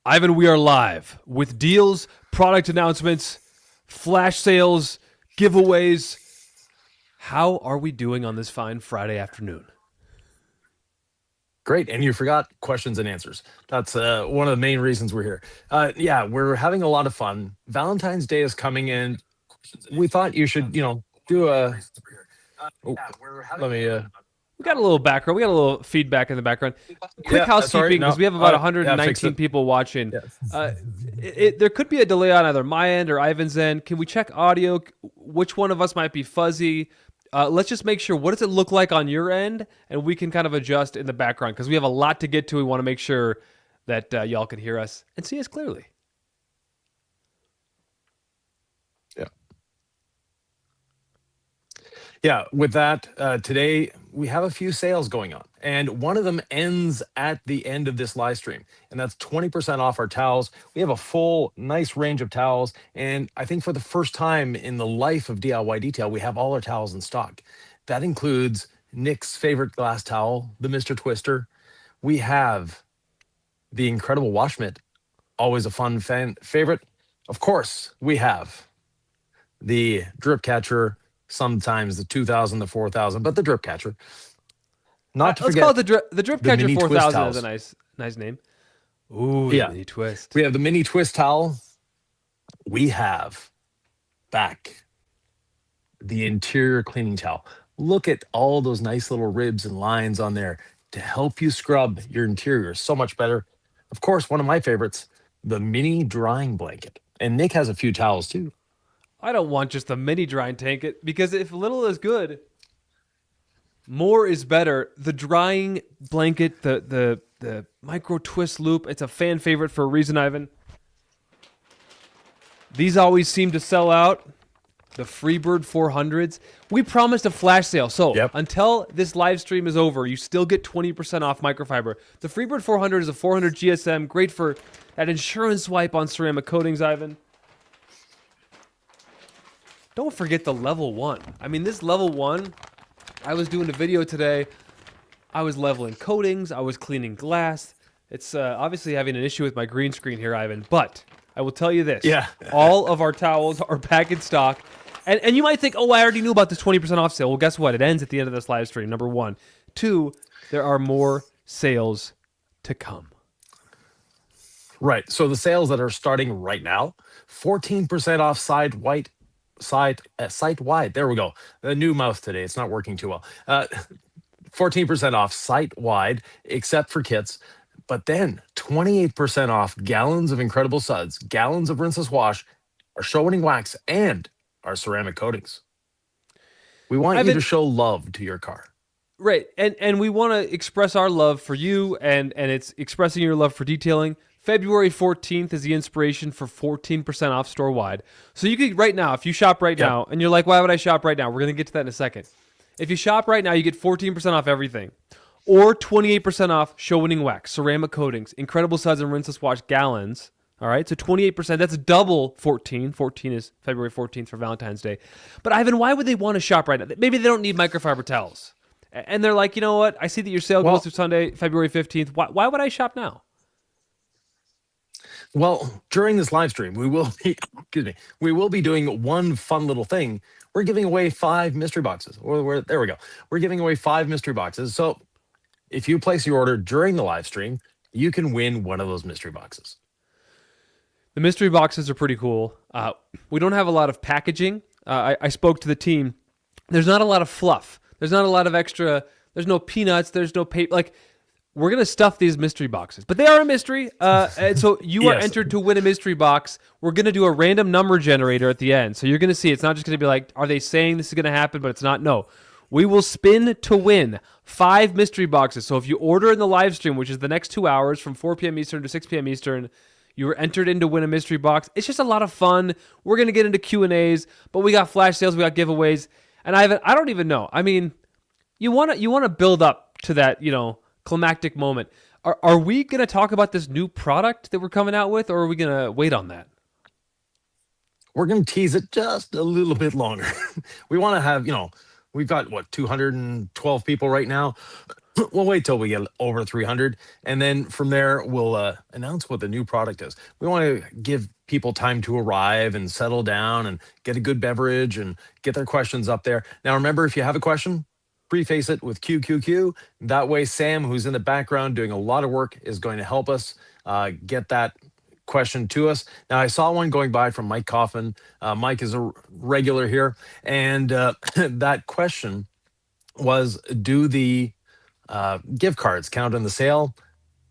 Ivan, we are live with deals, product announcements, flash sales, giveaways. How are we doing on this fine Friday afternoon? Great. And you forgot questions and answers. That's one of the main reasons we're here. Yeah, we're having a lot of fun. Valentine's Day is coming in. We thought you should, do a. Oh, let me. We got a little background. We got a little feedback in the background. Quick housekeeping, because we have about 119 people watching. There could be a delay on either my end or Ivan's end. Can we check audio? Which one of us might be fuzzy? Let's just make sure. What does it look like on your end? And we can kind of adjust in the background because we have a lot to get to. We want to make sure that y'all can hear us and see us clearly. Yeah, with that, today we have a few sales going on, and one of them ends at the end of this live stream, and that's 20% off our towels. We have a full, nice range of towels, and I think for the first time in the life of DIY Detail, we have all our towels in stock. That includes Nick's favorite glass towel, the Mr. Twister. We have the incredible wash mitt, always a fun fan favorite. Of course, we have the drip catcher, sometimes the 2000, the 4000, but the drip catcher. Not to Let's forget, call it the drip catcher 4000 is a nice name. Ooh, yeah. Mini twist. We have the mini twist towel. We have back the interior cleaning towel. Look at all those nice little ribs and lines on there to help you scrub your interior so much better. Of course, one of my favorites, the mini drying blanket. And Nick has a few towels too. I don't want just a mini drying tank because if little is good, more is better. The drying blanket, the micro twist loop, it's a fan favorite for a reason, Ivan. These always seem to sell out. The Freebird 400s. We promised a flash sale. So until this live stream is over, you still get 20% off microfiber. The Freebird 400 is a 400 GSM. Great for that insurance wipe on ceramic coatings, Ivan. Don't forget the level 1. I mean, this level 1, I was doing a video today. I was leveling coatings. I was cleaning glass. It's obviously having an issue with my green screen here, Ivan. But I will tell you this. Yeah. All of our towels are back in stock. And you might think, oh, I already knew about this 20% off sale. Well, guess what? It ends at the end of this live stream, number 1. 2, there are more sales to come. Right. So the sales that are starting right now, 14% off site-wide. There we go. The new mouse today. It's not working too well. 14% off site-wide, except for kits. But then 28% off gallons of Incredible Suds, gallons of Rinseless Wash, our show-winning wax, and our ceramic coatings. We want you to show love to your car. Right. And we want to express our love for you, and it's expressing your love for detailing. February 14th is the inspiration for 14% off store-wide. So you could, right now, if you shop right now, and you're like, why would I shop right now? We're going to get to that in a second. If you shop right now, you get 14% off everything. Or 28% off show-winning wax, ceramic coatings, Incredible Suds and Rinseless Wash gallons. All right, so 28%. That's double 14. 14 is February 14th for Valentine's Day. But Ivan, why would they want to shop right now? Maybe they don't need microfiber towels. And they're like, you know what? I see that your sale goes through Sunday, February 15th. Why would I shop now? Well, during this live stream, we will be doing one fun little thing. We're giving away 5 mystery boxes. There we go. We're giving away 5 mystery boxes. So if you place your order during the live stream, you can win one of those mystery boxes. The mystery boxes are pretty cool. We don't have a lot of packaging. I spoke to the team. There's not a lot of fluff. There's not a lot of extra. There's no peanuts. There's no paper. Like, we're going to stuff these mystery boxes. But they are a mystery. And so you are entered to win a mystery box. We're going to do a random number generator at the end. So you're going to see it's not just going to be like, are they saying this is going to happen? But it's not. No. We will spin to win 5 mystery boxes. So if you order in the live stream, which is the next 2 hours from 4 p.m. Eastern to 6 p.m. Eastern, you were entered in to win a mystery box. It's just a lot of fun. We're going to get into Q&As, but we got flash sales, we got giveaways. And I don't even know. I mean, you want to build up to that, climactic moment. Are we going to talk about this new product that we're coming out with, or are we going to wait on that? We're going to tease it just a little bit longer. We want to have, we've got, 212 people right now. we'll wait till we get over 300, and then from there we'll announce what the new product is. We want to give people time to arrive and settle down and get a good beverage and get their questions up there. Now remember, if you have a question, preface it with QQQ. That way Sam, who's in the background doing a lot of work, is going to help us get that question to us. Now I saw one going by from Mike Coffin. Mike is a regular here, and that question was, do the gift cards count in the sale?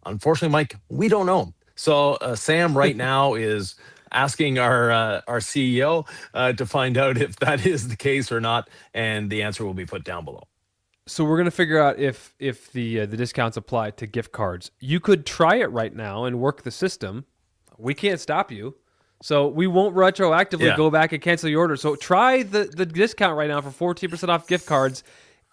Unfortunately, Mike, we don't know. So Sam right now is asking our CEO to find out if that is the case or not, and the answer will be put down below. So we're gonna figure out if the discounts apply to gift cards. You could try it right now and work the system. We can't stop you. So we won't retroactively go back and cancel your order. So try the discount right now for 14% off gift cards.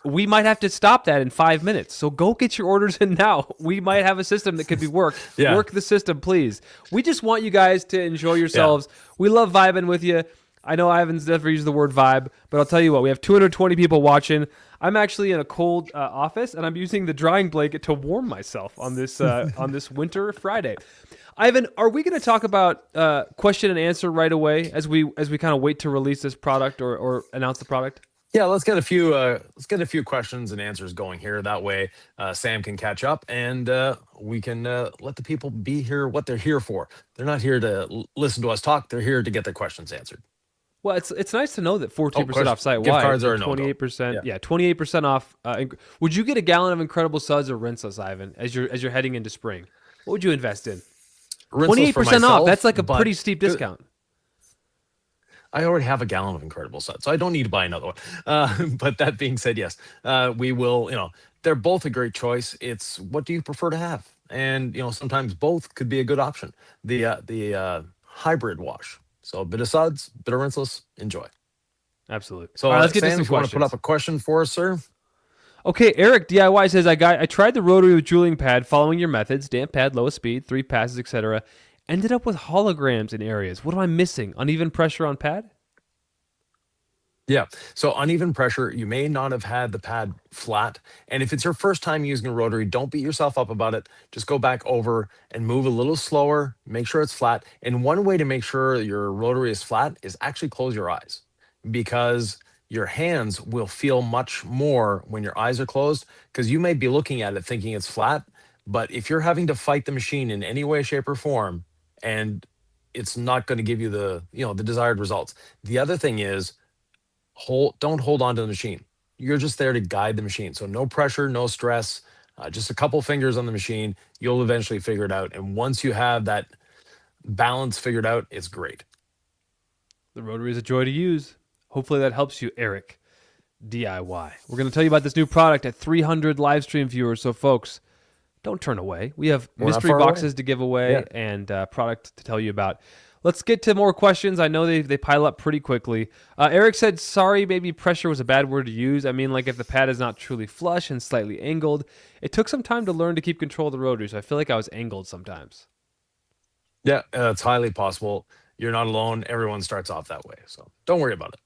We might have to stop that in 5 minutes. So go get your orders in now. We might have a system that could be worked. Yeah. Work the system, please. We just want you guys to enjoy yourselves. We love vibing with you. I know Ivan's never used the word vibe, but I'll tell you what, we have 220 people watching. I'm actually in a cold office, and I'm using the drying blanket to warm myself on this on this winter Friday. Ivan, are we going to talk about question and answer right away as we kind of wait to release this product or announce the product? Yeah, let's get a few questions and answers going here. That way, Sam can catch up, and we can let the people be here what they're here for. They're not here to listen to us talk. They're here to get their questions answered. Well, it's nice to know that 14% off site wide. Gift cards are a no-go. 28%. Yeah, 28% off. Would you get a gallon of Incredible Suds or Rinseless, Ivan, as you're heading into spring? What would you invest in? 28% off. That's like a pretty steep discount. I already have a gallon of Incredible Suds, so I don't need to buy another one. But that being said, yes, we will. They're both a great choice. It's what do you prefer to have, and sometimes both could be a good option. The hybrid wash. So a bit of Suds, bit of Rinseless. Enjoy. Absolutely. So all right, let's get Sam, to some if you want questions. to put up a question for us, sir. Okay, Eric DIY says I tried the Rotary with jeweling pad, following your methods: damp pad, lowest speed, 3 passes, etc. Ended up with holograms in areas. What am I missing? Uneven pressure on pad? Yeah. So uneven pressure, you may not have had the pad flat. And if it's your first time using a rotary, don't beat yourself up about it. Just go back over and move a little slower, make sure it's flat. And one way to make sure your rotary is flat is actually close your eyes, because your hands will feel much more when your eyes are closed, because you may be looking at it thinking it's flat. But if you're having to fight the machine in any way, shape, or form, and it's not going to give you the desired results. The other thing is, don't hold on to the machine. You're just there to guide the machine. So no pressure, no stress, just a couple fingers on the machine. You'll eventually figure it out. And once you have that balance figured out, it's great. The Rotary is a joy to use. Hopefully that helps you, Eric DIY. We're going to tell you about this new product at 300 live stream viewers. So folks, don't turn away. We have mystery boxes to give away and product to tell you about. Let's get to more questions. I know they pile up pretty quickly. Eric said, sorry, maybe pressure was a bad word to use. I mean, like if the pad is not truly flush and slightly angled. It took some time to learn to keep control of the rotary, so I feel like I was angled sometimes. Yeah, it's highly possible. You're not alone. Everyone starts off that way, so don't worry about it.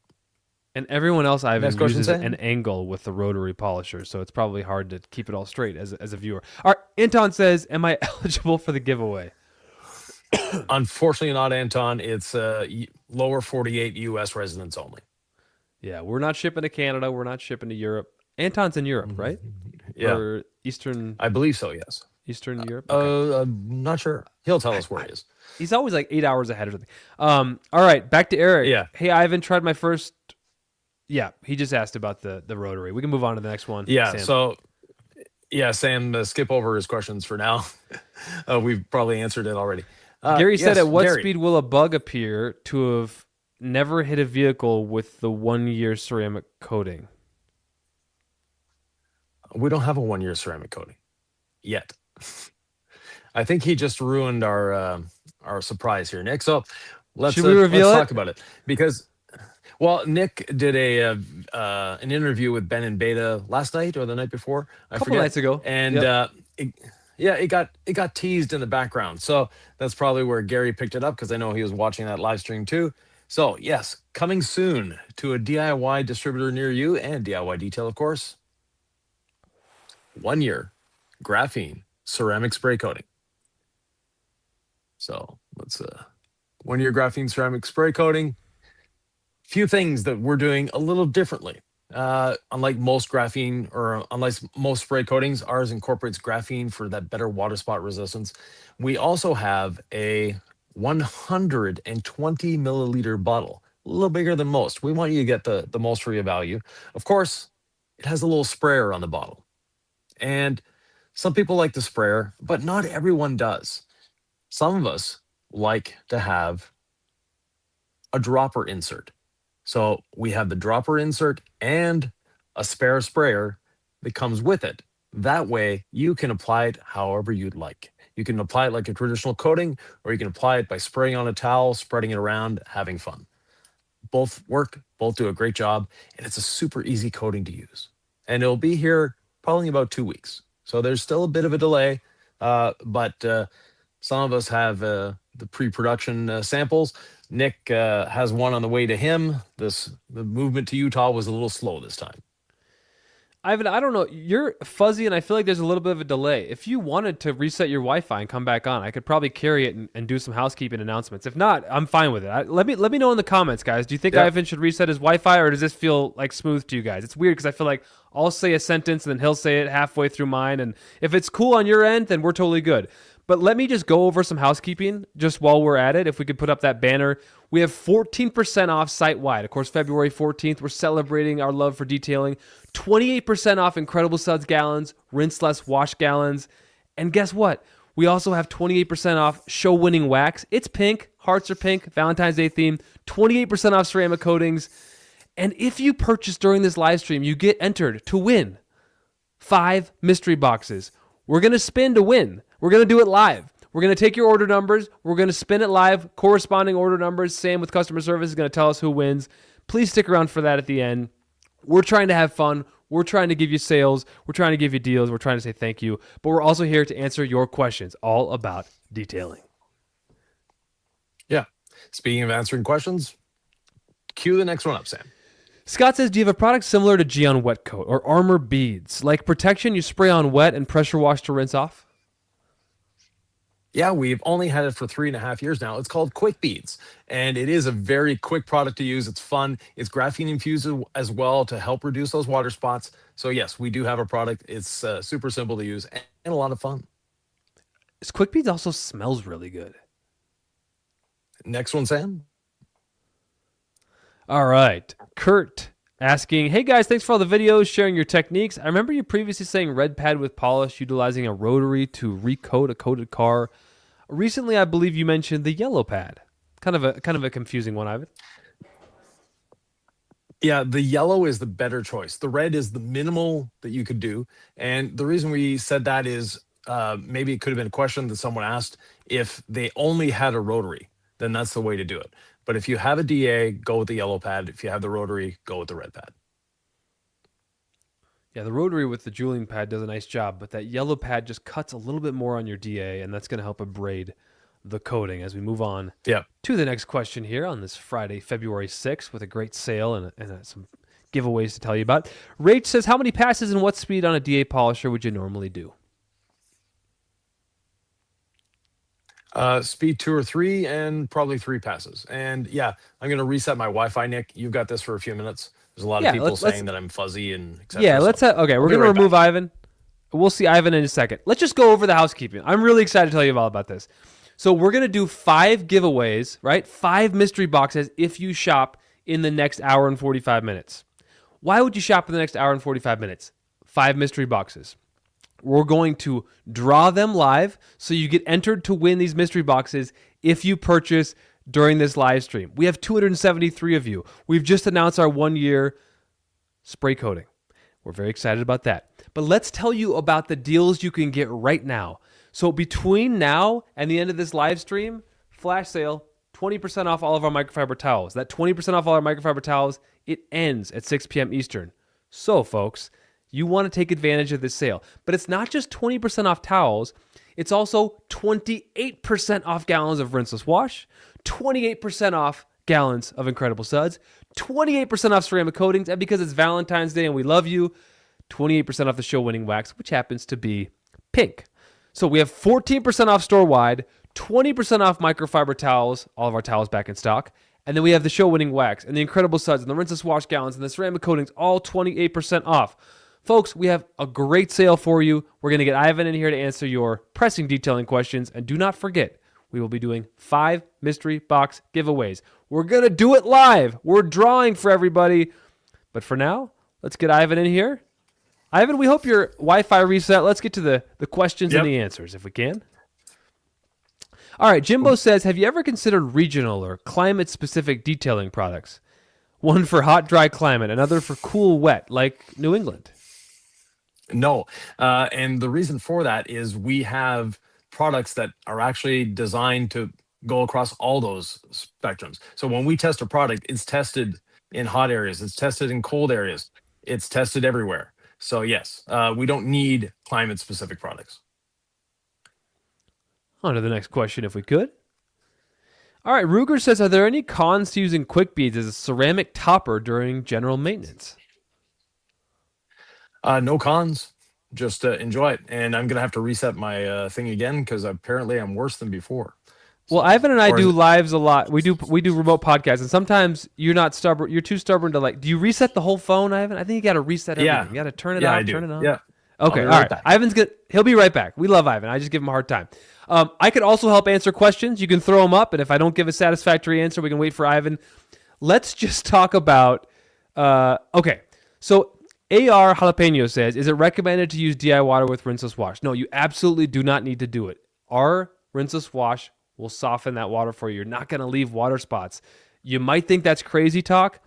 And everyone else I've uses Sam? an angle with the rotary polisher, so it's probably hard to keep it all straight as a viewer. All right, Anton says, am I eligible for the giveaway? Unfortunately not, Anton. It's lower 48 U.S. residents only. Yeah, we're not shipping to Canada. We're not shipping to Europe. Anton's in Europe, right? Yeah. Or Eastern... I believe so, yes. Eastern Europe? Okay. I'm not sure. He'll tell us where he is. He's always like 8 hours ahead or something. All right, back to Eric. Yeah. Hey, I haven't tried my first... Yeah, he just asked about the rotary. We can move on to the next one. Yeah, Sam. so... Yeah, Sam, skip over his questions for now. We've probably answered it already. Gary said, yes, at what Gary. speed will a bug appear to have never hit a vehicle with the 1-year ceramic coating? We don't have a 1-year ceramic coating yet. I think he just ruined our surprise here, Nick. So let's talk about it, because, well, Nick did an interview with Ben and Beta last night or the night before. I forget. Nights ago, and it got teased in the background. So that's probably where Gary picked it up, because I know he was watching that live stream too. So yes, coming soon to a DIY distributor near you and DIY Detail, of course. 1 year graphene ceramic spray coating. So let's 1 year graphene ceramic spray coating. Few things that we're doing a little differently. Unlike most graphene or unlike most spray coatings, ours incorporates graphene for that better water spot resistance. We also have a 120 milliliter bottle, a little bigger than most. We want you to get the most for your value. Of course, it has a little sprayer on the bottle. And some people like the sprayer, but not everyone does. Some of us like to have a dropper insert. So we have the dropper insert and a spare sprayer that comes with it. That way you can apply it however you'd like. You can apply it like a traditional coating, or you can apply it by spraying on a towel, spreading it around, having fun. Both work, both do a great job, and it's a super easy coating to use. And it'll be here probably in about 2 weeks. So there's still a bit of a delay, but some of us have the pre-production samples. Nick has one on the way to him. The movement to Utah was a little slow this time. Ivan, I don't know. You're fuzzy, and I feel like there's a little bit of a delay. If you wanted to reset your Wi-Fi and come back on, I could probably carry it and do some housekeeping announcements. If not, I'm fine with it. Let me know in the comments, guys. Do you think Ivan should reset his Wi-Fi, or does this feel like smooth to you guys? It's weird because I feel like I'll say a sentence and then he'll say it halfway through mine, and if it's cool on your end, then we're totally good. But let me just go over some housekeeping just while we're at it. If we could put up that banner. We have 14% off site-wide. Of course, February 14th, we're celebrating our love for detailing. 28% off Incredible Suds gallons, Rinseless wash gallons. And guess what? We also have 28% off show-winning wax. It's pink. Hearts are pink. Valentine's Day theme. 28% off ceramic coatings. And if you purchase during this live stream, you get entered to win 5 mystery boxes. We're going to spin to win. We're going to do it live. We're going to take your order numbers. We're going to spin it live. Corresponding order numbers. Same with customer service is going to tell us who wins. Please stick around for that at the end. We're trying to have fun. We're trying to give you sales. We're trying to give you deals. We're trying to say thank you. But we're also here to answer your questions all about detailing. Yeah. Speaking of answering questions, cue the next one up, Sam. Scott says, do you have a product similar to Geon Wet Coat or Armor Beads? Like protection you spray on wet and pressure wash to rinse off? Yeah, we've only had it for 3.5 years now. It's called Quick Beads, and it is a very quick product to use. It's fun. It's graphene infused as well to help reduce those water spots. So yes, we do have a product. It's super simple to use and a lot of fun. This Quick Beads also smells really good. Next one, Sam. All right. Kurt asking, hey guys, thanks for all the videos, sharing your techniques. I remember you previously saying red pad with polish, utilizing a rotary to recoat a coated car. Recently, I believe you mentioned the yellow pad. Kind of a confusing one, Ivan. Yeah, the yellow is the better choice. The red is the minimal that you could do. And the reason we said that is maybe it could have been a question that someone asked. If they only had a rotary, then that's the way to do it. But if you have a DA, go with the yellow pad. If you have the rotary, go with the red pad. Yeah, the rotary with the jeweling pad does a nice job, but that yellow pad just cuts a little bit more on your DA, and that's going to help abrade the coating as we move on to the next question here on this Friday, February 6th, with a great sale and some giveaways to tell you about. Rach says, how many passes and what speed on a DA polisher would you normally do? Speed 2 or 3 and probably 3 passes. And yeah, I'm going to reset my Wi-Fi, Nick. You've got this for a few minutes. There's a lot of people saying that I'm fuzzy and etc. Yeah, okay, we're going to remove Ivan. We'll see Ivan in a second. Let's just go over the housekeeping. I'm really excited to tell you all about this. So we're going to do 5 giveaways, right? 5 mystery boxes if you shop in the next hour and 45 minutes. Why would you shop in the next hour and 45 minutes? 5 mystery boxes. We're going to draw them live, so you get entered to win these mystery boxes if you purchase during this live stream. We have 273 of you. We've just announced our 1-year spray coating. We're very excited about that. But let's tell you about the deals you can get right now. So between now and the end of this live stream, flash sale, 20% off all of our microfiber towels. That 20% off all our microfiber towels, it ends at 6 p.m. Eastern. So, folks, you want to take advantage of this sale. But it's not just 20% off towels. It's also 28% off gallons of Rinseless wash, 28% off gallons of Incredible Suds, 28% off ceramic coatings, and because it's Valentine's Day and we love you, 28% off the show-winning wax, which happens to be pink. So we have 14% off store-wide, 20% off microfiber towels, all of our towels back in stock, and then we have the show-winning wax and the incredible suds and the rinseless wash gallons and the ceramic coatings, all 28% off. Folks, we have a great sale for you. We're going to get Ivan in here to answer your pressing detailing questions. And do not forget, we will be doing 5 mystery box giveaways. We're going to do it live. We're drawing for everybody. But for now, let's get Ivan in here. Ivan, we hope your Wi-Fi reset. Let's get to the questions and the answers if we can. All right, Jimbo says, have you ever considered regional or climate-specific detailing products? One for hot, dry climate, another for cool, wet, like New England. No. And the reason for that is we have products that are actually designed to go across all those spectrums. So when we test a product, it's tested in hot areas, it's tested in cold areas, it's tested everywhere. So yes, we don't need climate specific products. On to the next question if we could. All right, Ruger says, are there any cons to using quick beads as a ceramic topper during general maintenance? No cons, just enjoy it. And I'm going to have to reset my thing again because apparently I'm worse than before. Well, Ivan and I do lives a lot. We do remote podcasts, and sometimes you're not stubborn. You're too stubborn to do you reset the whole phone, Ivan? I think you got to reset everything. Yeah. You got to turn it off, turn it on. Yeah. Okay, all right. Ivan's good. He'll be right back. We love Ivan. I just give him a hard time. I could also help answer questions. You can throw them up, and if I don't give a satisfactory answer, we can wait for Ivan. Let's just talk about. Okay, so AR Jalapeno says, is it recommended to use DI water with rinseless wash? No, you absolutely do not need to do it. Our rinseless wash will soften that water for you. You're not going to leave water spots. You might think that's crazy talk.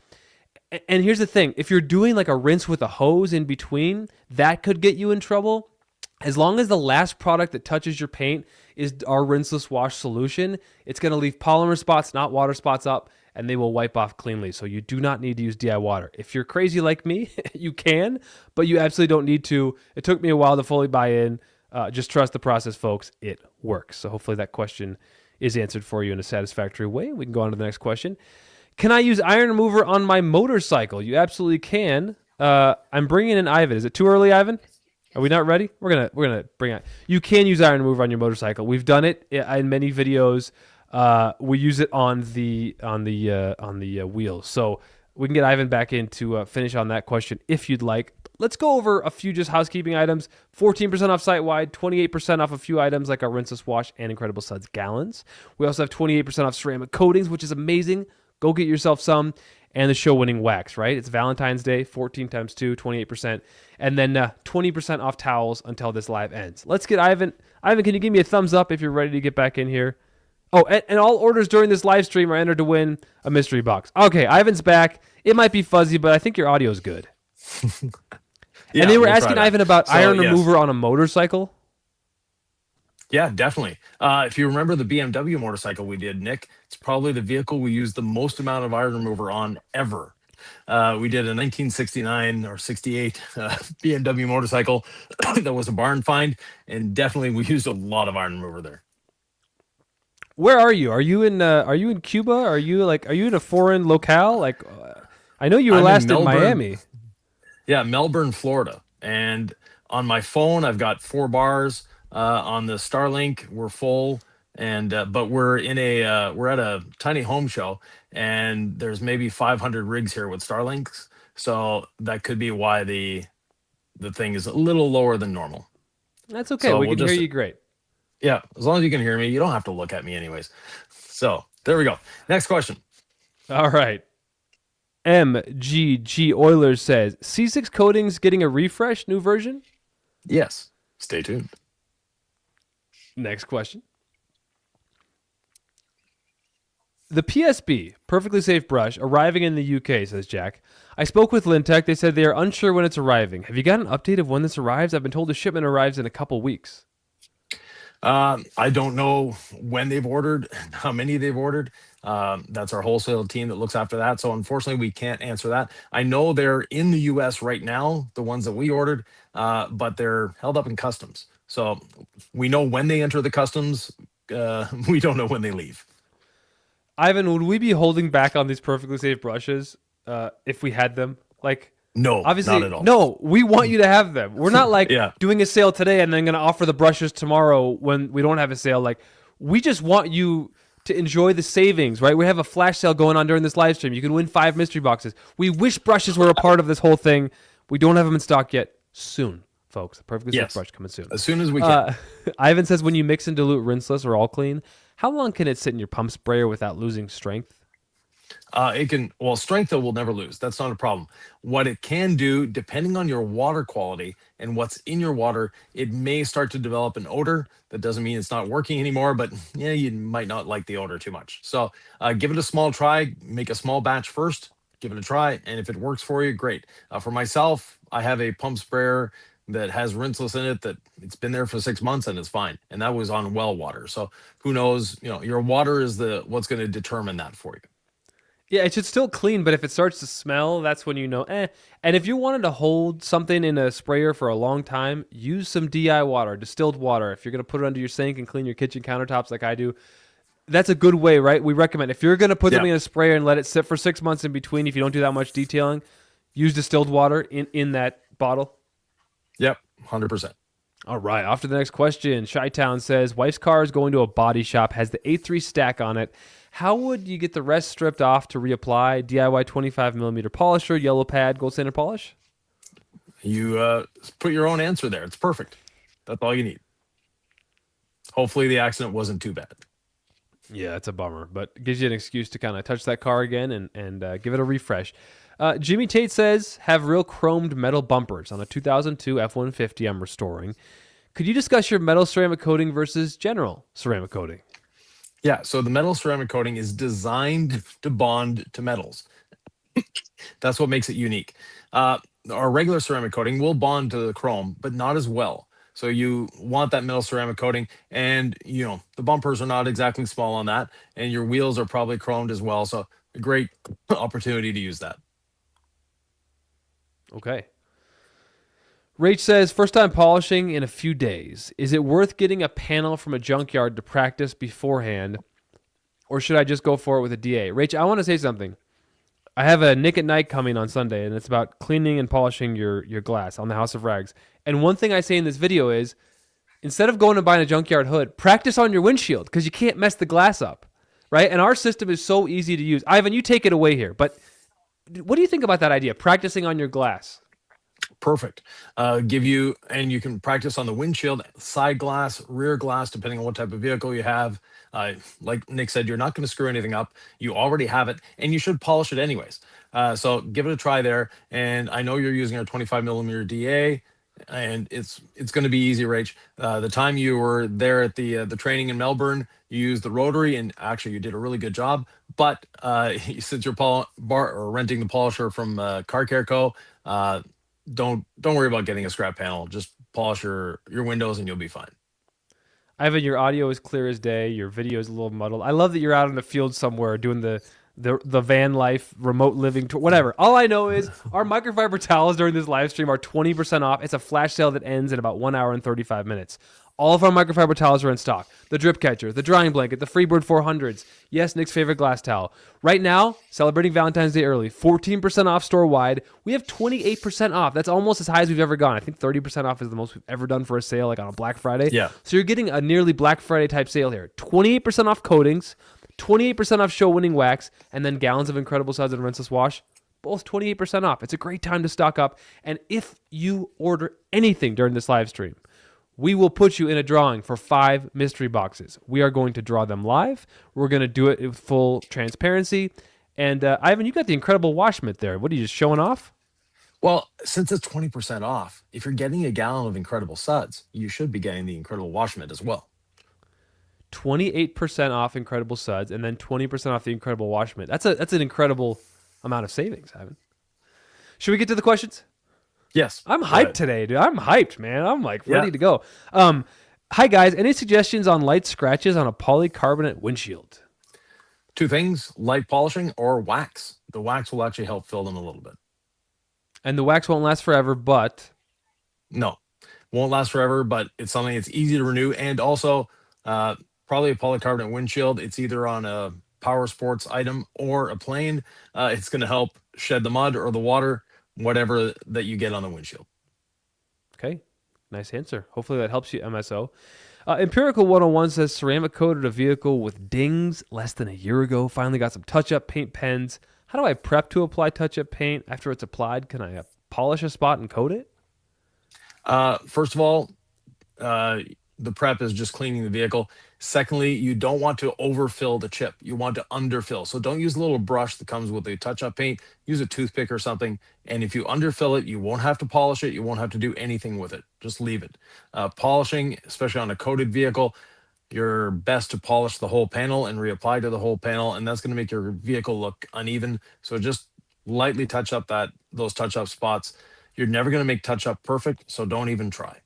And here's the thing. If you're doing like a rinse with a hose in between, that could get you in trouble. As long as the last product that touches your paint is our rinseless wash solution, it's going to leave polymer spots, not water spots up, and they will wipe off cleanly. So you do not need to use DI water. If you're crazy like me, you can, but you absolutely don't need to. It took me a while to fully buy in. Just trust the process, folks. It works. So hopefully that question is answered for you in a satisfactory way. We can go on to the next question. Can I use iron remover on my motorcycle? You absolutely can. I'm bringing in Ivan. Is it too early, Ivan? Are we not ready? We're gonna bring it. You can use iron remover on your motorcycle. We've done it in many videos. We use it on the wheels. So we can get Ivan back in to finish on that question if you'd like. Let's go over a few just housekeeping items. 14% off site-wide, 28% off a few items like our rinseless wash and Incredible Suds gallons. We also have 28% off ceramic coatings, which is amazing. Go get yourself some. And the show-winning wax, right? It's Valentine's Day, 14 times 2, 28%. And then 20% off towels until this live ends. Let's get Ivan. Ivan, can you give me a thumbs up if you're ready to get back in here? Oh, and all orders during this live stream are entered to win a mystery box. Okay, Ivan's back. It might be fuzzy, but I think your audio is good. Yeah, and they were asking Ivan about iron remover on a motorcycle. Yeah, definitely. If you remember the BMW motorcycle we did, Nick, it's probably the vehicle we used the most amount of iron remover on ever. We did a 1969 or 68 BMW motorcycle that was a barn find, and definitely we used a lot of iron remover there. Where are you? Are you in Cuba? Are you in a foreign locale? I know you were last in Miami. Yeah, Melbourne, Florida. And on my phone, I've got 4 bars. On the Starlink, we're full, and but we're at a tiny home show, and there's maybe 500 rigs here with Starlinks, so that could be why the thing is a little lower than normal. That's okay. So we can hear you great. Yeah, as long as you can hear me, you don't have to look at me anyways. So there we go. Next question. All right. MGG Oilers says, C6 coatings getting a refresh, new version? Yes. Stay tuned. Next question. The PSB, Perfectly Safe Brush, arriving in the UK, says Jack. I spoke with Lintech. They said they are unsure when it's arriving. Have you got an update of when this arrives? I've been told the shipment arrives in a couple weeks. I don't know when they've ordered, how many they've ordered. That's our wholesale team that looks after that. So unfortunately, we can't answer that. I know they're in the US right now, the ones that we ordered, but they're held up in customs. So we know when they enter the customs. We don't know when they leave. Ivan, would we be holding back on these Perfectly Safe brushes if we had them? No, not Obviously, at all. no, we want you to have them. We're not like Yeah. doing a sale today and then going to offer the brushes tomorrow when we don't have a sale. Like, we just want you to enjoy the savings, right? We have a flash sale going on during this live stream. You can win 5 mystery boxes. We wish brushes were a part of this whole thing. We don't have them in stock yet. Soon, folks. A perfectly safe Yes. brush coming soon. As soon as we can. Ivan says, when you mix and dilute Rinseless or All Clean, how long can it sit in your pump sprayer without losing strength? It can, well, strength though will never lose. That's not a problem. What it can do, depending on your water quality and what's in your water, it may start to develop an odor. That doesn't mean it's not working anymore, but yeah, you might not like the odor too much. So give it a small try, make a small batch first, give it a try. And if it works for you, great. For myself, I have a pump sprayer that has Rinseless in it that it's been there for 6 months and it's fine. And that was on well water. So who knows, your water is what's going to determine that for you. Yeah, it should still clean, but if it starts to smell, that's when you know, eh. And if you wanted to hold something in a sprayer for a long time, use some DI water, distilled water. If you're going to put it under your sink and clean your kitchen countertops like I do, that's a good way, right? We recommend if you're going to put something in a sprayer and let it sit for 6 months in between, if you don't do that much detailing, use distilled water in that bottle. Yep, 100%. All right, off to the next question. Chi-Town says, wife's car is going to a body shop, has the A3 stack on it. How would you get the rest stripped off to reapply? DIY 25mm polisher, yellow pad, gold standard polish? You put your own answer there. It's perfect. That's all you need. Hopefully the accident wasn't too bad. Yeah, it's a bummer, but it gives you an excuse to kind of touch that car again and give it a refresh. Jimmy Tate says, have real chromed metal bumpers on a 2002 F-150 I'm restoring. Could you discuss your metal ceramic coating versus general ceramic coating? Yeah, so the metal ceramic coating is designed to bond to metals. That's what makes it unique. Our regular ceramic coating will bond to the chrome, but not as well. So you want that metal ceramic coating, and the bumpers are not exactly small on that, and your wheels are probably chromed as well. So a great opportunity to use that. Okay. Rach says, first time polishing in a few days. Is it worth getting a panel from a junkyard to practice beforehand, or should I just go for it with a DA? Rach, I want to say something. I have a Nick at Night coming on Sunday, and it's about cleaning and polishing your glass on the House of Rags. And one thing I say in this video is, instead of going and buying a junkyard hood, practice on your windshield, because you can't mess the glass up, right? And our system is so easy to use. Ivan, you take it away here, but what do you think about that idea, practicing on your glass? Perfect. You can practice on the windshield, side glass, rear glass, depending on what type of vehicle you have. Like Nick said, you're not going to screw anything up. You already have it, and you should polish it anyways. So give it a try there. And I know you're using our 25mm DA, and it's going to be easy, Rach. The time you were there at the training in Melbourne, you used the Rotary, and actually you did a really good job. But since you're renting the polisher from Car Care Co., don't worry about getting a scrap panel. Just polish your windows and you'll be fine. Ivan, your audio is clear as day. Your video is a little muddled. I love that you're out in the field somewhere doing the van life, remote living, whatever. All I know is our microfiber towels during this live stream are 20% off. It's a flash sale that ends in about 1 hour and 35 minutes. All of our microfiber towels are in stock. The drip catcher, the drying blanket, the Freebird 400s. Yes, Nick's favorite glass towel. Right now, celebrating Valentine's Day early, 14% off store-wide. We have 28% off. That's almost as high as we've ever gone. I think 30% off is the most we've ever done for a sale, like on a Black Friday. Yeah. So you're getting a nearly Black Friday type sale here. 28% off coatings, 28% off show-winning wax, and then gallons of Incredible Suds and Rinseless Wash. Both 28% off. It's a great time to stock up. And if you order anything during this live stream, we will put you in a drawing for 5 mystery boxes. We are going to draw them live. We're going to do it with full transparency. And Ivan, you got the Incredible Wash mitt there. What are you, just showing off? Well, since it's 20% off, if you're getting a gallon of Incredible Suds, you should be getting the Incredible Wash mitt as well. 28% off Incredible Suds and then 20% off the Incredible Wash mitt. That's an incredible amount of savings, Ivan. Should we get to the questions? Yes. I'm hyped today, dude. I'm hyped, man. I'm like ready to go. Hi, guys. Any suggestions on light scratches on a polycarbonate windshield? 2 things, light polishing or wax. The wax will actually help fill them a little bit. And the wax won't last forever, but... No, won't last forever, but it's something that's easy to renew. And also, probably a polycarbonate windshield. It's either on a power sports item or a plane. It's going to help shed the mud or the water whatever that you get on the windshield. Okay, nice answer. Hopefully that helps you, MSO. Empirical 101 says ceramic coated a vehicle with dings less than a year ago. Finally got some touch-up paint pens. How do I prep to apply touch-up paint? After it's applied, can I polish a spot and coat it? First of all, the prep is just cleaning the vehicle. Secondly, you don't want to overfill the chip. You want to underfill. So don't use a little brush that comes with a touch-up paint. Use a toothpick or something. And if you underfill it, you won't have to polish it. You won't have to do anything with it. Just leave it. Polishing, especially on a coated vehicle, you're best to polish the whole panel and reapply to the whole panel, and that's going to make your vehicle look uneven. So just lightly touch up those touch-up spots. You're never going to make touch-up perfect, so don't even try.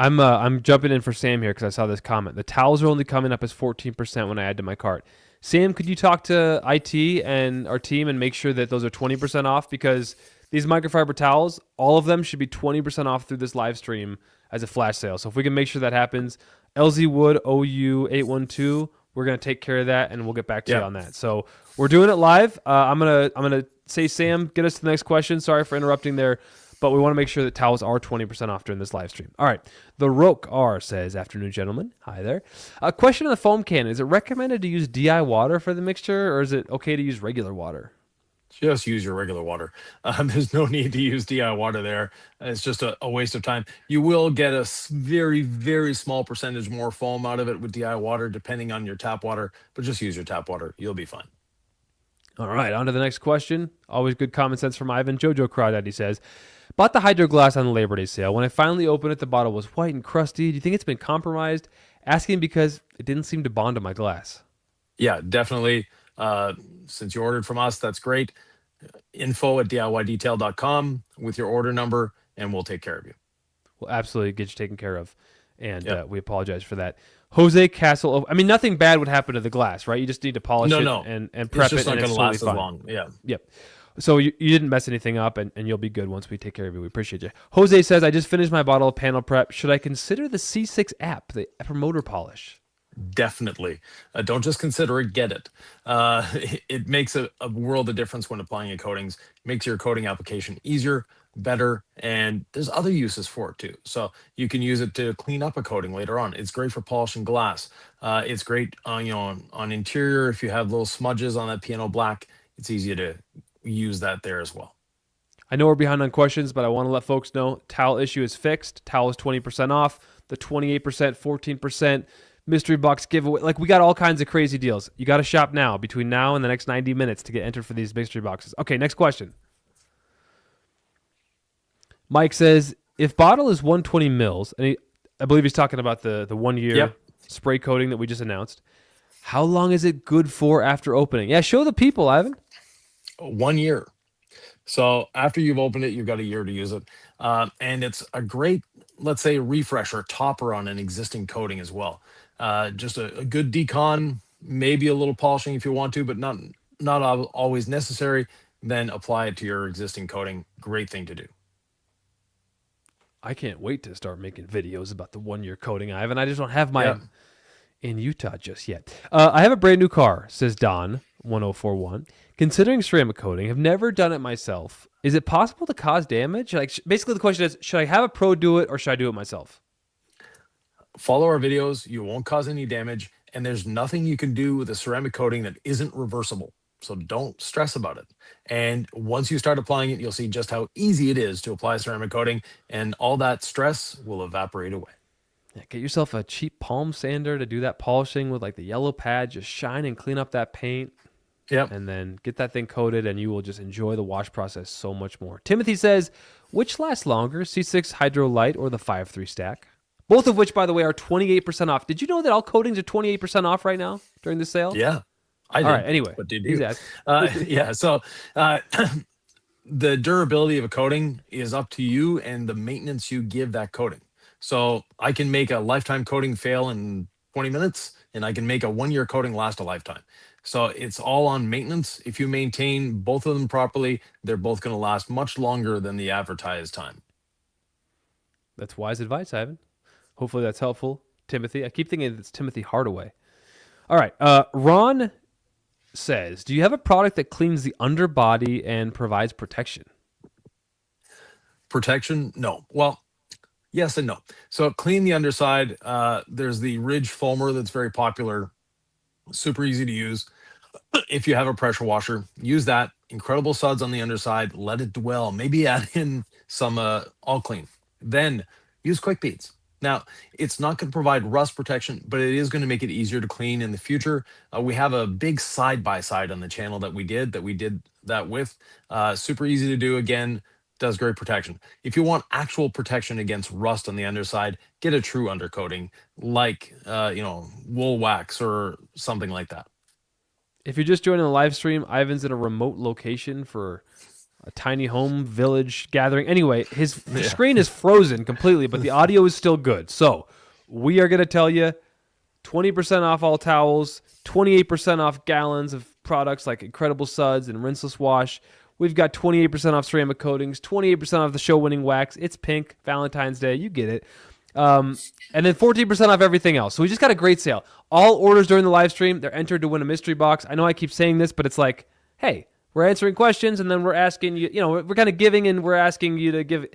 I'm jumping in for Sam here because I saw this comment. The towels are only coming up as 14% when I add to my cart. Sam, could you talk to IT and our team and make sure that those are 20% off? Because these microfiber towels, all of them should be 20% off through this live stream as a flash sale. So if we can make sure that happens, LZ Wood OU 812, we're gonna take care of that and we'll get back to you on that. So we're doing it live. I'm gonna say, Sam, get us to the next question. Sorry for interrupting there. But we want to make sure that towels are 20% off during this live stream. All right. The Roke R says, afternoon, gentlemen. Hi there. A question on the foam can. Is it recommended to use DI water for the mixture, or is it okay to use regular water? Just use your regular water. There's no need to use DI water there. It's just a waste of time. You will get a very, very small percentage more foam out of it with DI water, depending on your tap water, but just use your tap water. You'll be fine. All right. On to the next question. Always good common sense from Ivan. Jojo Crawdaddy says, bought the Hydro Glass on the Labor Day sale. When I finally opened it, the bottle was white and crusty. Do you think it's been compromised? Asking because it didn't seem to bond to my glass. Yeah, definitely. Since you ordered from us, that's great. info@diydetail.com with your order number, and we'll take care of you. We'll absolutely get you taken care of. And we apologize for that. Jose Castle. I mean, nothing bad would happen to the glass, right? You just need to polish it and prep it. It's just not going to last as fine. long. Yeah. Yep. So you didn't mess anything up, and you'll be good once we take care of you. We appreciate you. Jose says, I just finished my bottle of panel prep. Should I consider the C6 app, the promoter polish? Definitely. Don't just consider it, get it. It makes a world of difference when applying your coatings. It makes your coating application easier, better, and there's other uses for it too. So you can use it to clean up a coating later on. It's great for polishing glass. It's great on interior. If you have little smudges on that piano black, it's easy to use that there as well. I know we're behind on questions, but I want to let folks know towel issue is fixed. Towel is 20% off. The 28%, 14% mystery box giveaway. Like, we got all kinds of crazy deals. You got to shop now between now and the next 90 minutes to get entered for these mystery boxes. Okay, next question. Mike says, if bottle is 120 mils, and I believe he's talking about the 1 year spray coating that we just announced, how long is it good for after opening? Yeah, show the people, Ivan. 1 year. So after you've opened it, you've got a year to use it. And it's a great, let's say, refresher, topper on an existing coating as well. Just a good decon, maybe a little polishing if you want to, but not always necessary. Then apply it to your existing coating. Great thing to do. I can't wait to start making videos about the 1 year coating, Ivan. I just don't have my in Utah just yet. I have a brand new car, says Don 1041. Considering ceramic coating, have never done it myself. Is it possible to cause damage? Like, basically the question is, should I have a pro do it or should I do it myself? Follow our videos. You won't cause any damage, and there's nothing you can do with a ceramic coating that isn't reversible. So don't stress about it. And once you start applying it, you'll see just how easy it is to apply ceramic coating, and all that stress will evaporate away. Yeah, get yourself a cheap palm sander to do that polishing with like the yellow pad. Just shine and clean up that paint. Yep. And then get that thing coated, and you will just enjoy the wash process so much more. Timothy says, which lasts longer, C6 Hydro Light or the 5.3 stack? Both of which, by the way, are 28% off. Did you know that all coatings are 28% off right now during the sale? Yeah, I did. All right, anyway. But did you? Yeah, so the durability of a coating is up to you and the maintenance you give that coating. So I can make a lifetime coating fail in 20 minutes, and I can make a 1 year coating last a lifetime. So it's all on maintenance. If you maintain both of them properly, they're both going to last much longer than the advertised time. That's wise advice, Ivan. Hopefully that's helpful. Timothy. I keep thinking it's Timothy Hardaway. All right. Ron says, do you have a product that cleans the underbody and provides protection? Protection? No. Well, yes and no. So clean the underside. There's the Ridge foamer that's very popular, super easy to use. If you have a pressure washer, use that. Incredible suds on the underside. Let it dwell. Maybe add in some all clean. Then use quick beads. Now, it's not going to provide rust protection, but it is going to make it easier to clean in the future. We have a big side by side on the channel that we did that with. Super easy to do. Again, does great protection. If you want actual protection against rust on the underside, get a true undercoating like wool wax or something like that. If you're just joining the live stream, Ivan's in a remote location for a tiny home village gathering. Anyway, his screen is frozen completely, but the audio is still good. So we are going to tell you 20% off all towels, 28% off gallons of products like Incredible Suds and Rinseless Wash. We've got 28% off ceramic coatings, 28% off the show-winning wax. It's pink, Valentine's Day, you get it. And then 14% off everything else. So we just got a great sale. All orders during the live stream, they're entered to win a mystery box. I know I keep saying this, but it's like, hey, we're answering questions, and then we're asking you, we're kind of giving, and we're asking you to give.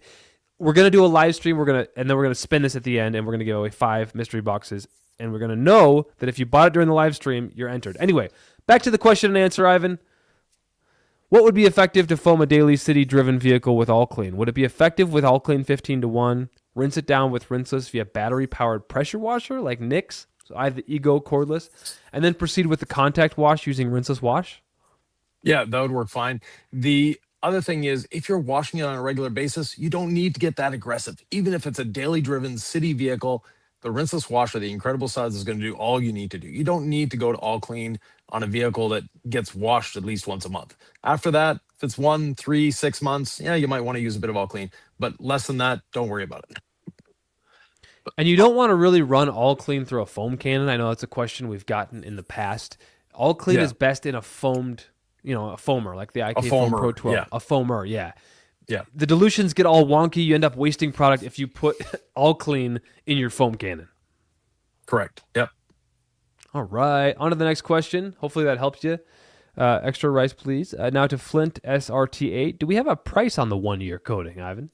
We're going to do a live stream, and then we're going to spin this at the end, and we're going to give away 5 mystery boxes, and we're going to know that if you bought it during the live stream, you're entered. Anyway, back to the question and answer, Ivan. What would be effective to foam a daily city-driven vehicle with All Clean? Would it be effective with All Clean 15-1? Rinse it down with Rinseless via battery-powered pressure washer like Nick's, so I have the Ego cordless, and then proceed with the contact wash using Rinseless Wash? Yeah, that would work fine. The other thing is, if you're washing it on a regular basis, you don't need to get that aggressive. Even if it's a daily driven city vehicle, the Rinseless Wash or the Incredible Suds is going to do all you need to do. You don't need to go to All Clean on a vehicle that gets washed at least once a month. After that, if it's 1, 3, 6 months, yeah, you might want to use a bit of All Clean, but less than that, don't worry about it. And you don't want to really run All Clean through a foam cannon. I know that's a question we've gotten in the past. All Clean is best in a foamed, a foamer, like the IK Foam Pro 12. Yeah. A foamer, yeah. Yeah. The dilutions get all wonky. You end up wasting product if you put All Clean in your foam cannon. Correct. Yep. All right. On to the next question. Hopefully that helps you. Extra rice, please. Now to Flint SRT8. Do we have a price on the 1-year coating, Ivan?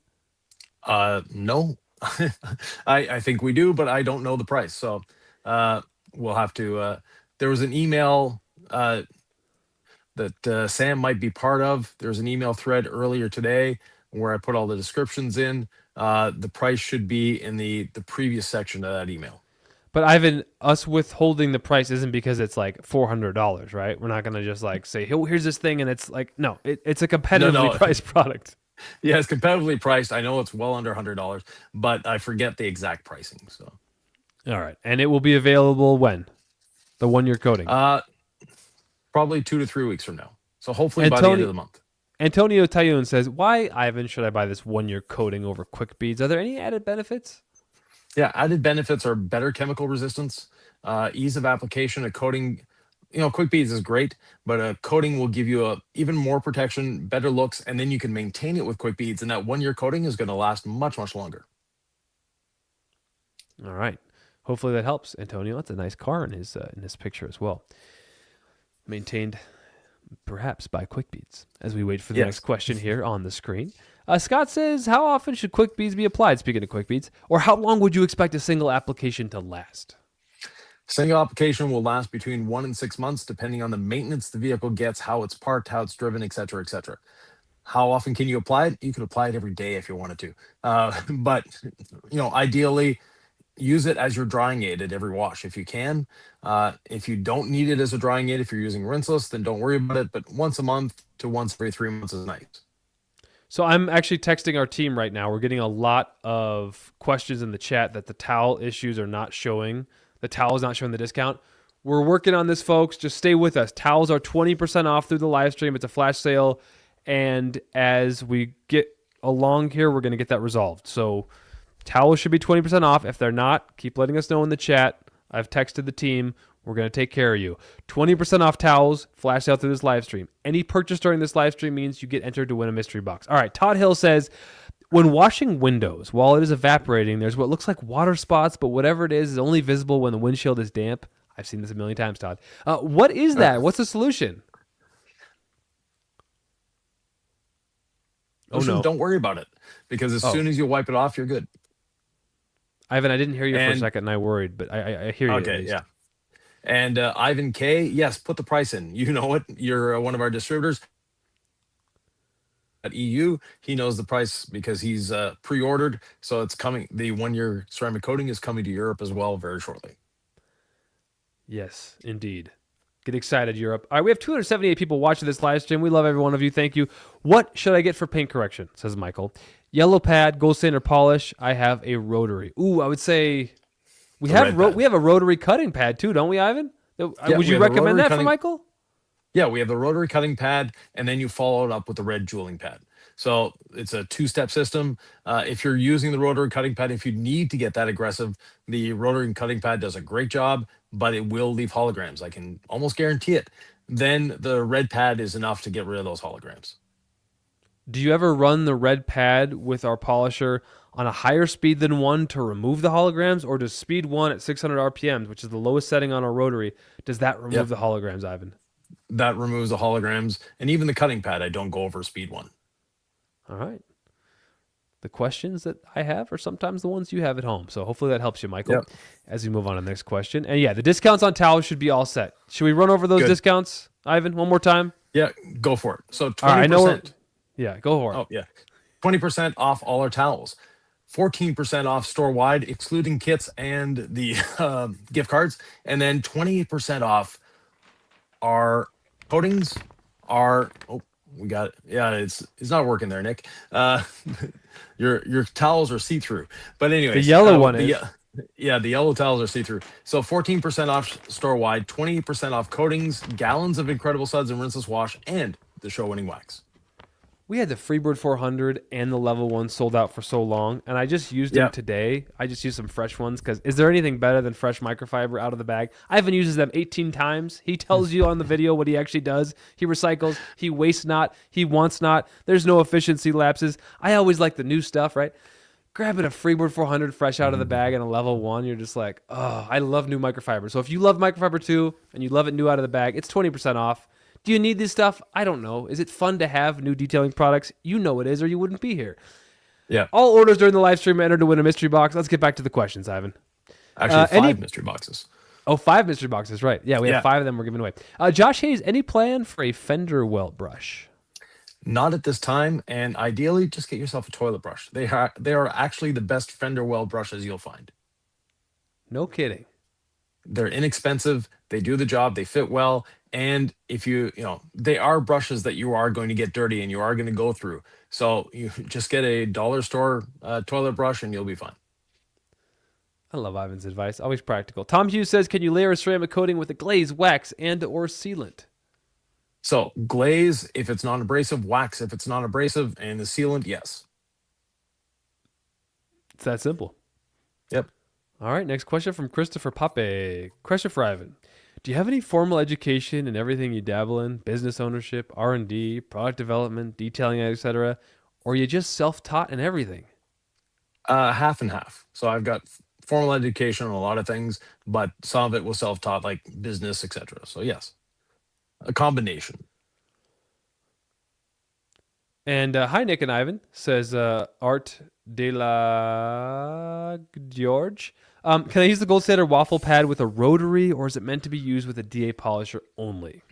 No. I think we do, but I don't know the price. So we'll have to. There was an email that Sam might be part of. There's an email thread earlier today where I put all the descriptions in. The price should be in the previous section of that email. But Ivan, us withholding the price isn't because it's like $400, right? We're not going to just like say, here's this thing, and it's like, no, it's a competitively priced product. Yeah, it's competitively priced. I know it's well under $100, but I forget the exact pricing. So, all right, and it will be available when? The 1-year coating? Probably 2 to 3 weeks from now. So hopefully by the end of the month. Antonio Tayun says, why, Ivan, should I buy this 1-year coating over Quick Beads? Are there any added benefits? Yeah, added benefits are better chemical resistance, ease of application. A coating, Quick Beads is great, but a coating will give you even more protection, better looks, and then you can maintain it with Quick Beads. And that 1-year coating is going to last much, much longer. All right. Hopefully that helps, Antonio. That's a nice car in his picture as well. Maintained perhaps by Quick Beads. As we wait for the next question here on the screen. Scott says, how often should Quick Beads be applied, speaking of Quick Beads? Or how long would you expect a single application to last? Single application will last between 1 and 6 months, depending on the maintenance the vehicle gets, how it's parked, how it's driven, et cetera, et cetera. How often can you apply it? You can apply it every day if you wanted to. But, ideally, use it as your drying aid at every wash if you can. If you don't need it as a drying aid, if you're using Rinseless, then don't worry about it. But once a month to once every 3 months is nice. So I'm actually texting our team right now. We're getting a lot of questions in the chat that the towel issues are not showing. The towel is not showing the discount. We're working on this, folks. Just stay with us. Towels are 20% off through the live stream. It's a flash sale. And as we get along here, we're going to get that resolved. So towels should be 20% off. If they're not, keep letting us know in the chat. I've texted the team. We're going to take care of you. 20% off towels, flash out through this live stream. Any purchase during this live stream means you get entered to win a mystery box. All right, Todd Hill says, when washing windows, while it is evaporating, there's what looks like water spots, but whatever it is only visible when the windshield is damp. I've seen this a million times, Todd. What is that? What's the solution? Oh Lotion, no. don't worry about it because as Oh, soon as you wipe it off, you're good. Ivan, I didn't hear you for a And second, and I worried, but I hear you at okay, least. yeah. And Ivan K, yes, put the price in. You know it. You're one of our distributors at EU. He knows the price because he's pre-ordered. So it's coming. The 1 year ceramic coating is coming to Europe as well very shortly. Yes, indeed. Get excited, Europe. All right, we have 278 people watching this live stream. We love every one of you. Thank you. What should I get for paint correction? Says Michael. Yellow pad, gold standard polish. I have a rotary. Ooh, I would say we The have red pad. we have a rotary cutting pad too, don't we, Ivan? Yeah, Would we you have the recommend rotary that for cutting. Michael? Yeah, we have the rotary cutting pad, and then you follow it up with the red jeweling pad. So it's a two-step system. If you're using the rotary cutting pad, if you need to get that aggressive, the rotary cutting pad does a great job, but it will leave holograms. I can almost guarantee it. Then the red pad is enough to get rid of those holograms. Do you ever run the red pad with our polisher on a higher speed than 1 to remove the holograms, or does speed 1 at 600 RPMs, which is the lowest setting on our rotary, does that remove Yep, the holograms, Ivan? that removes the holograms, and even the cutting pad. I don't go over speed 1. All right. The questions that I have are sometimes the ones you have at home. So hopefully that helps you, Michael, Yep, as we move on to the next question. And yeah, the discounts on towels should be all set. Should we run over those good. discounts, Ivan, one more time? Yeah, go for it. So All right, I know. 20%. Yeah, go for it. Oh, yeah. 20% off all our towels. 14% off store wide, excluding kits and the gift cards. And then 20% off our coatings, our we got it. Yeah, it's not working there, Nick. Your towels are see-through. But The anyways, yellow one is. yeah, the yellow towels are see-through. So 14% off store-wide, 20% off coatings, gallons of Incredible Suds and Rinseless wash, and the show-winning wax. We had the Freebird 400 and the level 1 sold out for so long, and I just used them Yeah. today. I just used some fresh ones because is there anything better than fresh microfiber out of the bag? Ivan uses them 18 times. He tells you on the video what he actually does. He recycles. He wastes not. He wants not. There's no efficiency lapses. I always like the new stuff, right? Grabbing a Freebird 400 fresh out of the bag and a level 1, you're just like, oh, I love new microfiber. So if you love microfiber too and you love it new out of the bag, it's 20% off. Do you need this stuff? I don't know. Is it fun to have new detailing products? You know it is, or you wouldn't be here. Yeah. All orders during the live stream are entered to win a mystery box. Let's get back to the questions, Ivan. Actually, Any 5 mystery boxes. Oh, 5 mystery boxes, right. Yeah, we have Yeah. 5 of them we're giving away. Josh Hayes, any plan for a fender welt brush? Not at this time, and ideally, just get yourself a toilet brush. They are actually the best fender well brushes you'll find. No kidding. They're inexpensive. They do the job. They fit well. And if they are brushes that you are going to get dirty and you are going to go through. So you just get a dollar store toilet brush and you'll be fine. I love Ivan's advice. Always practical. Tom Hughes says, can you layer a ceramic coating with a glaze, wax, and or sealant? So glaze, if it's non-abrasive, wax, if it's non-abrasive, and the sealant, yes. It's that simple. Yep. All right, next question from Christopher Pape. Question for Ivan. Do you have any formal education in everything you dabble in? Business ownership, R&D, product development, detailing, etc.? Or are you just self-taught in everything? Half and half. So I've got formal education on a lot of things, but some of it was self-taught, like business, etc. So yes, a combination. And hi, Nick and Ivan, says Art de la George. Can I use the gold standard waffle pad with a rotary, or is it meant to be used with a DA polisher only?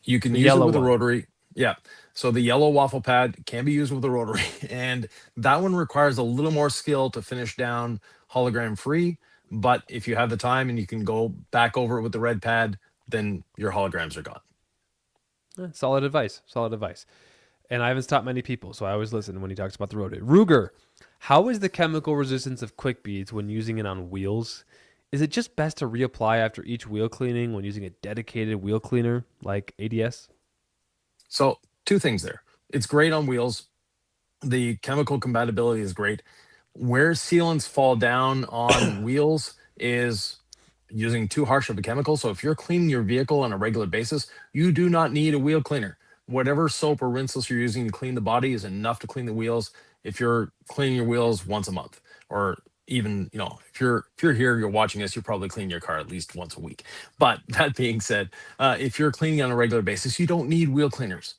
You can The use it yellow with a one. rotary. Yeah. So the yellow waffle pad can be used with a rotary, and that one requires a little more skill to finish down hologram free. But if you have the time and you can go back over it with the red pad, then your holograms are gone. Solid advice. Solid advice. And Ivan's taught many people, so I always listen when he talks about the rotary. Ruger, how is the chemical resistance of quick beads when using it on wheels? Is it just best to reapply after each wheel cleaning when using a dedicated wheel cleaner like ADS? So two things there. It's great on wheels. The chemical compatibility is great. Where sealants fall down on wheels is using too harsh of a chemical. So if you're cleaning your vehicle on a regular basis, you do not need a wheel cleaner. Whatever soap or rinseless you're using to clean the body is enough to clean the wheels. If you're cleaning your wheels once a month, or even, if you're here, you're watching us, you're probably cleaning your car at least once a week. But that being said, if you're cleaning on a regular basis, you don't need wheel cleaners.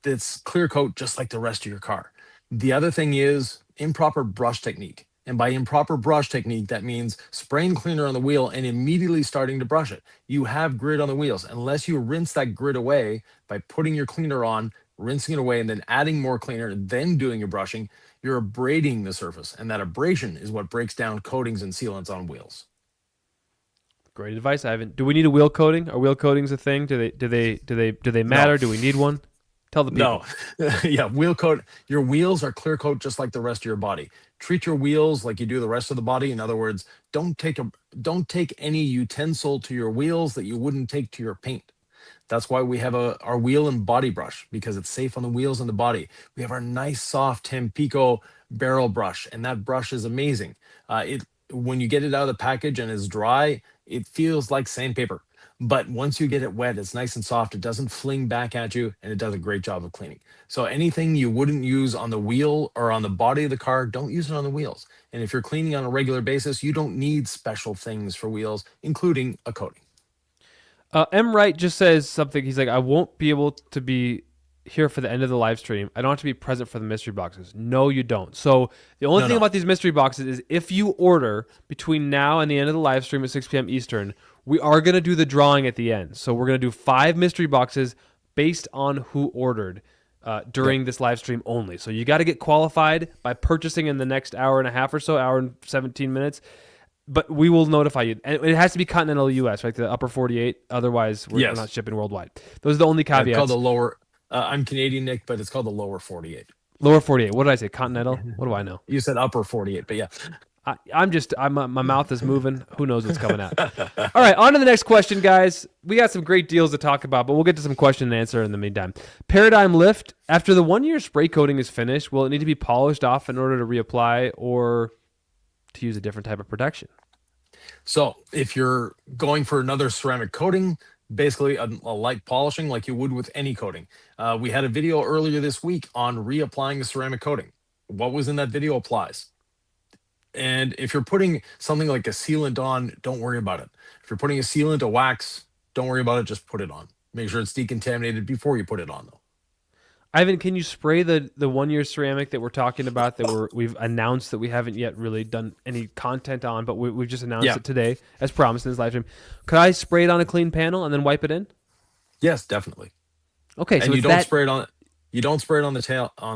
It's clear coat just like the rest of your car. The other thing is improper brush technique. And by improper brush technique, that means spraying cleaner on the wheel and immediately starting to brush it. You have grit on the wheels. Unless you rinse that grit away by putting your cleaner on, rinsing it away, and then adding more cleaner, then doing your brushing, you're abrading the surface. And that abrasion is what breaks down coatings and sealants on wheels. Great advice, Ivan. Do we need a wheel coating? Are wheel coatings a thing? Do they matter? No. Do we need one? Tell the people. No. Yeah, wheel coat. Your wheels are clear coat just like the rest of your body. Treat your wheels like you do the rest of the body. In other words, don't take any utensil to your wheels that you wouldn't take to your paint. That's why we have our wheel and body brush, because it's safe on the wheels and the body. We have our nice soft Tampico barrel brush, and that brush is amazing. When you get it out of the package and it's dry, it feels like sandpaper. But once you get it wet, it's nice and soft. It doesn't fling back at you, and it does a great job of cleaning. So anything you wouldn't use on the wheel or on the body of the car, don't use it on the wheels. And if you're cleaning on a regular basis, you don't need special things for wheels, including a coating. M. Wright just says something. He's like, I won't be able to be here for the end of the live stream. I don't have to be present for the mystery boxes. No, you don't. So the only thing about these mystery boxes is if you order between now and the end of the live stream at 6 p.m. Eastern, we are going to do the drawing at the end. So we're going to do 5 mystery boxes based on who ordered during this live stream only. So you got to get qualified by purchasing in the next hour and a half or so, hour and 17 minutes. But we will notify you. And it has to be continental U.S., right? The upper 48. Otherwise, we're not shipping worldwide. Those are the only caveats. It's called the lower. I'm Canadian, Nick, but it's called the lower 48. Lower 48. What did I say? Continental? What do I know? You said upper 48, but yeah. My mouth is moving. Who knows what's coming out? All right, on to the next question, guys. We got some great deals to talk about, but we'll get to some question and answer in the meantime. Paradigm lift. After the 1-year spray coating is finished, will it need to be polished off in order to reapply or to use a different type of protection? So if you're going for another ceramic coating, basically a light polishing like you would with any coating. We had a video earlier this week on reapplying the ceramic coating. What was in that video applies. And if you're putting something like a sealant on, don't worry about it. If you're putting a sealant, a wax, don't worry about it. Just put it on. Make sure it's decontaminated before you put it on, though. Ivan, can you spray the 1-year ceramic that we're talking about that we've announced that we haven't yet really done any content on, but we've just announced it today as promised in this live stream? Could I spray it on a clean panel and then wipe it in? Yes, definitely. Okay, and so you don't spray it on. You don't spray it on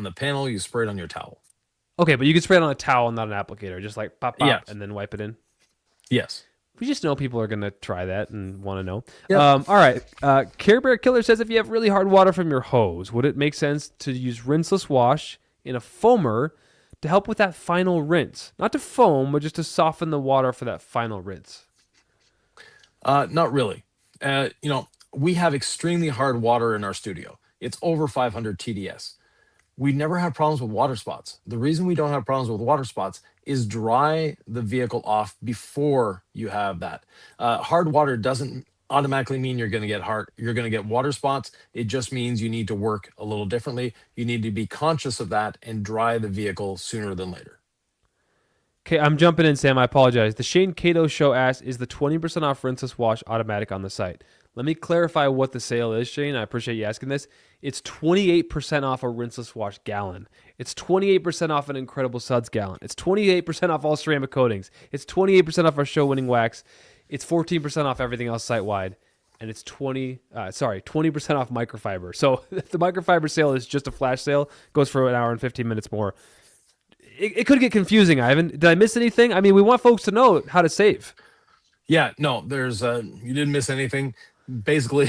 the panel. You spray it on your towel. Okay, but you can spray it on a towel, not an applicator. Just like pop, and then wipe it in. Yes. We just know people are going to try that and want to know. Yep. All right. Care Bear Killer says, if you have really hard water from your hose, would it make sense to use rinseless wash in a foamer to help with that final rinse? Not to foam, but just to soften the water for that final rinse. Not really. We have extremely hard water in our studio. It's over 500 TDS. We never have problems with water spots. The reason we don't have problems with water spots is dry the vehicle off before you have that. Hard water doesn't automatically mean you're going to get water spots. It just means you need to work a little differently. You need to be conscious of that and dry the vehicle sooner than later. Okay, I'm jumping in, Sam. I apologize. The Shane Cato Show asks, is the 20% off rinseless wash automatic on the site? Let me clarify what the sale is, Shane. I appreciate you asking this. It's 28% off a rinseless wash gallon. It's 28% off an Incredible Suds gallon. It's 28% off all ceramic coatings. It's 28% off our show-winning wax. It's 14% off everything else site-wide. And it's 20% off microfiber. So the microfiber sale is just a flash sale. Goes for an hour and 15 minutes more. It could get confusing, Ivan. Did I miss anything? I mean, we want folks to know how to save. Yeah, no, there's you didn't miss anything. Basically,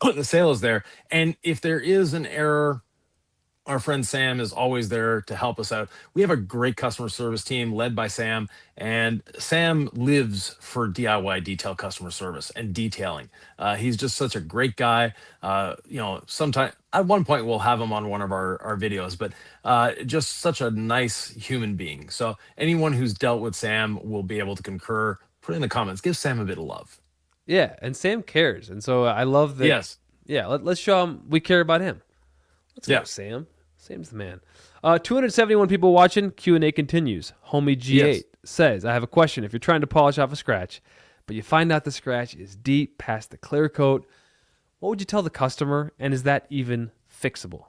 the sale is there. And if there is an error, our friend Sam is always there to help us out. We have a great customer service team led by Sam, and Sam lives for DIY detail customer service and detailing. He's just such a great guy. Sometime at one point we'll have him on one of our videos, but just such a nice human being. So anyone who's dealt with Sam will be able to concur. Put in the comments, give Sam a bit of love. Yeah, and Sam cares. And so I love that. Yes. Yeah, let's show him we care about him. Let's go, Sam. Sam's the man. 271 people watching. Q&A continues. Homie G8 says, I have a question. If you're trying to polish off a scratch, but you find out the scratch is deep past the clear coat, what would you tell the customer, and is that even fixable?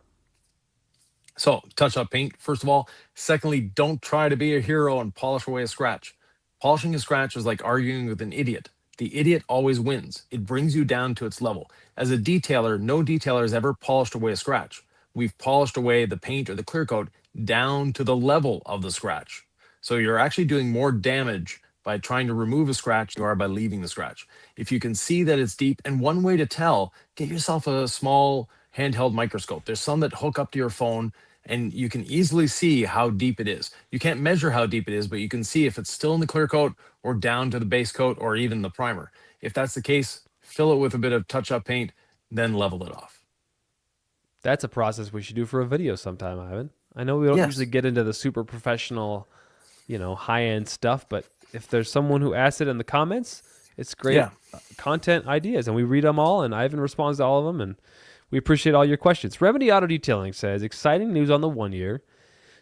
So, touch up paint, first of all. Secondly, don't try to be a hero and polish away a scratch. Polishing a scratch is like arguing with an idiot. The idiot always wins. It brings you down to its level. As a detailer, no detailer has ever polished away a scratch. We've polished away the paint or the clear coat down to the level of the scratch. So you're actually doing more damage by trying to remove a scratch than you are by leaving the scratch. If you can see that it's deep, and one way to tell, get yourself a small handheld microscope. There's some that hook up to your phone and you can easily see how deep it is. You can't measure how deep it is, but you can see if it's still in the clear coat or down to the base coat or even the primer. If that's the case, fill it with a bit of touch-up paint, then level it off. That's a process we should do for a video sometime, Ivan. I know we don't usually Yes. get into the super professional, high-end stuff, but if there's someone who asks it in the comments, it's great Yeah. content ideas, and we read them all, and Ivan responds to all of them, and we appreciate all your questions. Remedy Auto Detailing says, exciting news on the 1 year.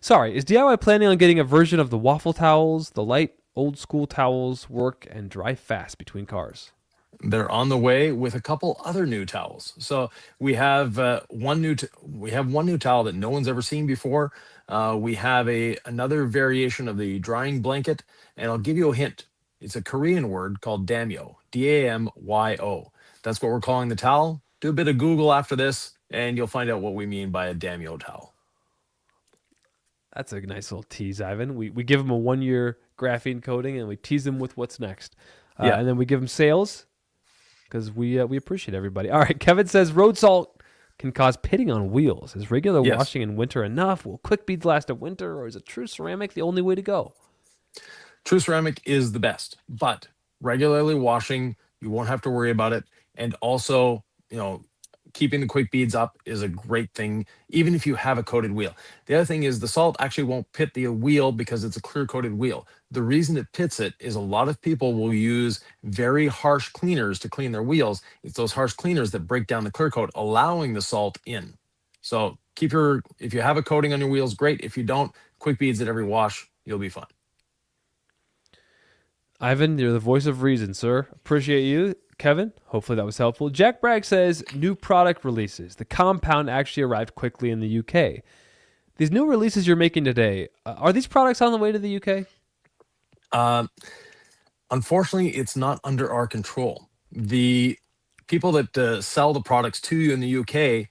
Sorry, is DIY planning on getting a version of the waffle towels? The light, old school towels work and dry fast between cars. They're on the way with a couple other new towels. So we have one new towel that no one's ever seen before. We have another variation of the drying blanket, and I'll give you a hint. It's a Korean word called damyo, Damyo. That's what we're calling the towel. Do a bit of Google after this, and you'll find out what we mean by a damyo towel. That's a nice little tease, Ivan. We give them a 1 year graphene coating, and we tease them with what's next. Yeah. And then we give them sales because we appreciate everybody. All right, Kevin says road salt can cause pitting on wheels. Is regular Yes. washing in winter enough? Will quick beads last a winter, or is a true ceramic the only way to go? True ceramic is the best, but regularly washing, you won't have to worry about it. And also, keeping the quick beads up is a great thing, even if you have a coated wheel. The other thing is the salt actually won't pit the wheel because it's a clear coated wheel. The reason it pits it is a lot of people will use very harsh cleaners to clean their wheels. It's those harsh cleaners that break down the clear coat, allowing the salt in. So if you have a coating on your wheels, great. If you don't, quick beads at every wash, you'll be fine. Ivan, you're the voice of reason, sir. Appreciate you. Kevin, hopefully that was helpful. Jack Bragg says, new product releases. The compound actually arrived quickly in the UK. These new releases you're making today, are these products on the way to the UK? Unfortunately, it's not under our control. The people that sell the products to you in the UK,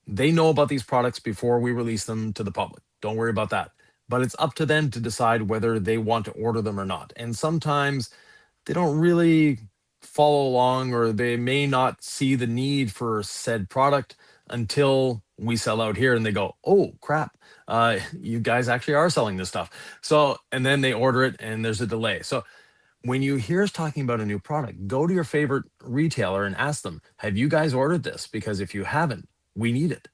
they know about these products before we release them to the public. Don't worry about that. But it's up to them to decide whether they want to order them or not. And sometimes they don't really follow along, or they may not see the need for said product until we sell out here and they go, oh crap, you guys actually are selling this stuff. So, and then they order it and there's a delay. So when you hear us talking about a new product, go to your favorite retailer and ask them, have you guys ordered this? Because if you haven't, we need it.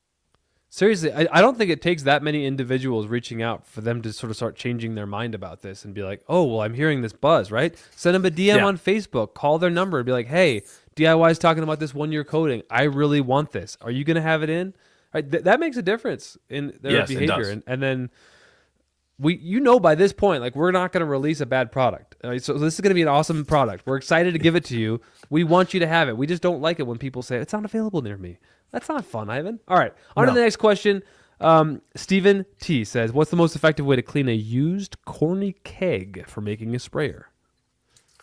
Seriously, I don't think it takes that many individuals reaching out for them to sort of start changing their mind about this and be like, oh, well, I'm hearing this buzz, right? Send them a DM on Facebook, call their number and be like, hey, DIY is talking about this 1 year coating. I really want this. Are you going to have it in? Right? That makes a difference in their behavior. It does. And then by this point, like, we're not going to release a bad product. Right? So this is going to be an awesome product. We're excited to give it to you. We want you to have it. We just don't like it when people say it's not available near me. That's not fun, Ivan. All right, on to the next question. Stephen T says, what's the most effective way to clean a used corny keg for making a sprayer?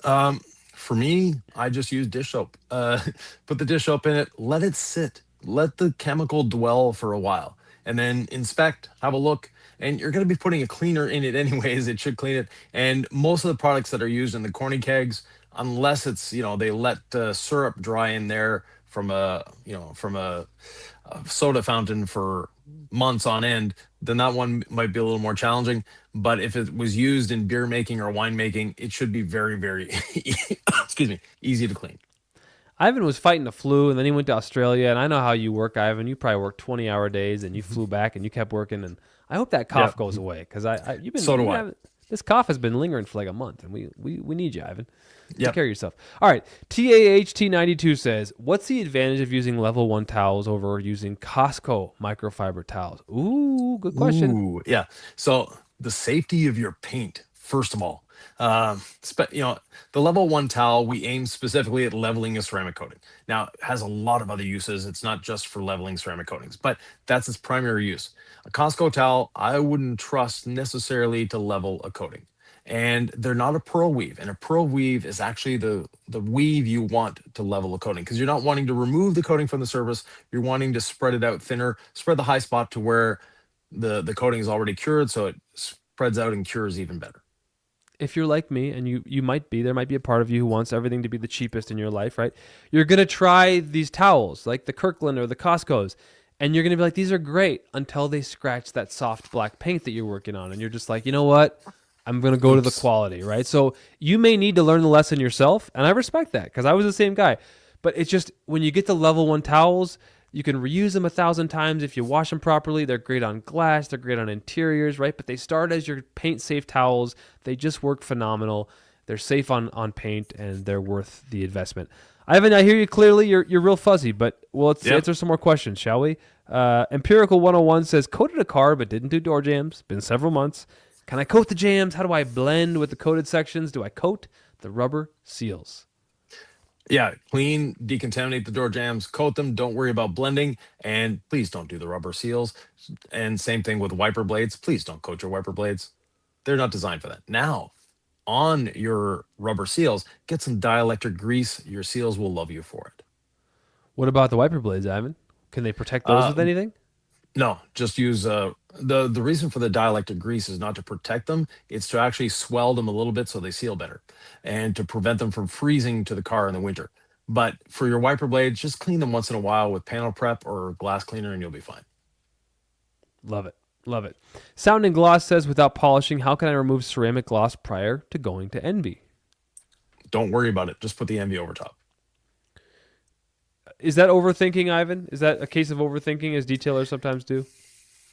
For me, I just use dish soap. Put the dish soap in it, let it sit, let the chemical dwell for a while, and then inspect, have a look. And you're going to be putting a cleaner in it anyways. It should clean it. And most of the products that are used in the corny kegs, unless it's, they let syrup dry in there from a soda fountain for months on end, then that one might be a little more challenging. But if it was used in beer making or wine making, it should be very, very easy to clean. Ivan was fighting the flu, and then he went to Australia. And I know how you work, Ivan. You probably worked 20-hour days, and you flew back, and you kept working. And I hope that cough goes away, because you've been. So do I. This cough has been lingering for like a month, and we need you, Ivan. Take Yep. care of yourself. All right. TAHT92 says, what's the advantage of using level 1 towels over using Costco microfiber towels? Ooh, good question. Ooh, yeah. So the safety of your paint, first of all. The level 1 towel, we aim specifically at leveling a ceramic coating. Now, it has a lot of other uses. It's not just for leveling ceramic coatings, but that's its primary use. A Costco towel, I wouldn't trust necessarily to level a coating. And they're not a pearl weave. And a pearl weave is actually the weave you want to level a coating, because you're not wanting to remove the coating from the surface. You're wanting to spread it out thinner, spread the high spot to where the coating is already cured, so it spreads out and cures even better. If you're like me, and you might be, there might be a part of you who wants everything to be the cheapest in your life, right? You're going to try these towels like the Kirkland or the Costco's, and you're going to be like, these are great, until they scratch that soft black paint that you're working on. And you're just like, you know what? I'm going to go to the quality, right? So you may need to learn the lesson yourself, and I respect that, because I was the same guy. But it's just, when you get to level 1 towels, you can reuse them 1,000 times if you wash them properly. They're great on glass. They're great on interiors, right? But they start as your paint-safe towels. They just work phenomenal. They're safe on paint, and they're worth the investment. Ivan, I hear you clearly. You're real fuzzy, but let's answer some more questions, shall we? Empirical 101 says, coated a car but didn't do door jambs. Been several months. Can I coat the jambs? How do I blend with the coated sections? Do I coat the rubber seals? Yeah, clean, decontaminate the door jambs, coat them. Don't worry about blending, and please don't do the rubber seals. And same thing with wiper blades. Please don't coat your wiper blades. They're not designed for that. Now, on your rubber seals, get some dielectric grease. Your seals will love you for it. What about the wiper blades, Ivan? Can they protect those with anything? No, just use the reason for the dielectric grease is not to protect them. It's to actually swell them a little bit so they seal better, and to prevent them from freezing to the car in the winter. But for your wiper blades, just clean them once in a while with panel prep or glass cleaner, and you'll be fine. Love it. Love it. Sound and Gloss says, without polishing, how can I remove ceramic gloss prior to going to Envy? Don't worry about it. Just put the Envy over top. Is that overthinking, Ivan? Is that a case of overthinking, as detailers sometimes do?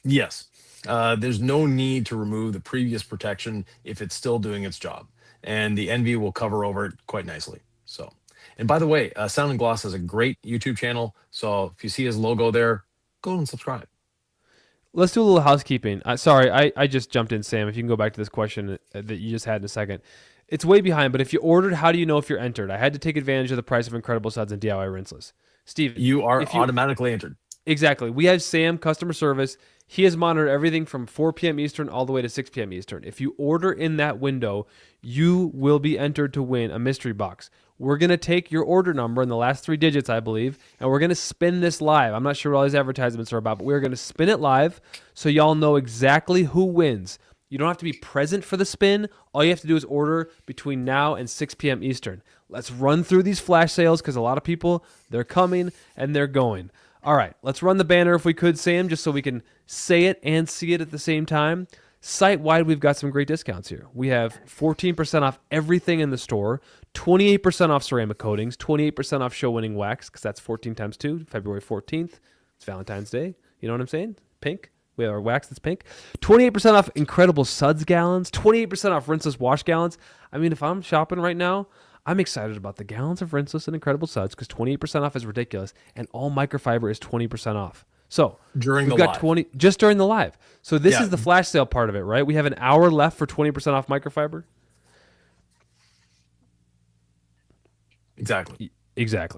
Yes. There's no need to remove the previous protection if it's still doing its job, and the Envy will cover over it quite nicely. So, and by the way, Sound and Gloss has a great YouTube channel. So if you see his logo there, go and subscribe. Let's do a little housekeeping. Sorry, I just jumped in, Sam. If you can go back to this question that you just had in a second. It's way behind, but if you ordered, how do you know if you're entered? I had to take advantage of the price of Incredible Suds and DIY Rinseless. Steve, you are automatically entered. Exactly. We have Sam, customer service. He has monitored everything from 4 p.m. Eastern all the way to 6 p.m. Eastern. If you order in that window, you will be entered to win a mystery box. We're going to take your order number in the last 3 digits, I believe, and we're going to spin this live. I'm not sure what all these advertisements are about, but we're going to spin it live so y'all know exactly who wins. You don't have to be present for the spin. All you have to do is order between now and 6 p.m. Eastern. Let's run through these flash sales, because a lot of people, they're coming and they're going. All right, let's run the banner if we could, Sam, just so we can say it and see it at the same time. Site-wide, we've got some great discounts here. We have 14% off everything in the store, 28% off ceramic coatings, 28% off show-winning wax, because that's 14 times 2, February 14th. It's Valentine's Day. You know what I'm saying? Pink. We have our wax that's pink. 28% off Incredible Suds gallons, 28% off Rinseless wash gallons. I mean, if I'm shopping right now, I'm excited about the gallons of Rinseless and Incredible Suds, because 28% off is ridiculous, and all microfiber is 20% off. So during we've the got live. 20 just during the live. So this is the flash sale part of it, right? We have an hour left for 20% off microfiber. Exactly.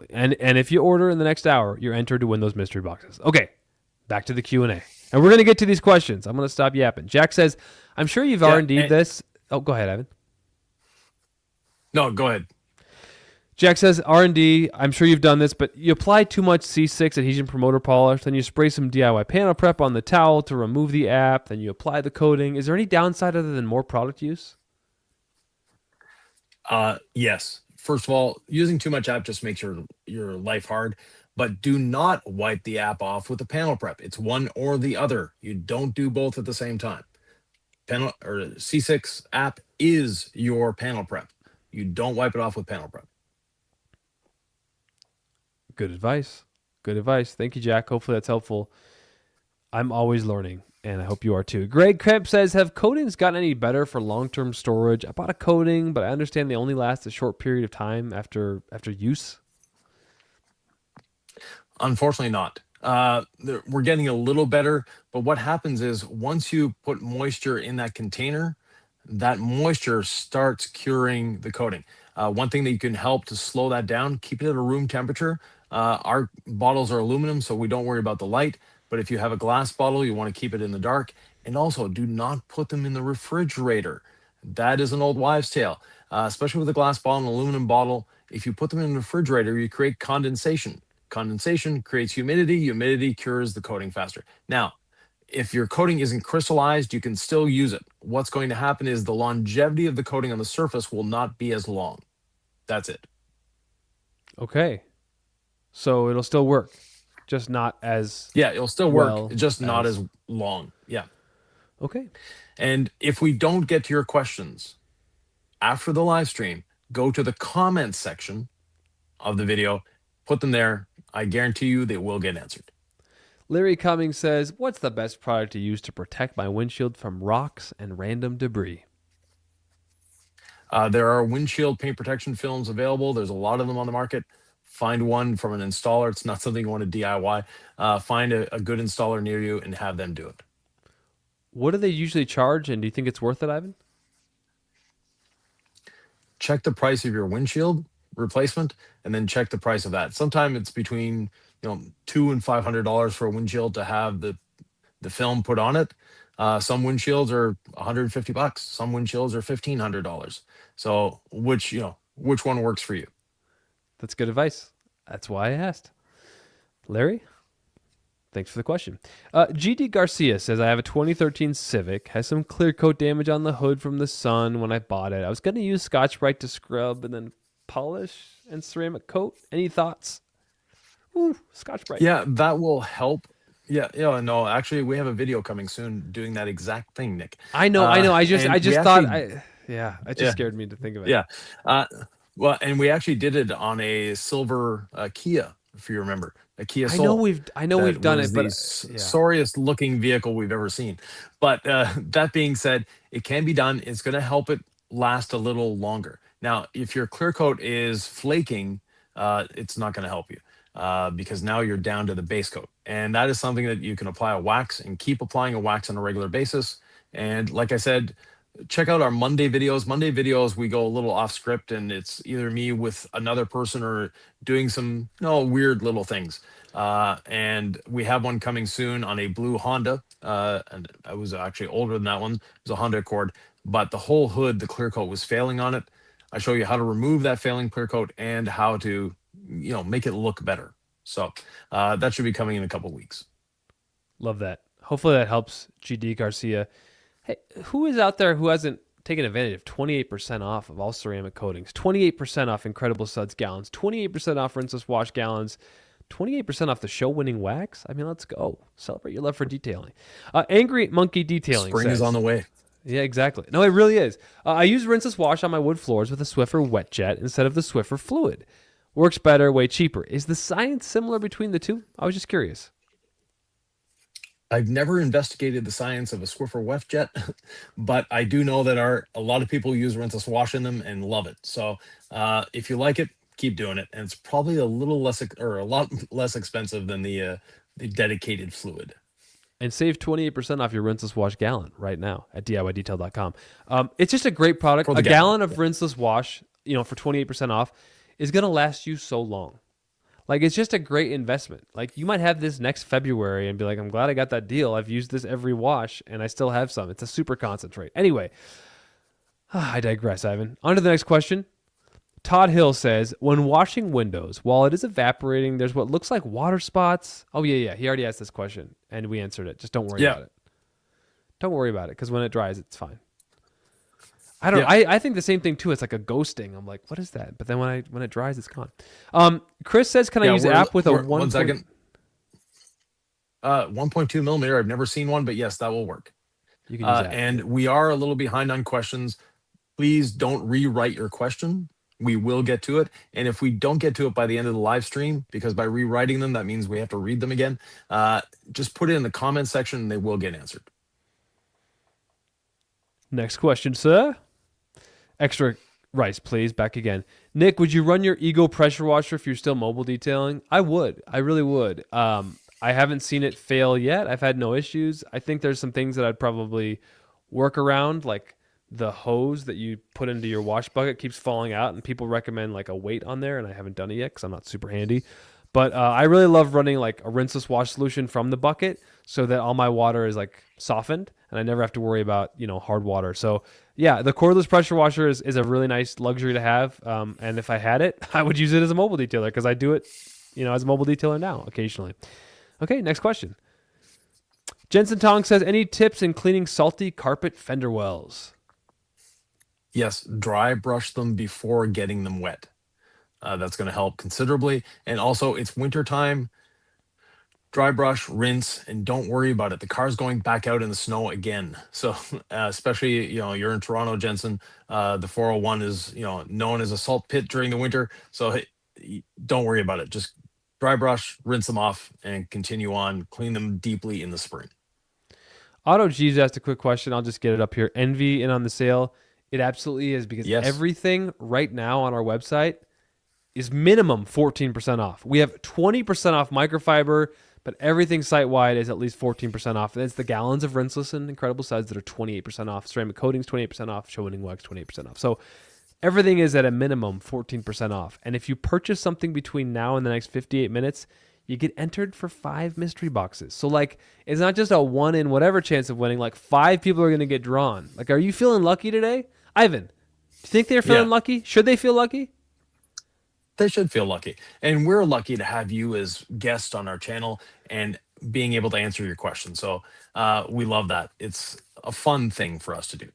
And if you order in the next hour, you're entered to win those mystery boxes. Okay, back to the Q&A. And we're going to get to these questions. I'm going to stop yapping. Jack says, I'm sure you've R&D'd this. Oh, go ahead, Ivan. No, go ahead. Jack says, R&D, I'm sure you've done this, but you apply too much C6 adhesion promoter polish, then you spray some DIY panel prep on the towel to remove the app, then you apply the coating. Is there any downside other than more product use? Yes. First of all, using too much app just makes your life hard. But do not wipe the app off with the panel prep. It's one or the other. You don't do both at the same time. Panel or C6 app is your panel prep. You don't wipe it off with panel prep. Good advice. Good advice. Thank you, Jack. Hopefully that's helpful. I'm always learning, and I hope you are too. Greg Kemp says, have coatings gotten any better for long-term storage? I bought a coating, but I understand they only last a short period of time after use. Unfortunately not. We're getting a little better, but what happens is once you put moisture in that container, that moisture starts curing the coating. One thing that you can help to slow that down, keep it at a room temperature. Our bottles are aluminum, so we don't worry about the light. But if you have a glass bottle, you want to keep it in the dark. And also, do not put them in the refrigerator. That is an old wives' tale, especially with a glass bottle and aluminum bottle. If you put them in the refrigerator, you create condensation. Condensation creates humidity. Humidity cures the coating faster. Now, if your coating isn't crystallized, you can still use it. What's going to happen is the longevity of the coating on the surface will not be as long. That's it. Okay. So it'll still work, just not as Yeah, it'll still well work, just not as. as long. Yeah. Okay. And if we don't get to your questions after the live stream, go to the comments section of the video, put them there. I guarantee you they will get answered. Larry Cummings says, what's the best product to use to protect my windshield from rocks and random debris? There are windshield paint protection films available. There's a lot of them on the market. Find one from an installer. It's not something you want to DIY. Find a good installer near you and have them do it. What do they usually charge, and do you think it's worth it, Ivan? Check the price of your windshield replacement, and then check the price of that. Sometimes it's between $200 and $500 for a windshield to have the film put on it. Some windshields are $150. Some windshields are $1,500. So which one works for you? That's good advice. That's why I asked. Larry, thanks for the question. GD Garcia says, I have a 2013 Civic, has some clear coat damage on the hood from the sun when I bought it. I was going to use Scotch-Brite to scrub and then polish and ceramic coat. Any thoughts? Ooh, Scotch-Brite. Yeah, that will help. Yeah, no, actually, we have a video coming soon doing that exact thing, Nick. I know. I just thought, it just Yeah. scared me to think of it. Yeah. Well, and we actually did it on a silver Kia, if you remember, a Kia I Soul. know we've done it, but the sorriest looking vehicle we've ever seen. But that being said, it can be done. It's going to help it last a little longer. Now, if your clear coat is flaking, it's not going to help you because now you're down to the base coat. And that is something that you can apply a wax and keep applying a wax on a regular basis. And like I said, check out our Monday videos. Monday videos, we go a little off script, and it's either me with another person or doing some weird little things. And we have one coming soon on a blue Honda. And I was actually older than that one. It was a Honda Accord, but the whole hood, the clear coat was failing on it. I show you how to remove that failing clear coat and how to, make it look better. So that should be coming in a couple weeks. Love that. Hopefully that helps GD Garcia. Hey, who is out there who hasn't taken advantage of 28% off of all ceramic coatings, 28% off Incredible Suds gallons, 28% off Rinseless Wash gallons, 28% off the show-winning wax? I mean, let's go. Celebrate your love for detailing. Angry Monkey Detailing Spring says, is on the way. Yeah, exactly. No, it really is. I use Rinseless Wash on my wood floors with a Swiffer wet jet instead of the Swiffer fluid. Works better, way cheaper. Is the science similar between the two? I was just curious. I've never investigated the science of a Swiffer wet jet, but I do know that a lot of people use Rinseless Wash in them and love it. So if you like it, keep doing it. And it's probably a lot less expensive than the dedicated fluid. And save 28% off your Rinseless Wash gallon right now at DIYdetail.com. It's just a great product. A gallon of Rinseless Wash, for 28% off is going to last you so long. Like, it's just a great investment. Like, you might have this next February and be like, I'm glad I got that deal. I've used this every wash and I still have some. It's a super concentrate. Anyway, I digress, Ivan. On to the next question. Todd Hill says, when washing windows, while it is evaporating, there's what looks like water spots. Oh, yeah. He already asked this question and we answered it. Just don't worry about it. Don't worry about it because when it dries, it's fine. I don't. I think the same thing too. It's like a ghosting. I'm like, what is that? But then when it dries, it's gone. Chris says, can I use an app with a 1 second? 1.2 millimeter. I've never seen one, but yes, that will work. You can use that. And we are a little behind on questions. Please don't rewrite your question. We will get to it. And if we don't get to it by the end of the live stream, because by rewriting them, that means we have to read them again, just put it in the comment section and they will get answered. Next question, sir. Extra rice, please. Back again. Nick, would you run your Ego pressure washer if you're still mobile detailing? I would. I really would. I haven't seen it fail yet. I've had no issues. I think there's some things that I'd probably work around, like the hose that you put into your wash bucket keeps falling out, and people recommend like a weight on there, and I haven't done it yet because I'm not super handy. But I really love running like a rinseless wash solution from the bucket so that all my water is like softened and I never have to worry about, hard water. So yeah, the cordless pressure washer is a really nice luxury to have. And if I had it, I would use it as a mobile detailer because I do it, as a mobile detailer now occasionally. Okay, next question. Jensen Tong says, any tips in cleaning salty carpet fender wells? Yes, dry brush them before getting them wet. That's going to help considerably. And also, it's winter time. Dry brush, rinse, and don't worry about it. The car's going back out in the snow again. So, especially, you're in Toronto, Jensen. The 401 is, known as a salt pit during the winter. So, hey, don't worry about it. Just dry brush, rinse them off, and continue on. Clean them deeply in the spring. Otto G's asked a quick question. I'll just get it up here. Envy in on the sale. It absolutely is because everything right now on our website is minimum 14% off. We have 20% off microfiber, but everything site-wide is at least 14% off. And it's the gallons of Rinseless and Incredible Suds that are 28% off. Ceramic coatings, 28% off. Show-winning wax, 28% off. So everything is at a minimum 14% off. And if you purchase something between now and the next 58 minutes, you get entered for 5 mystery boxes. So, it's not just a 1 in whatever chance of winning. 5 people are going to get drawn. Are you feeling lucky today? Ivan, do you think they're feeling lucky? Should they feel lucky? They should feel lucky. And we're lucky to have you as guests on our channel and being able to answer your questions. So we love that. It's a fun thing for us to do.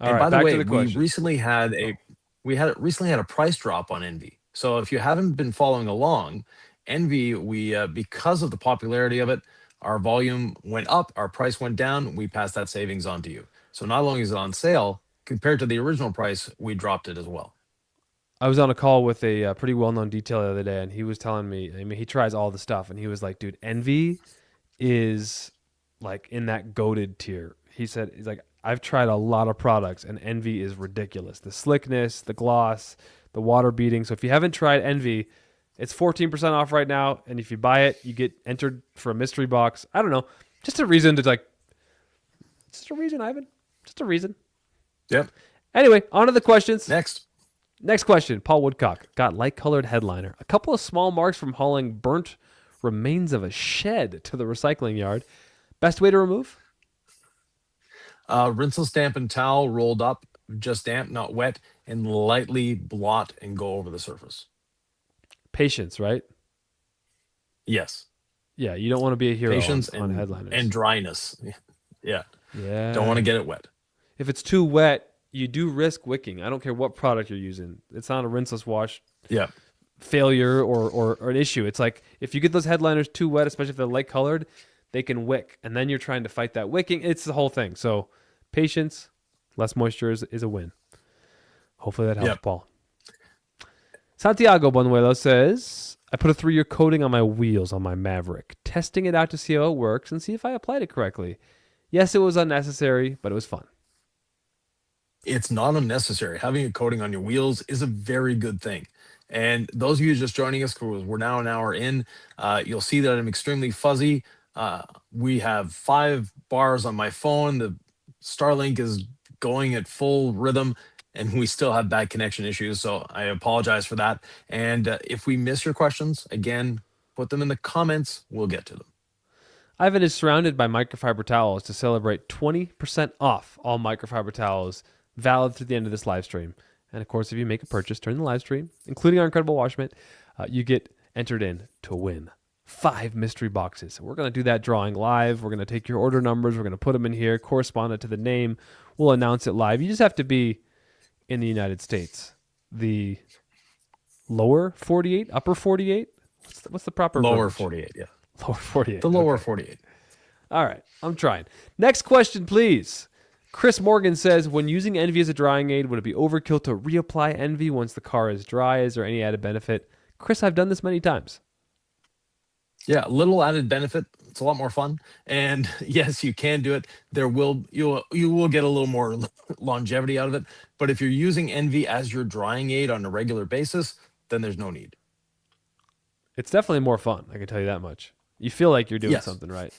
All right, by the way, we recently had a price drop on Envy. So if you haven't been following along, Envy, we because of the popularity of it, our volume went up, our price went down, we passed that savings on to you. So not only is it on sale, compared to the original price, we dropped it as well. I was on a call with a pretty well-known detailer the other day, and he was telling me, he tries all the stuff, and he was like, dude, Envy is in that goated tier. He's like, I've tried a lot of products, and Envy is ridiculous. The slickness, the gloss, the water beating. So if you haven't tried Envy, it's 14% off right now, and if you buy it, you get entered for a mystery box. I don't know. Just a reason to just a reason, Ivan. Just a reason. Yep. Anyway, on to the questions. Next question. Paul Woodcock got light-colored headliner. A couple of small marks from hauling burnt remains of a shed to the recycling yard. Best way to remove? Rinseless damp and towel rolled up, just damp, not wet, and lightly blot and go over the surface. Patience, right? Yes. Yeah, you don't want to be a hero on headliners. And dryness. Yeah. Yeah. Don't want to get it wet. If it's too wet, you do risk wicking. I don't care what product you're using. It's not a rinseless wash failure or an issue. It's like if you get those headliners too wet, especially if they're light colored, they can wick. And then you're trying to fight that wicking. It's the whole thing. So patience, less moisture is a win. Hopefully that helps, Paul. Santiago Bonuelo says, I put a 3-year coating on my wheels on my Maverick, testing it out to see how it works and see if I applied it correctly. Yes, it was unnecessary, but it was fun. It's not unnecessary. Having a coating on your wheels is a very good thing. And those of you just joining us, because we're now an hour in, you'll see that I'm extremely fuzzy. We have 5 bars on my phone. The Starlink is going at full rhythm, and we still have bad connection issues. So I apologize for that. And if we miss your questions, again, put them in the comments. We'll get to them. Ivan is surrounded by microfiber towels to celebrate 20% off all microfiber towels, valid through the end of this live stream. And of course, if you make a purchase during the live stream, including our incredible wash mitt, you get entered in to win 5 mystery boxes. We're going to do that drawing live. We're going to take your order numbers. We're going to put them in here, correspond it to the name. We'll announce it live. You just have to be in the United States. The lower 48, upper 48? What's the proper Lower verbiage? 48, yeah. Lower 48. The lower 48. All right, I'm trying. Next question, please. Chris Morgan says, when using Envy as a drying aid, would it be overkill to reapply Envy once the car is dry? Is there any added benefit? Chris, I've done this many times. Yeah, little added benefit. It's a lot more fun. And yes, you can do it. You will get a little more longevity out of it. But if you're using Envy as your drying aid on a regular basis, then there's no need. It's definitely more fun. I can tell you that much. You feel like you're doing something right.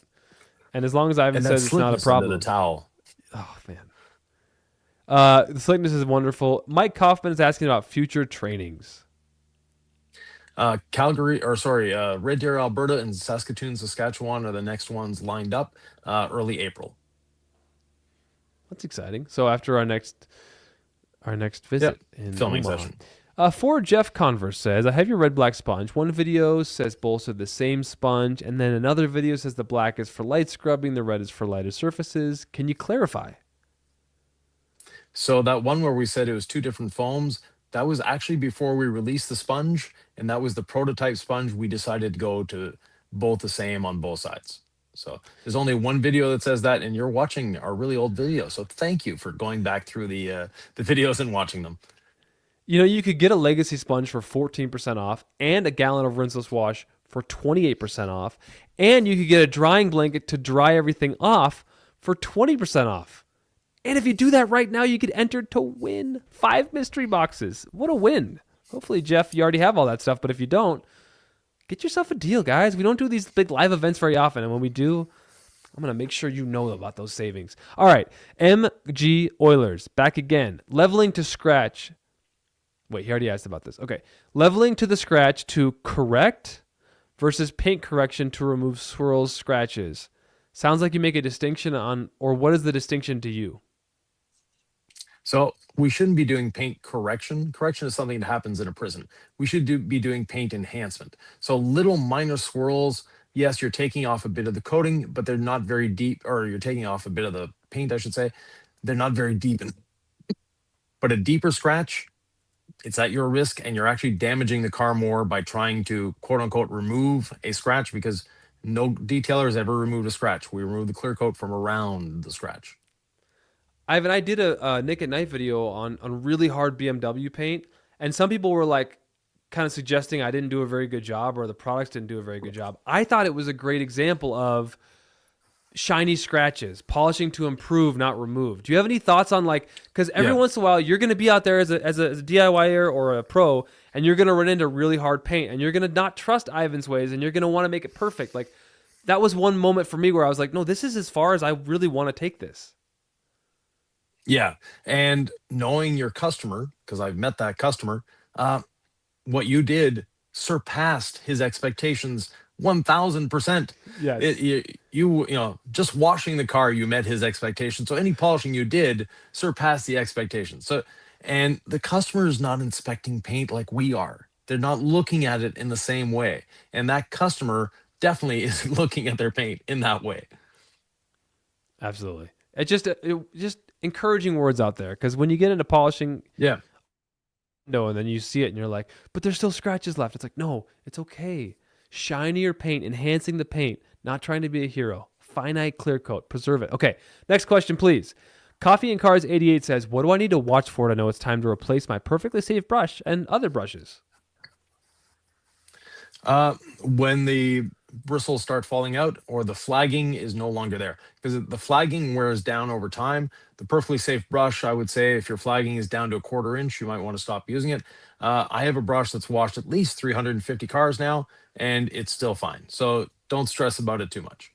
And as long as Ivan says it's not a problem. The towel. Oh, man. The slickness is wonderful. Mike Kaufman is asking about future trainings. Red Deer, Alberta, and Saskatoon, Saskatchewan are the next ones lined up early April. That's exciting. So after our next visit in filming Omaha. session. For Jeff Converse says, I have your red black sponge. One video says both are the same sponge, and then another video says the black is for light scrubbing, the red is for lighter surfaces. Can you clarify? So that one where we said it was two different foams, that was actually before we released the sponge, and that was the prototype sponge. We decided to go to both the same on both sides. So there's only one video that says that, and you're watching our really old video. So thank you for going back through the videos and watching them. You know, you could get a legacy sponge for 14% off and a gallon of rinseless wash for 28% off, and you could get a drying blanket to dry everything off for 20% off. And if you do that right now, you could enter to win 5 mystery boxes. What a win. Hopefully, Jeff, you already have all that stuff, but if you don't, get yourself a deal, guys. We don't do these big live events very often, and when we do, I'm going to make sure you know about those savings. All right, MG Oilers, back again. Leveling to scratch. Wait, he already asked about this. Okay, leveling to the scratch to correct versus paint correction to remove swirls, scratches. Sounds like you make a distinction on, or what is the distinction to you? So we shouldn't be doing paint correction. Correction is something that happens in a prison. We should be doing paint enhancement. So little minor swirls, yes, you're taking off a bit of the coating, but they're not very deep, or you're taking off a bit of the paint, I should say. They're not very deep. But a deeper scratch, it's at your risk, and you're actually damaging the car more by trying to, quote unquote, remove a scratch, because no detailer has ever removed a scratch. We remove the clear coat from around the scratch. Ivan, I did a Nick at Night video on really hard BMW paint, and some people were like kind of suggesting I didn't do a very good job or the products didn't do a very good job. I thought it was a great example of shiny scratches, polishing to improve, not remove. Do you have any thoughts on, like, because every once in a while you're going to be out there as a DIYer or a pro, and you're going to run into really hard paint, and you're going to not trust Ivan's ways, and you're going to want to make it perfect. Like, that was one moment for me where I was like, no, this is as far as I really want to take this. Yeah. And knowing your customer, because I've met that customer, what you did surpassed his expectations 1000%. Yes. You know, just washing the car, you met his expectations. So any polishing you did surpassed the expectations. So, and the customer is not inspecting paint like we are. They're not looking at it in the same way. And that customer definitely isn't looking at their paint in that way. Absolutely. It just encouraging words out there, because when you get into polishing, and then you see it and you're like, but there's still scratches left. It's like, no, it's okay. Shinier paint, enhancing the paint, not trying to be a hero. Finite clear coat, preserve it. Okay, next question, please. Coffee and Cars 88 says, what do I need to watch for to know it's time to replace my perfectly safe brush and other brushes? When the bristles start falling out or the flagging is no longer there, because the flagging wears down over time. The perfectly safe brush, I would say, if your flagging is down to 1/4 inch, you might want to stop using it. I have a brush that's washed at least 350 cars now, and it's still fine. So don't stress about it too much.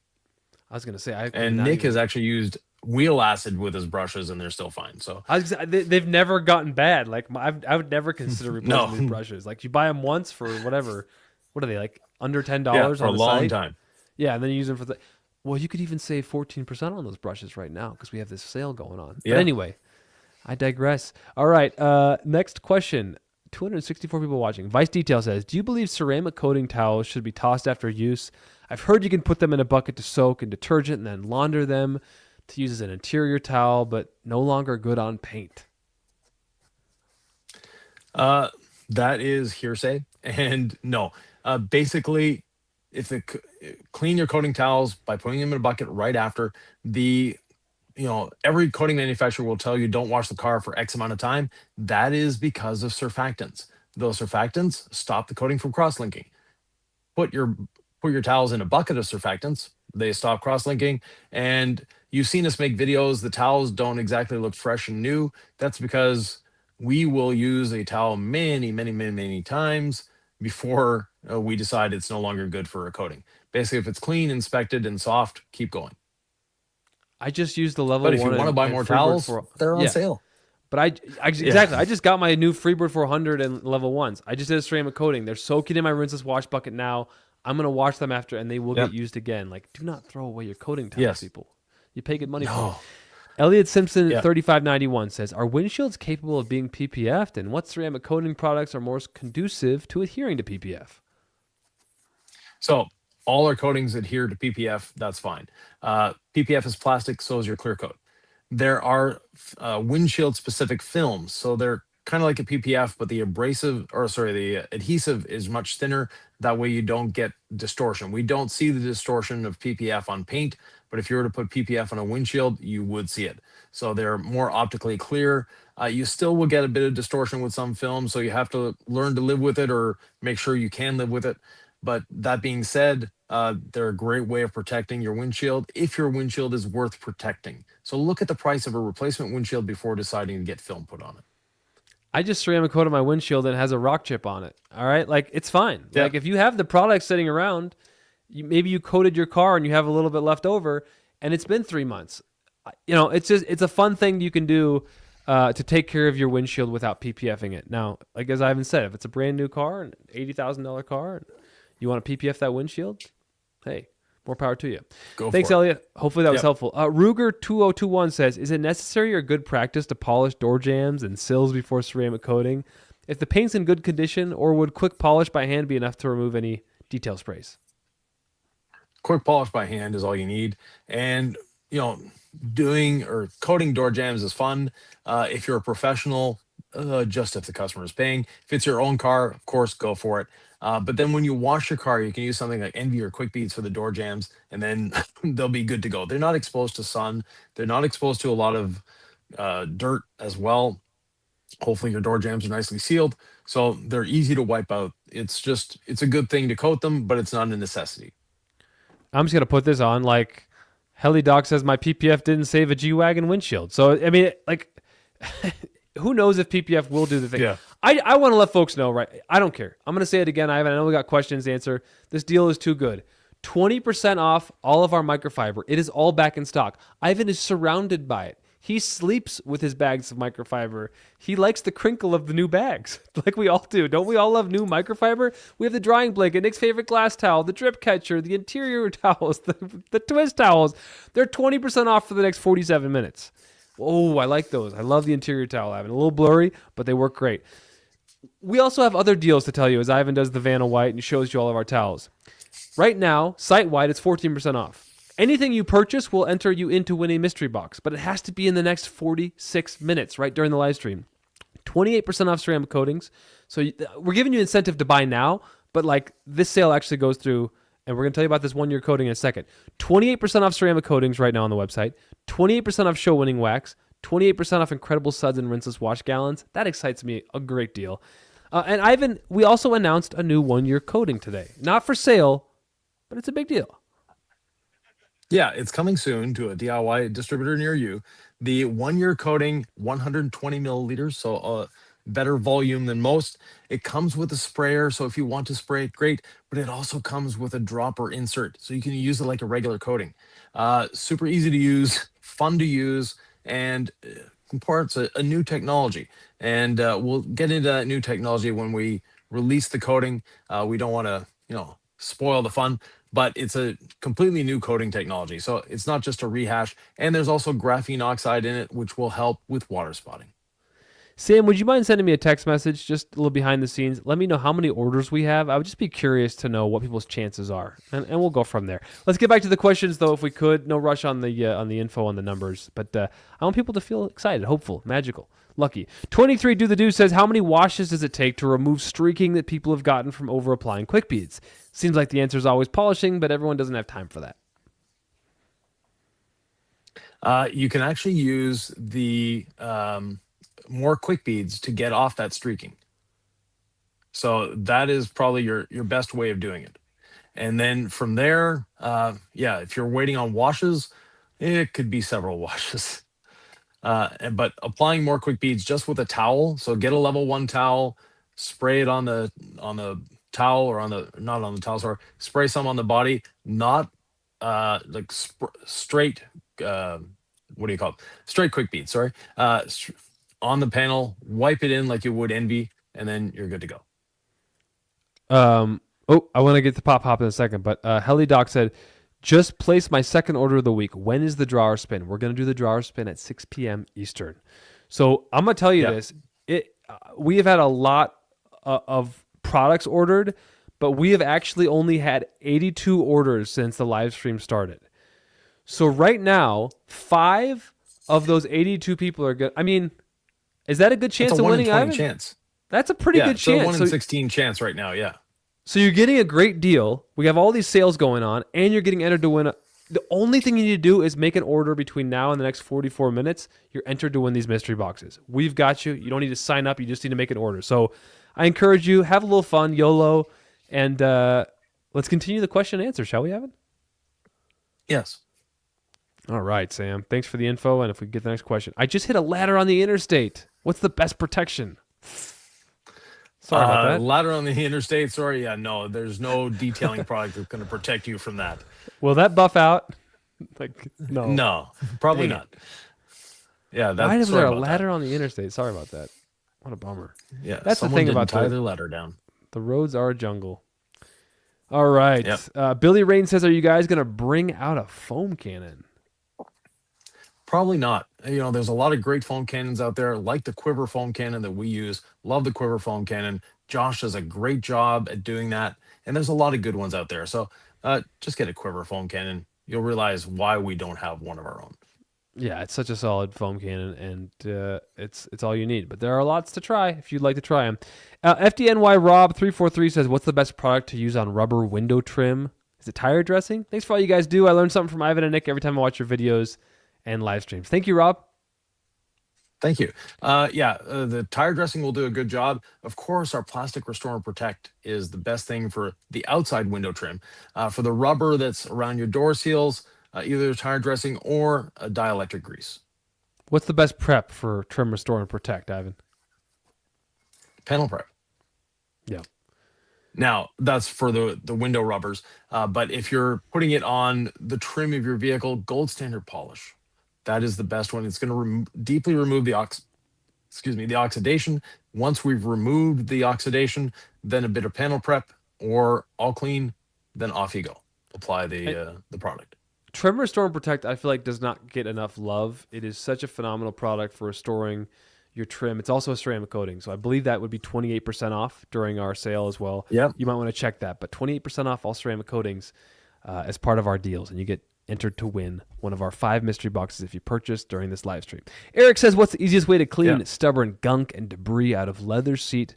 I was going to say, and Nick has actually used wheel acid with his brushes, and they're still fine. So they've never gotten bad. Like, I would never consider replacing these brushes. Like, you buy them once for whatever. What are they, like, under $10 for on a the long site? time? Yeah, and then you use them for the. Well, you could even save 14% on those brushes right now because we have this sale going on. Yeah. But anyway, I digress. All right, next question. 264 people watching. Vice Detail says, do you believe ceramic coating towels should be tossed after use? I've heard you can put them in a bucket to soak in detergent and then launder them to use as an interior towel, but no longer good on paint. That is hearsay. And no, basically, if clean your coating towels by putting them in a bucket right after. Every coating manufacturer will tell you don't wash the car for X amount of time. That is because of surfactants. Those surfactants stop the coating from cross-linking. Put your towels in a bucket of surfactants, they stop cross-linking. And you've seen us make videos, the towels don't exactly look fresh and new. That's because we will use a towel many times before we decide it's no longer good for a coating. Basically, if it's clean, inspected, and soft, keep going. I just used the level But if one. you want to buy more towels, they're on sale. But exactly. I just got my new Freebird 400 and level ones. I just did a ceramic coating. They're soaking in my rinseless wash bucket now. I'm gonna wash them after, and they will get used again. Like, do not throw away your coating towels, people. You pay good money for it. Elliot Simpson 3591 says, "Are windshields capable of being PPF'd, and what ceramic coating products are most conducive to adhering to PPF?" So all our coatings adhere to PPF. That's fine. PPF is plastic, so is your clear coat. There are windshield specific films, so they're kind of like a PPF, but the adhesive is much thinner. That way you don't get distortion. We don't see the distortion of PPF on paint, but if you were to put PPF on a windshield, you would see it. So they're more optically clear. You still will get a bit of distortion with some films, so you have to learn to live with it or make sure you can live with it. But that being said, they're a great way of protecting your windshield if your windshield is worth protecting. So look at the price of a replacement windshield before deciding to get film put on it. I just ceramic coated my windshield and it has a rock chip on it. All right, like it's fine. Like if you have the product sitting around, maybe you coated your car and you have a little bit left over, and it's been 3 months. It's a fun thing you can do to take care of your windshield without PPFing it. Now, like as Ivan said, if it's a brand new car, an $80,000 car, and you want to PPF that windshield, hey, more power to you. Thanks, Elliot. Hopefully that was helpful. Ruger2021 says, "Is it necessary or good practice to polish door jambs and sills before ceramic coating? If the paint's in good condition, or would quick polish by hand be enough to remove any detail sprays?" Quick polish by hand is all you need. And, doing or coating door jambs is fun. If you're a professional, just if the customer is paying. If it's your own car, of course, go for it. But then when you wash your car, you can use something like Envy or Quick Beads for the door jambs, and then they'll be good to go. They're not exposed to sun. They're not exposed to a lot of dirt as well. Hopefully your door jambs are nicely sealed. So they're easy to wipe out. It's a good thing to coat them, but it's not a necessity. I'm just going to put this on. Like, Heli Doc says, my PPF didn't save a G-Wagon windshield. So, I mean, like, who knows if PPF will do the thing? Yeah. I want to let folks know, right? I don't care. I'm going to say it again, Ivan. I know we got questions to answer. This deal is too good. 20% off all of our microfiber. It is all back in stock. Ivan is surrounded by it. He sleeps with his bags of microfiber. He likes the crinkle of the new bags, like we all do. Don't we all love new microfiber? We have the drying blanket, Nick's favorite glass towel, the drip catcher, the interior towels, the twist towels. They're 20% off for the next 47 minutes. Oh, I like those. I love the interior towel, Ivan. A little blurry, but they work great. We also have other deals to tell you as Ivan does the Vanna White and shows you all of our towels. Right now, site-wide, it's 14% off. Anything you purchase will enter you into win a mystery box, but it has to be in the next 46 minutes, right during the live stream. 28% off ceramic coatings. So we're giving you incentive to buy now, but like this sale actually goes through, and we're going to tell you about this 1 year coating in a second. 28% off ceramic coatings right now on the website. 28% off show-winning wax. 28% off incredible suds and rinseless wash gallons. That excites me a great deal. And Ivan, we also announced a new 1 year coating today. Not for sale, but it's a big deal. Yeah, it's coming soon to a DIY distributor near you. The 1 year coating, 120 milliliters, so better volume than most. It comes with a sprayer, so if you want to spray it, great, but it also comes with a dropper insert, so you can use it like a regular coating. Super easy to use, fun to use, and parts a new technology. And we'll get into that new technology when we release the coating. We don't want to, spoil the fun, but it's a completely new coating technology. So it's not just a rehash. And there's also graphene oxide in it, which will help with water spotting. Sam, would you mind sending me a text message, just a little behind the scenes? Let me know how many orders we have. I would just be curious to know what people's chances are, and we'll go from there. Let's get back to the questions, though, if we could. No rush on the info on the numbers, but I want people to feel excited, hopeful, magical, lucky. 23 Do the Do says, how many washes does it take to remove streaking that people have gotten from over applying quick beads? Seems like the answer is always polishing, but everyone doesn't have time for that. You can actually use the more quick beads to get off that streaking. So that is probably your best way of doing it. And then from there, if you're waiting on washes, it could be several washes. But applying more quick beads just with a towel. So get a level 1 towel, spray it on the towel, or not on the towel, sorry, spray some on the body, not straight, what do you call it? Straight quick beads, sorry. on the panel, wipe it in like you would Envy, and then you're good to go. I want to get to Pop Hop in a second, but Heli Doc said, just placed my second order of the week. When is the drawer spin? We're going to do the drawer spin at 6 p.m. Eastern. So I'm going to tell you this. We have had a lot of products ordered, but we have actually only had 82 orders since the live stream started. So right now, 5 of those 82 people are good. I mean, is that a good chance It's a of 1 in winning, 20 Ivan? chance. That's a pretty good so chance. 1 in 16 chance right now, yeah. So you're getting a great deal. We have all these sales going on, and you're getting entered to win. The only thing you need to do is make an order between now and the next 44 minutes. You're entered to win these mystery boxes. We've got you. You don't need to sign up. You just need to make an order. So I encourage you, have a little fun, YOLO, and let's continue the question and answer, shall we, Evan? Yes. All right, Sam. Thanks for the info. And if we get the next question. I just hit a ladder on the interstate. What's the best protection? Sorry about that. Ladder on the interstate. Sorry. Yeah, no, there's no detailing product that's going to protect you from that. Will that buff out? No. No, probably not. Yeah, that's why is there a ladder on the interstate? Sorry about that. What a bummer. Yeah, that's the thing about tie their ladder down. The roads are a jungle. All right. Yep. Billy Rain says, are you guys going to bring out a foam cannon? Probably not. There's a lot of great foam cannons out there, like the Quiver foam cannon that we use. Love the Quiver foam cannon. Josh does a great job at doing that. And there's a lot of good ones out there. So just get a Quiver foam cannon. You'll realize why we don't have one of our own. Yeah, it's such a solid foam cannon, and it's all you need. But there are lots to try if you'd like to try them. FDNY Rob 343 says, what's the best product to use on rubber window trim? Is it tire dressing? Thanks for all you guys do. I learn something from Ivan and Nick every time I watch your videos and live streams. Thank you, Rob. Thank you. The tire dressing will do a good job. Of course, our plastic restore and protect is the best thing for the outside window trim. For the rubber that's around your door seals, either tire dressing or a dielectric grease. What's the best prep for trim, restore, and protect, Ivan? Panel prep. Yeah. Now, that's for the window rubbers. But if you're putting it on the trim of your vehicle, gold standard polish. That is the best one. It's going to deeply remove the oxidation. Once we've removed the oxidation, then a bit of panel prep or all clean, then off you go. Apply the product. Trim, Restore, and Protect, I feel like, does not get enough love. It is such a phenomenal product for restoring your trim. It's also a ceramic coating, so I believe that would be 28% off during our sale as well. Yep. You might want to check that, but 28% off all ceramic coatings as part of our deals, and you get entered to win one of our 5 mystery boxes if you purchase during this live stream. Eric says, what's the easiest way to clean stubborn gunk and debris out of leather seat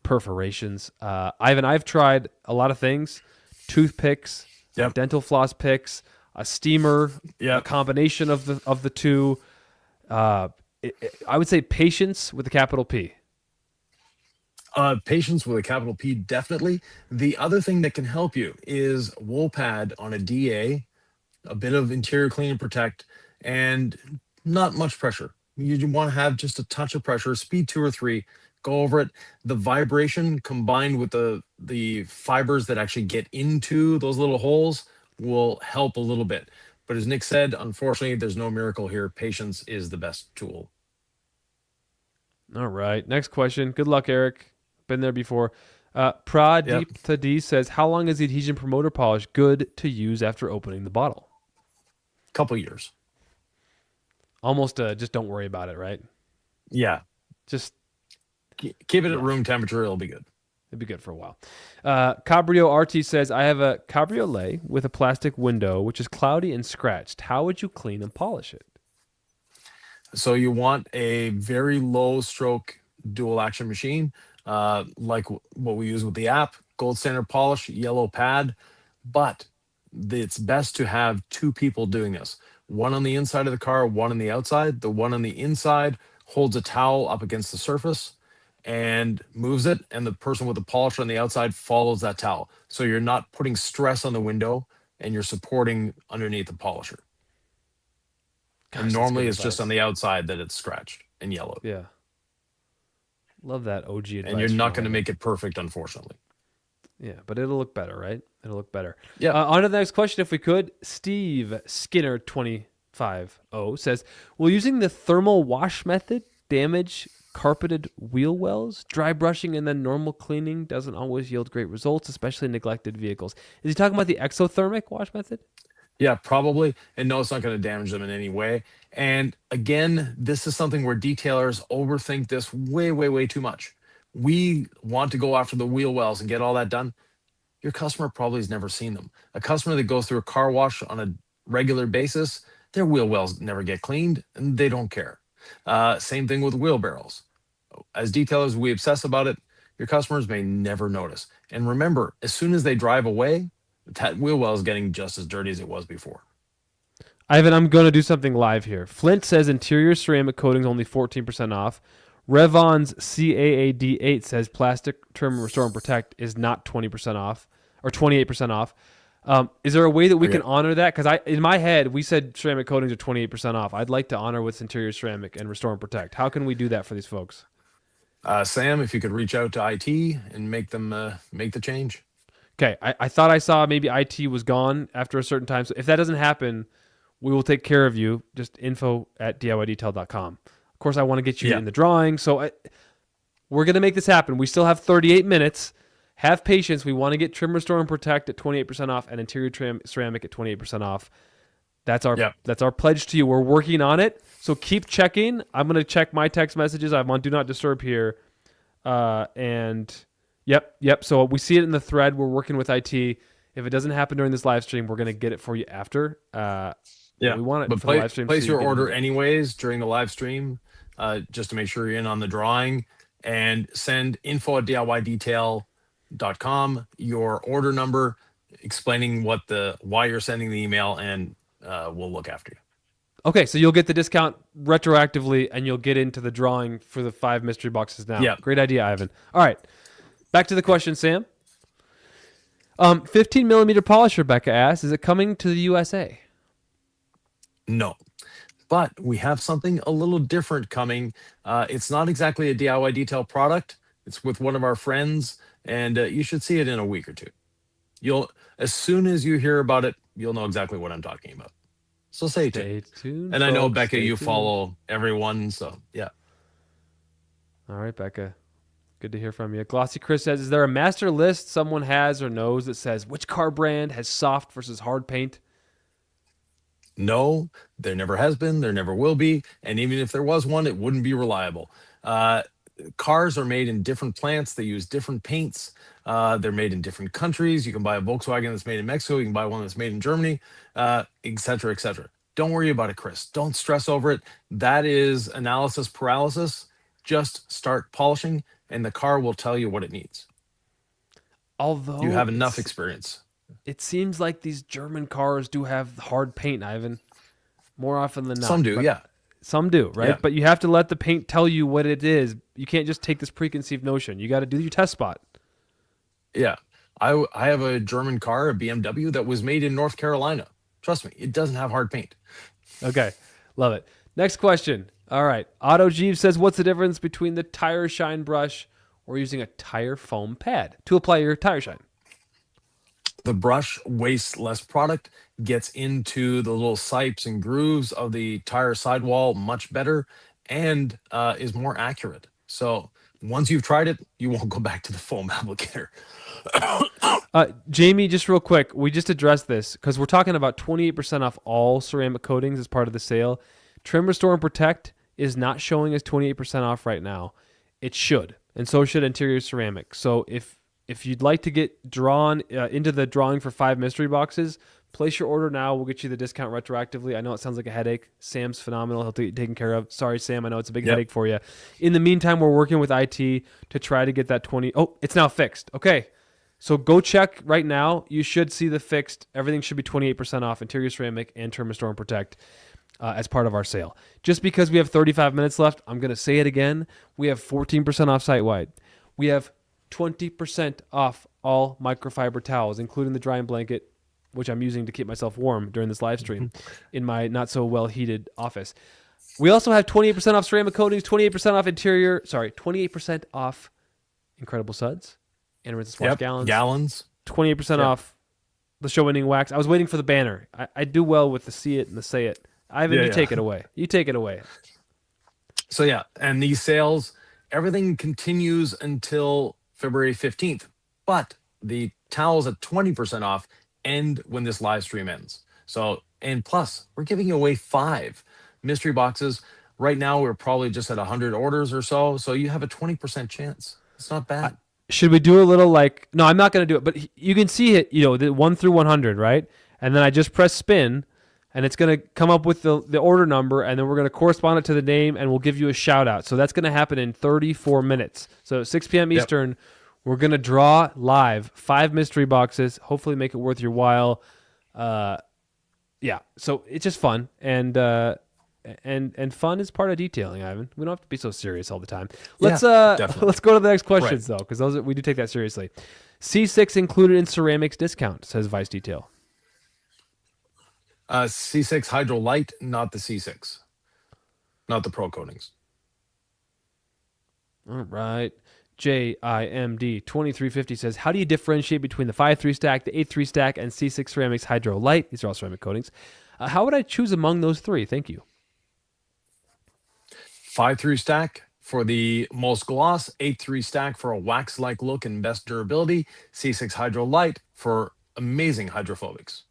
perforations? Ivan, I've tried a lot of things. Toothpicks, dental floss picks, a steamer, a combination of the two. I would say patience with a capital P. Patience with a capital P, definitely. The other thing that can help you is wool pad on a DA, a bit of interior clean and protect, and not much pressure. You want to have just a touch of pressure, speed 2 or 3, go over it. The vibration combined with the fibers that actually get into those little holes will help a little bit. But as Nick said, unfortunately, there's no miracle here. Patience is the best tool. All right. Next question. Good luck, Eric. Been there before. Pradeep Tadi says, how long is the adhesion promoter polish good to use after opening the bottle? Couple years. Almost just don't worry about it, right? Yeah. Just keep it at room temperature. It'll be good. It'd be good for a while. Cabrio RT says, I have a cabriolet with a plastic window, which is cloudy and scratched. How would you clean and polish it? So you want a very low stroke dual action machine, like what we use with the app, gold standard polish, yellow pad, but it's best to have 2 people doing this. One on the inside of the car, one on the outside. The one on the inside holds a towel up against the surface and moves it, and the person with the polisher on the outside follows that towel. So you're not putting stress on the window, and you're supporting underneath the polisher. Gosh, and normally it's just on the outside that it's scratched and yellowed. Yeah. Love that OG advice. And you're not going to make it perfect, unfortunately. Yeah, but it'll look better, right? It'll look better. Yeah. On to the next question, if we could. Steve Skinner 250 says, will using the thermal wash method damage carpeted wheel wells. Dry brushing and then normal cleaning doesn't always yield great results, especially in neglected vehicles. Is he talking about the exothermic wash method? Yeah, probably. And no, it's not going to damage them in any way. And again, this is something where detailers overthink this way, way, way too much. We want to go after the wheel wells and get all that done. Your customer probably has never seen them. A customer that goes through a car wash on a regular basis, their wheel wells never get cleaned and they don't care. Same thing with wheel barrels. As detailers, we obsess about it. Your customers may never notice. And remember, as soon as they drive away, that wheel well is getting just as dirty as it was before. Ivan, I'm going to do something live here. Flint says interior ceramic coating is only 14% off. Revon's CAAD8 says plastic trim, restore, and protect is not 20% off or 28% off. Is there a way that we can honor that? Because in my head, we said ceramic coatings are 28% off. I'd like to honor what's interior ceramic and restore and protect. How can we do that for these folks? Sam, if you could reach out to IT and make them make the change. Okay, I thought I saw maybe IT was gone after a certain time. So if that doesn't happen, we will take care of you. Just info@diydetail.com. Of course, I want to get you in the drawing. So we're going to make this happen. We still have 38 minutes. Have patience. We want to get trim, restore, and protect at 28% off and interior trim ceramic at 28% off. That's our pledge to you. We're working on it. So keep checking. I'm going to check my text messages. I'm on Do Not Disturb here. Yep. So we see it in the thread. We're working with IT. If it doesn't happen during this live stream, we're going to get it for you after. We want it for the live stream. Place your order anyways during the live stream, just to make sure you're in on the drawing, and send info@diydetail.com your order number, explaining why you're sending the email, and we'll look after you. Okay, so you'll get the discount retroactively, and you'll get into the drawing for the 5 mystery boxes now. Yeah. Great idea, Ivan. All right. Back to the question, Sam. 15 millimeter polish, Rebecca asks, is it coming to the USA? No, but we have something a little different coming. It's not exactly a DIY detail product. It's with one of our friends, and you should see it in a week or two. As soon as you hear about it, you'll know exactly what I'm talking about. So stay tuned. And I know, Becca, you follow everyone, so yeah. All right, Becca. Good to hear from you. Glossy Chris says, is there a master list someone has or knows that says which car brand has soft versus hard paint? No, there never has been. There never will be. And even if there was one, it wouldn't be reliable. Cars are made in different plants. They use different paints. They're made in different countries. You can buy a Volkswagen that's made in Mexico. You can buy one that's made in Germany, et cetera, et cetera. Don't worry about it, Chris. Don't stress over it. That is analysis paralysis. Just start polishing, and the car will tell you what it needs. Although you have enough experience. It seems like these German cars do have hard paint, Ivan, more often than not. Some do, yeah. Some do, right? Yeah. But you have to let the paint tell you what it is. You can't just take this preconceived notion. You got to do your test spot. Yeah. I have a German car, a BMW, that was made in North Carolina. Trust me, it doesn't have hard paint. Okay. Love it. Next question. All right. Otto Jeeves says, what's the difference between the tire shine brush or using a tire foam pad to apply your tire shine? The brush wastes less product, gets into the little sipes and grooves of the tire sidewall much better, and is more accurate. So once you've tried it, you won't go back to the foam applicator. Jamie, just real quick, we just addressed this because we're talking about 28% off all ceramic coatings as part of the sale. Trim, Restore, and Protect is not showing as 28% off right now. It should, and so should interior ceramic. So if you'd like to get drawn into the drawing for 5 mystery boxes, place your order now. We'll get you the discount retroactively. I know it sounds like a headache. Sam's phenomenal. He'll get taken care of. Sorry, Sam. I know it's a big headache for you. In the meantime, we're working with IT to try to get that 20. Oh, it's now fixed. Okay. So go check right now. You should see the fixed. Everything should be 28% off interior ceramic and Trim, Restore, and Protect as part of our sale. Just because we have 35 minutes left, I'm going to say it again. We have 14% off site-wide. We have 20% off all microfiber towels, including the drying blanket, which I'm using to keep myself warm during this live stream in my not so well heated office. We also have 28% off ceramic coatings, 28% off 28% off Incredible Suds and Rinseless wash gallons. 28% off the show ending wax. I was waiting for the banner. I do well with the see it and the say it. Ivan, you take it away. You take it away. So yeah, and these sales, everything continues until February 15th. But the towels at 20% off end when this live stream ends. So, and plus, we're giving away 5 mystery boxes. Right now, we're probably just at 100 orders or so. So you have a 20% chance. It's not I, bad. should we do a little like? No, I'm not going to do it. But you can see it. The 1 through 100, right? And then I just press spin, and it's going to come up with the order number, and then we're going to correspond it to the name, and we'll give you a shout out. So that's going to happen in 34 minutes. So 6 p.m. Yep. Eastern, we're going to draw live 5 mystery boxes. Hopefully, make it worth your while. Yeah. So it's just fun, and fun is part of detailing, Ivan. We don't have to be so serious all the time. Let's definitely. let's go to the next questions Right. though, because we do take that seriously. C6 included in ceramics discount, says Vice Detail. C6 Hydro Light, not the C6, not the Pro coatings. All right. JIMD 2350 says, how do you differentiate between the 5.3 stack, the 8.3 stack, and C6 Ceramics Hydro Light? These are all ceramic coatings. How would I choose among those three? Thank you. 5.3 stack for the most gloss, 8.3 stack for a wax-like look and best durability, C6 Hydro Light for amazing hydrophobics.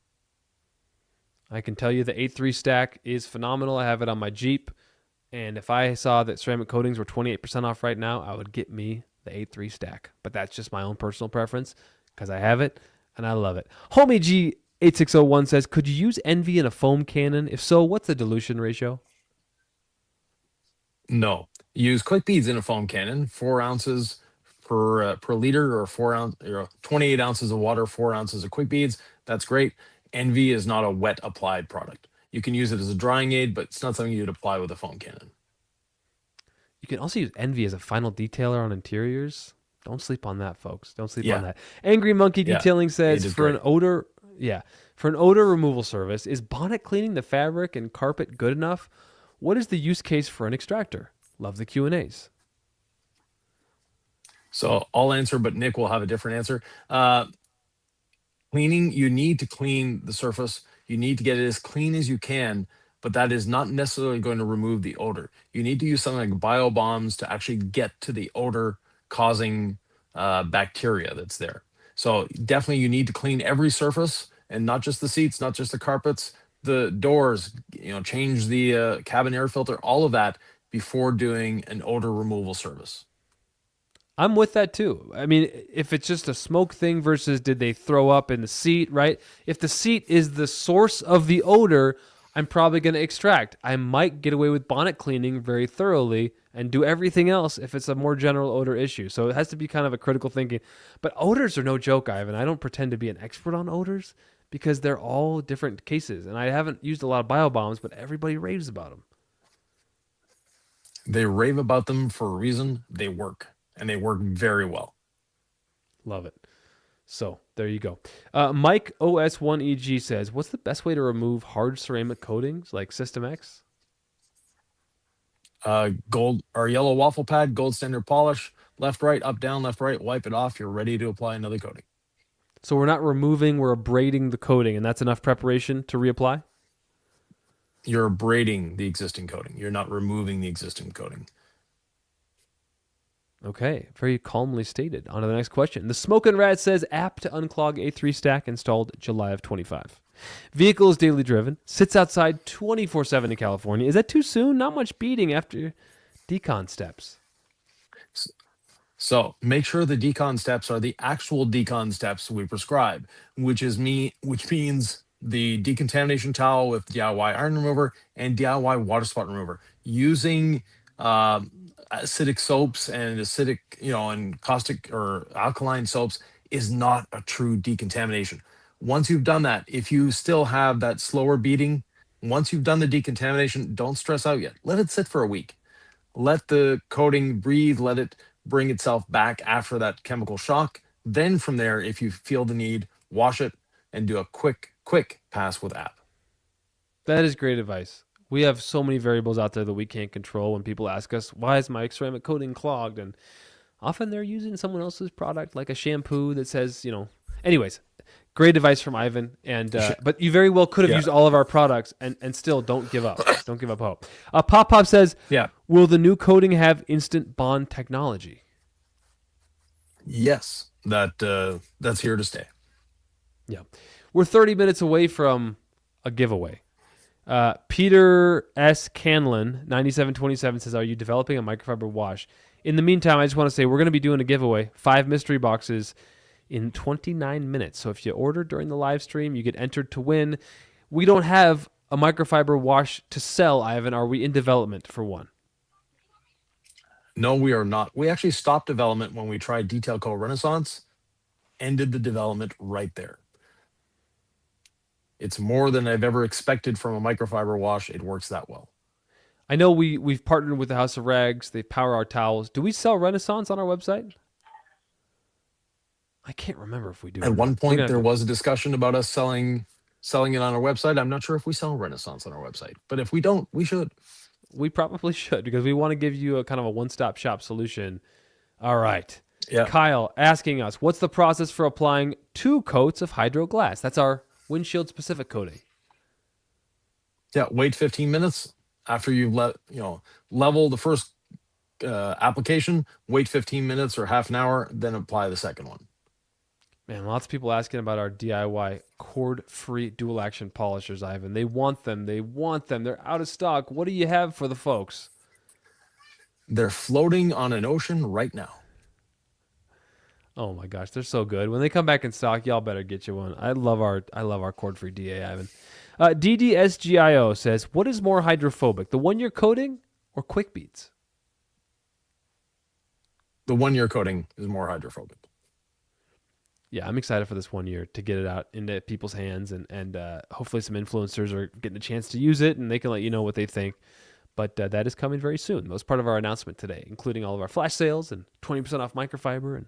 I can tell you the 8.3 stack is phenomenal. I have it on my Jeep. And if I saw that ceramic coatings were 28% off right now, I would get me the 8.3 stack. But that's just my own personal preference because I have it and I love it. Homie G8601 says, could you use Envy in a foam cannon? If so, what's the dilution ratio? No. Use quick beads in a foam cannon, 4 ounces per liter, or 28 ounces of water, 4 ounces of quick beads. That's great. Envy is not a wet applied product. You can use it as a drying aid, but it's not something you'd apply with a foam cannon. You can also use Envy as a final detailer on interiors. Don't sleep on that, folks. Don't sleep Yeah. on that. Angry Monkey Yeah. Detailing It says, is for great. an odor removal service, is bonnet cleaning the fabric and carpet good enough? What is the use case for an extractor? Love the Q&As. So I'll answer, but Nick will have a different answer. Cleaning, you need to clean the surface. You need to get it as clean as you can, but that is not necessarily going to remove the odor. You need to use something like biobombs to actually get to the odor causing bacteria that's there. So definitely you need to clean every surface, and not just the seats, not just the carpets, the doors, change the cabin air filter, all of that before doing an odor removal service. I'm with that too. I mean, if it's just a smoke thing versus did they throw up in the seat, right? If the seat is the source of the odor, I'm probably going to extract. I might get away with bonnet cleaning very thoroughly and do everything else if it's a more general odor issue. So it has to be kind of a critical thinking. But odors are no joke, Ivan. I don't pretend to be an expert on odors because they're all different cases. And I haven't used a lot of biobombs, but everybody raves about them. They rave about them for a reason. They work, and they work very well. Love it. So there you go. Mike OS1EG says, what's the best way to remove hard ceramic coatings like System X? Gold or yellow waffle pad, gold standard polish, left, right, up, down, left, right, wipe it off. You're ready to apply another coating. So we're not removing, we're abrading the coating, and that's enough preparation to reapply? You're abrading the existing coating. You're not removing the existing coating. Okay, very calmly stated. On to the next question. The Smokin' Rat says, app to unclog A3 stack installed July of 25. Vehicle is daily driven, sits outside 24/7 in California. Is that too soon? Not much beating after decon steps. So make sure the decon steps are the actual decon steps we prescribe, which means the decontamination towel with DIY iron remover and DIY water spot remover. Using acidic soaps and and caustic or alkaline soaps is not a true decontamination. Once you've done that, if you still have that slower beating, once you've done the decontamination, don't stress out yet. Let it sit for a week. Let the coating breathe, let it bring itself back after that chemical shock. Then from there, if you feel the need, wash it and do a quick pass with app. That is great advice. We have so many variables out there that we can't control when people ask us, why is my ceramic coating clogged? And often they're using someone else's product, like a shampoo that says, anyways, Great advice from Ivan, and but you very well could have used all of our products, and still don't give up. Don't give up hope. Pop says, will the new coating have instant bond technology? Yes, that's here to stay. Yeah, we're 30 minutes away from a giveaway. Peter S. Canlin 9727 says, are you developing a microfiber wash? In the meantime, I just want to say we're going to be doing a giveaway, 5 mystery boxes in 29 minutes. So if you order during the live stream, you get entered to win. We don't have a microfiber wash to sell, Ivan. Are we in development for one? No, we are not. We actually stopped development when we tried Detail Co. Renaissance, ended the development right there. It's more than I've ever expected from a microfiber wash. It works that well. I know we've partnered with the House of Rags. They power our towels. Do we sell Renaissance on our website? I can't remember if we do. At one point, there was a discussion about us selling it on our website. I'm not sure if we sell Renaissance on our website, but if we don't, we should. We probably should, because we want to give you a kind of a one-stop shop solution. All right. Yeah. Kyle asking us, what's the process for applying 2 coats of Hydro Glass? That's our windshield specific coating. Yeah, wait 15 minutes after you've level the first application, wait 15 minutes or half an hour, then apply the second one. Man, lots of people asking about our DIY cord-free dual-action polishers, Ivan. They want them. They're out of stock. What do you have for the folks? They're floating on an ocean right now. Oh my gosh, they're so good. When they come back in stock, y'all better get you one. I love our cord-free DA, Ivan. DDSGIO says, what is more hydrophobic, the 1-year coating or quick beads? The 1-year coating is more hydrophobic. Yeah, I'm excited for this 1 year to get it out into people's hands, and hopefully some influencers are getting a chance to use it, and they can let you know what they think. But that is coming very soon. That was part of our announcement today, including all of our flash sales and 20% off microfiber and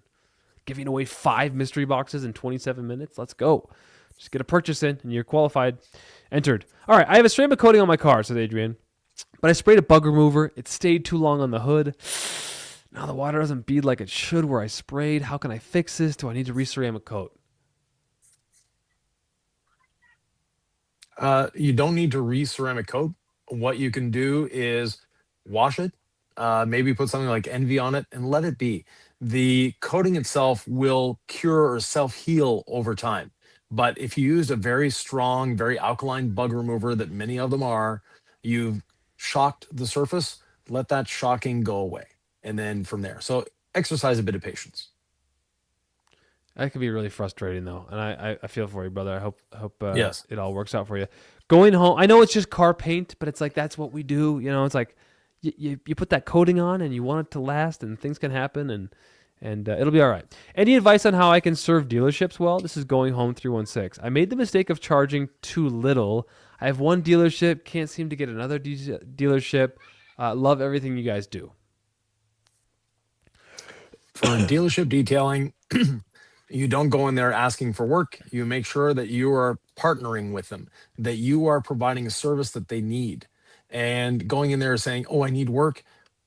giving away 5 mystery boxes in 27 minutes. Let's go. Just get a purchase in, and you're qualified. Entered. All right, I have a ceramic coating on my car, said Adrian, but I sprayed a bug remover. It stayed too long on the hood. Now the water doesn't bead like it should where I sprayed. How can I fix this? Do I need to re-ceramic coat? You don't need to re-ceramic coat. What you can do is wash it, maybe put something like Envy on it, and let it be. The coating itself will cure or self-heal over time. But if you used a very strong, very alkaline bug remover that many of them are, you've shocked the surface, let that shocking go away. And then from there. So exercise a bit of patience. That can be really frustrating, though. And I feel for you, brother. I hope yes. It all works out for you. Going home, I know it's just car paint, but it's like that's what we do. You know, it's like you put that coating on and you want it to last, and things can happen, and it'll be all right. Any advice on how I can serve dealerships well? This is Going Home 316. I made the mistake of charging too little. I have one dealership, can't seem to get another dealership. Love everything you guys do. For dealership detailing, you don't go in there asking for work. You make sure that you are partnering with them, that you are providing a service that they need. And going in there saying, oh, I need work,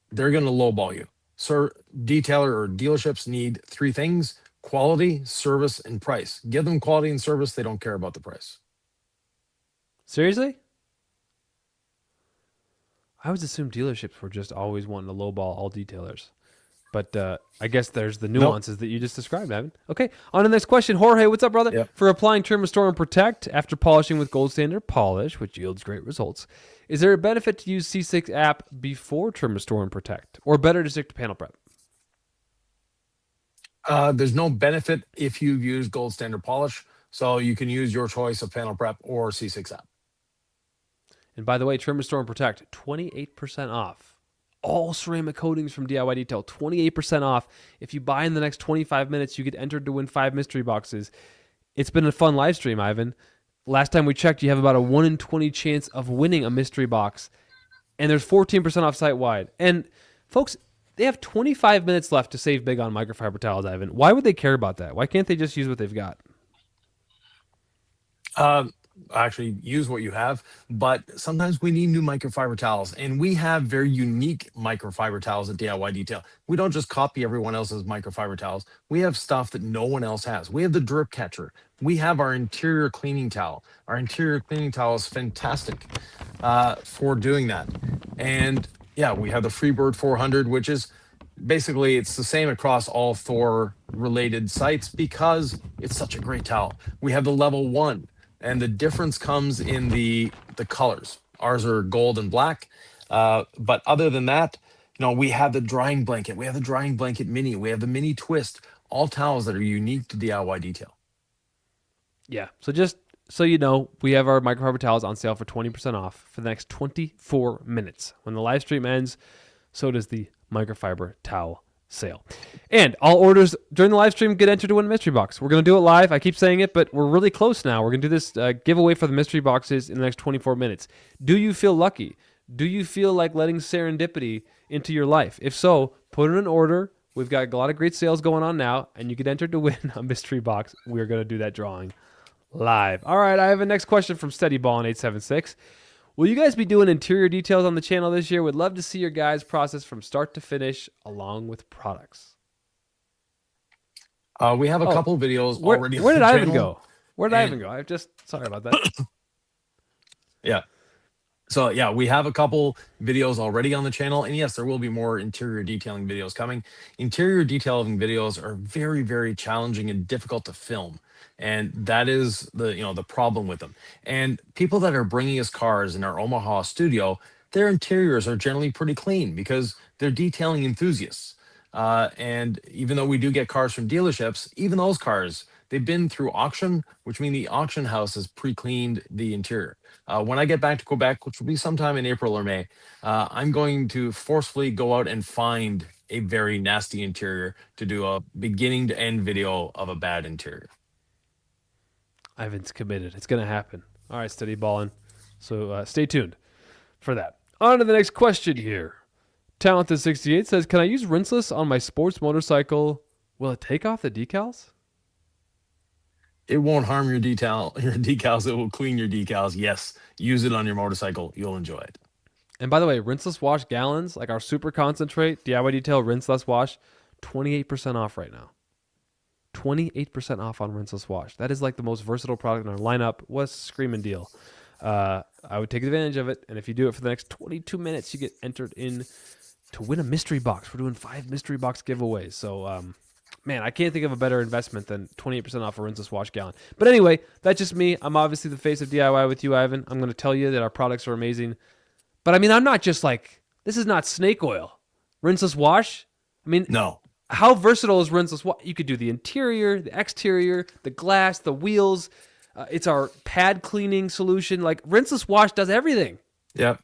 they're going to lowball you. So detailer or dealerships need 3 things: quality, service, and price. Give them quality and service. They don't care about the price. Seriously? I always assumed dealerships were just always wanting to lowball all detailers. But I guess there's the nuances that you just described, Evan. Okay, on to the next question. Jorge, what's up, brother? Yep. For applying Trim, Restore, and Protect after polishing with Gold Standard Polish, which yields great results, is there a benefit to use C6 app before Trim, Restore, and Protect? Or better to stick to panel prep? There's no benefit if you've used Gold Standard Polish, so you can use your choice of panel prep or C6 app. And by the way, Trim, Restore, and Protect, 28% off. All ceramic coatings from DIY Detail, 28% off. If you buy in the next 25 minutes, you get entered to win 5 mystery boxes. It's been a fun live stream, Ivan. Last time we checked, you have about a 1 in 20 chance of winning a mystery box. And there's 14% off site-wide. And folks, they have 25 minutes left to save big on microfiber towels, Ivan. Why would they care about that? Why can't they just use what they've got? actually use what you have, but sometimes we need new microfiber towels, and we have very unique microfiber towels at DIY Detail. We don't just copy everyone else's microfiber towels. We have stuff that no one else has. We have the drip catcher. We have our interior cleaning towel. Our interior cleaning towel is fantastic for doing that. And yeah, we have the Freebird 400, which is basically it's the same across all Thor related sites because it's such a great towel. We have the level 1, and the difference comes in the colors. Ours are gold and black, but other than that, we have the drying blanket. We have the drying blanket mini. We have the mini twist. All towels that are unique to DIY Detail. Yeah. So just so you know, we have our microfiber towels on sale for 20% off for the next 24 minutes. When the live stream ends, so does the microfiber towel sale. And all orders during the live stream get entered to win a mystery box. We're going to do it live. I keep saying it, but we're really close now. We're going to do this giveaway for the mystery boxes in the next 24 minutes. Do you feel lucky? Do you feel like letting serendipity into your life? If so, put in an order. We've got a lot of great sales going on now, and you get entered to win a mystery box. We're going to do that drawing live. All right, I have a next question from SteadyBall876. Will you guys be doing interior details on the channel this year? Would love to see your guys' process from start to finish along with products. We have a couple videos already. Where did on the Ivan channel. go? Where did Ivan go? Sorry about that. Yeah. So yeah, we have a couple videos already on the channel, and yes, there will be more interior detailing videos coming. Interior detailing videos are very, very challenging and difficult to film, and that is the problem with them. And people that are bringing us cars in our Omaha studio, their interiors are generally pretty clean because they're detailing enthusiasts. And even though we do get cars from dealerships, even those cars, they've been through auction, which means the auction house has pre-cleaned the interior. When I get back to Quebec, which will be sometime in April or May, I'm going to forcefully go out and find a very nasty interior to do a beginning to end video of a bad interior. Ivan's committed. It's going to happen. All right, steady balling. So stay tuned for that. On to the next question here. Talented68 says, can I use Rinseless on my sports motorcycle? Will it take off the decals? It won't harm your decals. It will clean your decals. Yes, use it on your motorcycle. You'll enjoy it. And by the way, Rinseless wash gallons, like our super concentrate, DIY Detail Rinseless wash, 28% off right now. 28% off on Rinseless wash. That is like the most versatile product in our lineup. Was a screaming deal. I would take advantage of it. And if you do it for the next 22 minutes, you get entered in to win a mystery box. We're doing 5 mystery box giveaways. So, man, I can't think of a better investment than 28% off a Rinseless wash gallon. But anyway, that's just me. I'm obviously the face of DIY with you, Ivan. I'm going to tell you that our products are amazing. But I mean, I'm not just like, this is not snake oil. Rinseless wash? I mean, no. How versatile is Rinseless wash? You could do the interior, the exterior, the glass, the wheels. It's our pad cleaning solution. Like, Rinseless wash does everything. Yep.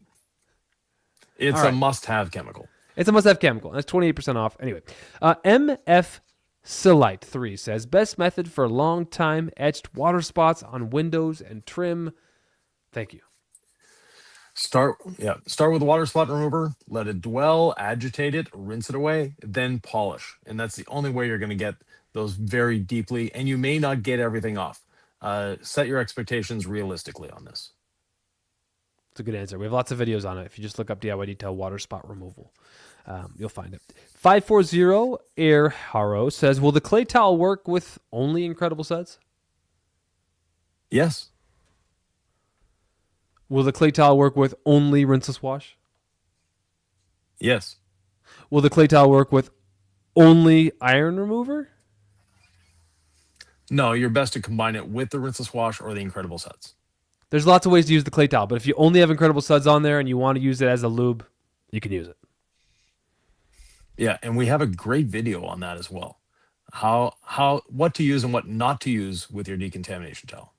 It's a must-have chemical. It's a must-have chemical. That's 28% off. Anyway, MF Silite 3 says, best method for long time etched water spots on windows and trim. Thank you. Start with water spot remover, let it dwell, agitate it, rinse it away, then polish. And that's the only way you're going to get those very deeply, and you may not get everything off. Set your expectations realistically on this. It's a good answer. We have lots of videos on it. If you just look up DIY Detail water spot removal, you'll find it. 540 Air Haro says, will the clay towel work with only Incredible Suds? Yes. Will the clay towel work with only Rinseless wash? Yes. Will the clay towel work with only iron remover? No, you're best to combine it with the Rinseless wash or the Incredible Suds. There's lots of ways to use the clay towel, but if you only have Incredible Suds on there and you want to use it as a lube, you can use it. Yeah, and we have a great video on that as well. What to use and what not to use with your decontamination towel.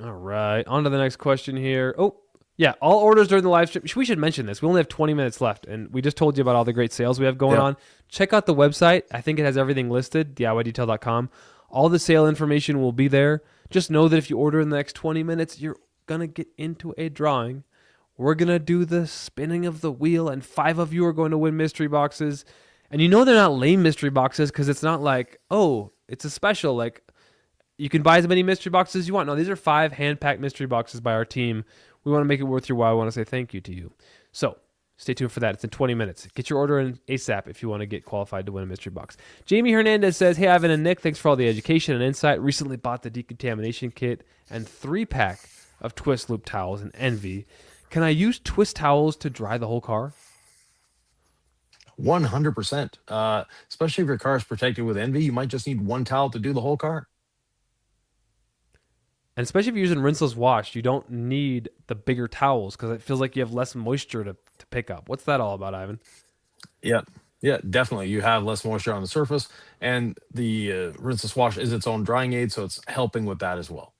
All right, on to the next question here. Oh, yeah, all orders during the live stream. We should mention this. We only have 20 minutes left, and we just told you about all the great sales we have going on. Check out the website. I think it has everything listed, DIYdetail.com. All the sale information will be there. Just know that if you order in the next 20 minutes, you're going to get into a drawing. We're going to do the spinning of the wheel, and 5 of you are going to win mystery boxes. And you know they're not lame mystery boxes because it's not like, oh, it's a special. Like, you can buy as many mystery boxes as you want. No, these are 5 hand-packed mystery boxes by our team. We want to make it worth your while. I want to say thank you to you. So stay tuned for that. It's in 20 minutes. Get your order in ASAP if you want to get qualified to win a mystery box. Jamie Hernandez says, hey, Ivan and Nick, thanks for all the education and insight. Recently bought the decontamination kit and 3-pack of twist loop towels in Envy. Can I use twist towels to dry the whole car? 100%. Especially if your car is protected with Envy, you might just need one towel to do the whole car. And especially if you're using Rinseless wash, you don't need the bigger towels because it feels like you have less moisture to pick up. What's that all about, Ivan? Yeah, definitely. You have less moisture on the surface, and the Rinseless wash is its own drying aid, so it's helping with that as well.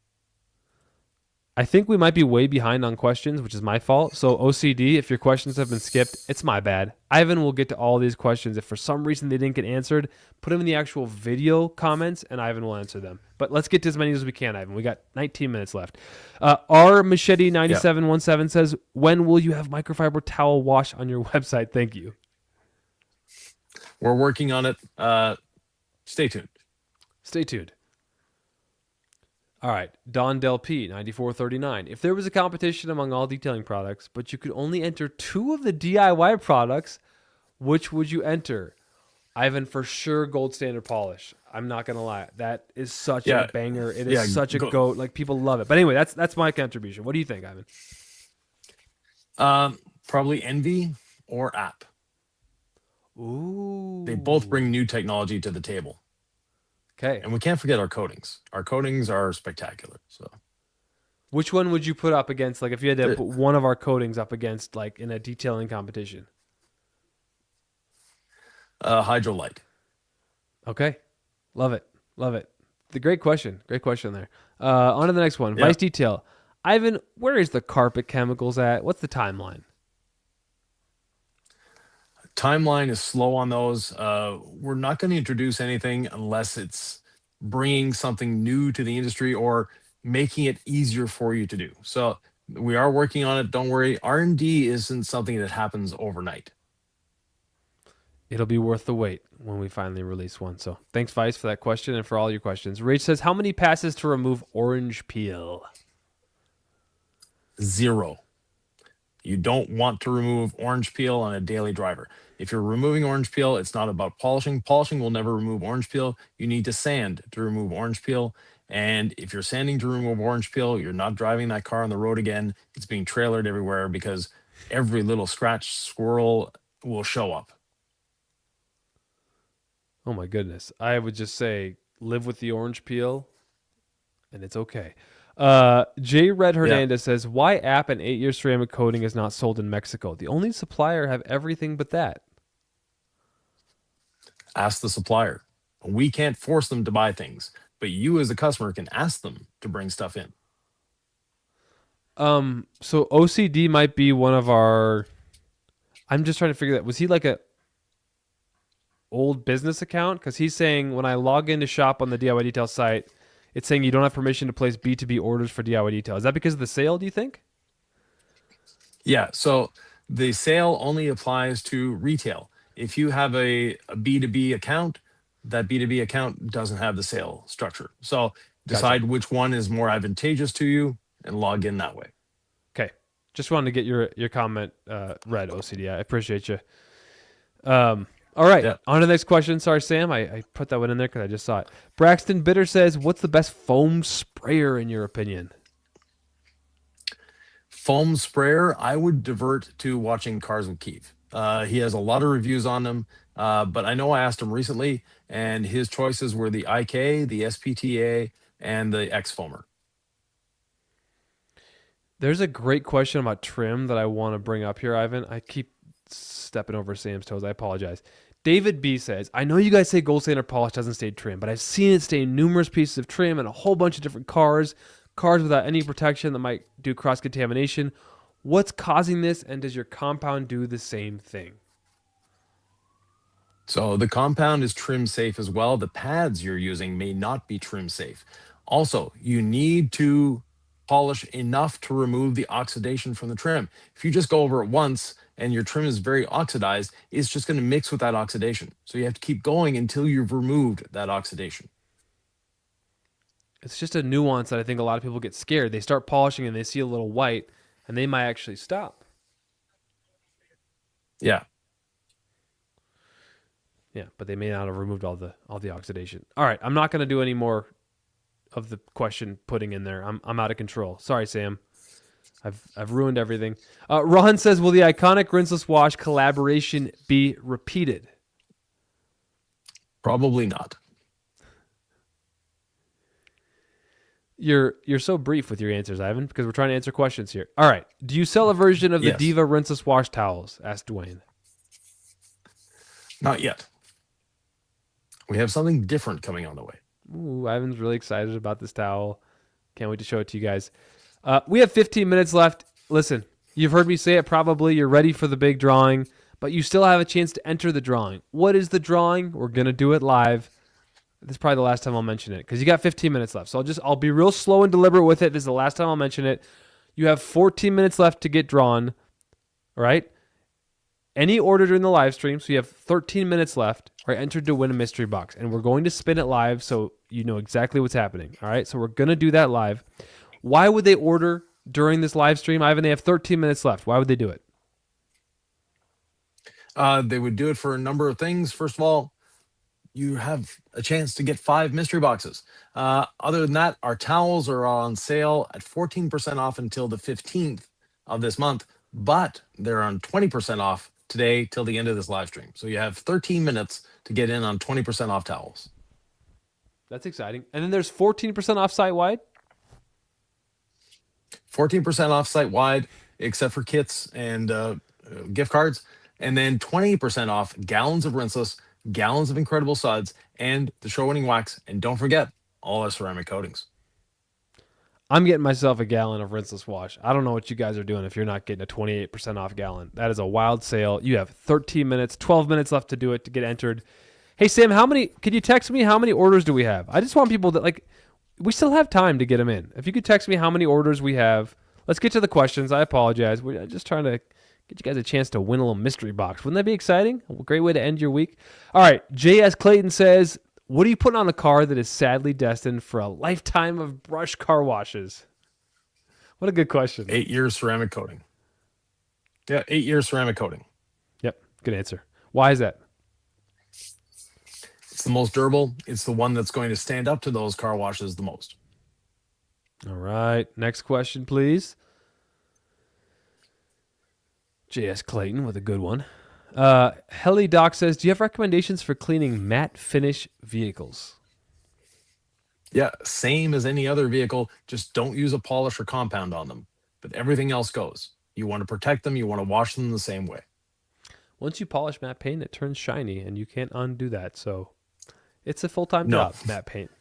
I think we might be way behind on questions, which is my fault. So OCD, if your questions have been skipped, it's my bad. Ivan will get to all these questions. If for some reason they didn't get answered, put them in the actual video comments, and Ivan will answer them. But let's get to as many as we can, Ivan. We got 19 minutes left. R Machete 9717 says, when will you have microfiber towel wash on your website? Thank you. We're working on it. Stay tuned. Stay tuned. All right, Don Del P, 9439. If there was a competition among all detailing products, but you could only enter 2 of the DIY products, which would you enter? Ivan, for sure, gold standard polish. I'm not going to lie. That is such a banger. It is such a goat. Like, people love it. But anyway, that's my contribution. What do you think, Ivan? Probably Envy or App. Ooh. They both bring new technology to the table. Okay. And we can't forget our coatings. Our coatings are spectacular. So, which one would you put up against, like, if you had to put one of our coatings up against, like, in a detailing competition? Hydrolite. Okay. Love it. Love it. The great question. Great question there. On to the next one. Vice Detail. Ivan, where is the carpet chemicals at? What's the timeline? Timeline is slow on those. We're not going to introduce anything unless it's bringing something new to the industry or making it easier for you to do. So we are working on it. Don't worry. R&D isn't something that happens overnight. It'll be worth the wait when we finally release one. So thanks, Vice, for that question and for all your questions. Rach says, how many passes to remove orange peel? 0. You don't want to remove orange peel on a daily driver. If you're removing orange peel, it's not about polishing. Polishing will never remove orange peel. You need to sand to remove orange peel. And if you're sanding to remove orange peel, you're not driving that car on the road again. It's being trailered everywhere because every little scratch squirrel will show up. Oh my goodness. I would just say live with the orange peel and it's okay. J. Red Hernandez says, why App and 8-year ceramic coating is not sold in Mexico? The only supplier have everything but that. Ask the supplier. We can't force them to buy things, but you as a customer can ask them to bring stuff in. So OCD might be one of our, I'm just trying to figure that. Was he like a old business account? Because he's saying when I log in to shop on the DIY Detail site, it's saying you don't have permission to place B2B orders for DIY Detail. Is that because of the sale, do you think? Yeah, so the sale only applies to retail. If you have a B2B account, that B2B account doesn't have the sale structure. So decide which one is more advantageous to you and log in that way. Okay. Just wanted to get your comment read, OCD. I appreciate you. All right, on to the next question. Sorry, Sam, I put that one in there because I just saw it. Braxton Bitter says, what's the best foam sprayer in your opinion? Foam sprayer, I would divert to watching Cars with Keith. He has a lot of reviews on them, but I know I asked him recently, and his choices were the IK, the SPTA, and the X-Foamer. There's a great question about trim that I want to bring up here, Ivan. I keep stepping over Sam's toes. I apologize. David B says, I know you guys say gold standard polish doesn't stay trim, but I've seen it stain numerous pieces of trim and a whole bunch of different cars without any protection that might do cross-contamination. What's causing this, and does your compound do the same thing? So the compound is trim safe as well. The pads you're using may not be trim safe. Also, you need to polish enough to remove the oxidation from the trim. If you just go over it once and your trim is very oxidized, it's just going to mix with that oxidation. So you have to keep going until you've removed that oxidation. It's just a nuance that I think a lot of people get scared. They start polishing and they see a little white, and they might actually stop. Yeah. Yeah, but they may not have removed all the oxidation. All right, I'm not going to do any more of the question putting in there. I'm out of control. Sorry, Sam. I've ruined everything. Ron says, will the iconic Rinseless Wash collaboration be repeated? Probably not. You're so brief with your answers, Ivan, because we're trying to answer questions here. All right. Do you sell a version of the Yes. Diva Rinseless Wash towels? Asked Dwayne. Not yet. We have something different coming on the way. Ooh, Ivan's really excited about this towel. Can't wait to show it to you guys. We have 15 minutes left. Listen, you've heard me say it probably. You're ready for the big drawing, but you still have a chance to enter the drawing. What is the drawing? We're going to do it live. This is probably the last time I'll mention it because you got 15 minutes left. So I'll be real slow and deliberate with it. This is the last time I'll mention it. You have 14 minutes left to get drawn. All right? Any order during the live stream, so you have 13 minutes left, are entered to win a mystery box. And we're going to spin it live so you know exactly what's happening. All right? So we're going to do that live. Why would they order during this live stream, Ivan? They have 13 minutes left. Why would they do it? They would do it for a number of things. First of all, you have a chance to get 5 mystery boxes. Other than that, our towels are on sale at 14% off until the 15th of this month, but they're on 20% off today till the end of this live stream. So you have 13 minutes to get in on 20% off towels. That's exciting. And then there's 14% off site-wide? 14% off site-wide, except for kits and gift cards. And then 20% off gallons of Rinseless, gallons of Incredible Suds, and the show-winning wax. And don't forget, all our ceramic coatings. I'm getting myself a gallon of Rinseless Wash. I don't know what you guys are doing if you're not getting a 28% off gallon. That is a wild sale. You have 13 minutes, 12 minutes left to do it to get entered. Hey, Sam, could you text me how many orders do we have? I just want people that, we still have time to get them in. If you could text me how many orders we have. Let's get to the questions. I apologize. We're just trying to get you guys a chance to win a little mystery box. Wouldn't that be exciting? A great way to end your week. All right. J.S. Clayton says, what are you putting on a car that is sadly destined for a lifetime of brush car washes? What a good question. 8 years ceramic coating. Yeah, 8 years ceramic coating. Yep. Good answer. Why is that? It's the most durable. It's the one that's going to stand up to those car washes the most. All right. Next question, please. J.S. Clayton with a good one. Heli Doc says, do you have recommendations for cleaning matte finish vehicles? Yeah, same as any other vehicle. Just don't use a polish or compound on them. But everything else goes. You want to protect them. You want to wash them the same way. Once you polish matte paint, it turns shiny, and you can't undo that. So it's a full-time job, matte paint.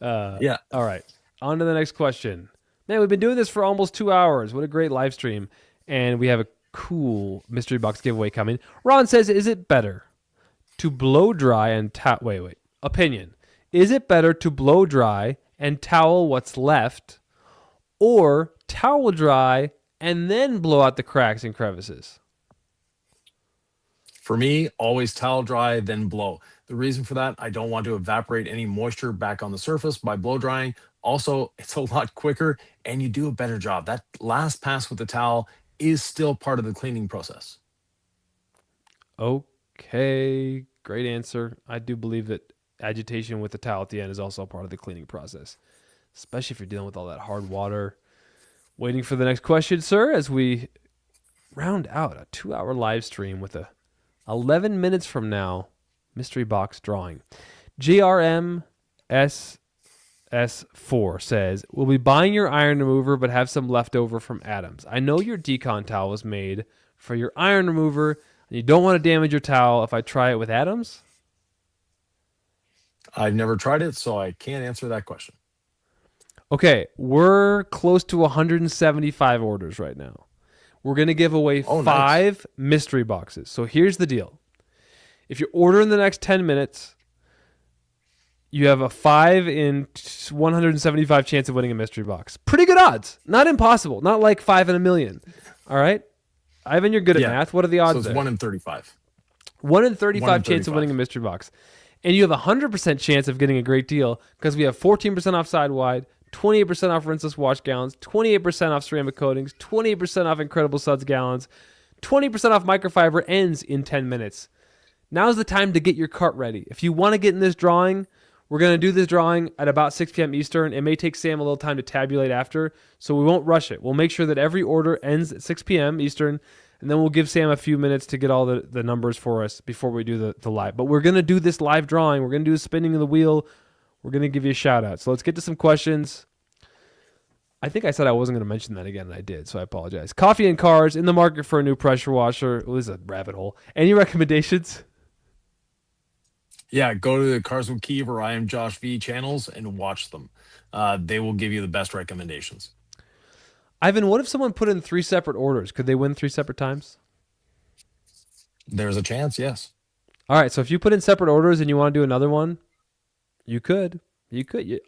Yeah. All right. On to the next question. Man, we've been doing this for almost 2 hours. What a great live stream. And we have a cool mystery box giveaway coming. Ron says, is it better to blow dry and opinion. Is it better to blow dry and towel what's left, or towel dry and then blow out the cracks and crevices? For me, always towel dry, then blow. The reason for that, I don't want to evaporate any moisture back on the surface by blow drying. Also, it's a lot quicker and you do a better job. That last pass with the towel is still part of the cleaning process. Okay, great answer. I do believe that agitation with the towel at the end is also a part of the cleaning process, especially if you're dealing with all that hard water. Waiting for the next question, sir, as we round out a 2-hour live stream with a 11 minutes from now mystery box drawing. JRMSS4 says, we'll be buying your iron remover but have some left over from Adams. I know your decon towel was made for your iron remover and you don't want to damage your towel if I try it with Adams? I've never tried it, so I can't answer that question. Okay, we're close to 175 orders right now. We're going to give away 5 mystery boxes. So here's the deal. If you order in the next 10 minutes, you have a 5 in 175 chance of winning a mystery box. Pretty good odds. Not impossible. Not like 5 in a million. All right? Ivan, you're good at math. What are the odds So it's there? 1 in 35. 1 in 35 chance of winning a mystery box. And you have a 100% chance of getting a great deal because we have 14% off side-wide, 28% off rinseless wash gallons, 28% off ceramic coatings, 28% off Incredible Suds gallons, 20% off microfiber ends in 10 minutes. Now's the time to get your cart ready. If you want to get in this drawing, we're going to do this drawing at about 6 p.m. Eastern. It may take Sam a little time to tabulate after, so we won't rush it. We'll make sure that every order ends at 6 p.m. Eastern, and then we'll give Sam a few minutes to get all the numbers for us before we do the live. But we're going to do this live drawing. We're going to do the spinning of the wheel. We're going to give you a shout out. So let's get to some questions. I think I said I wasn't going to mention that again, and I did, so I apologize. Coffee and Cars, in the market for a new pressure washer. It was a rabbit hole. Any recommendations? Yeah, go to the Cars with Keeve or I Am Josh V channels and watch them. They will give you the best recommendations. Ivan, what if someone put in 3 separate orders? Could they win 3 separate times? There's a chance, yes. All right, so if you put in separate orders and you want to do another one, you could.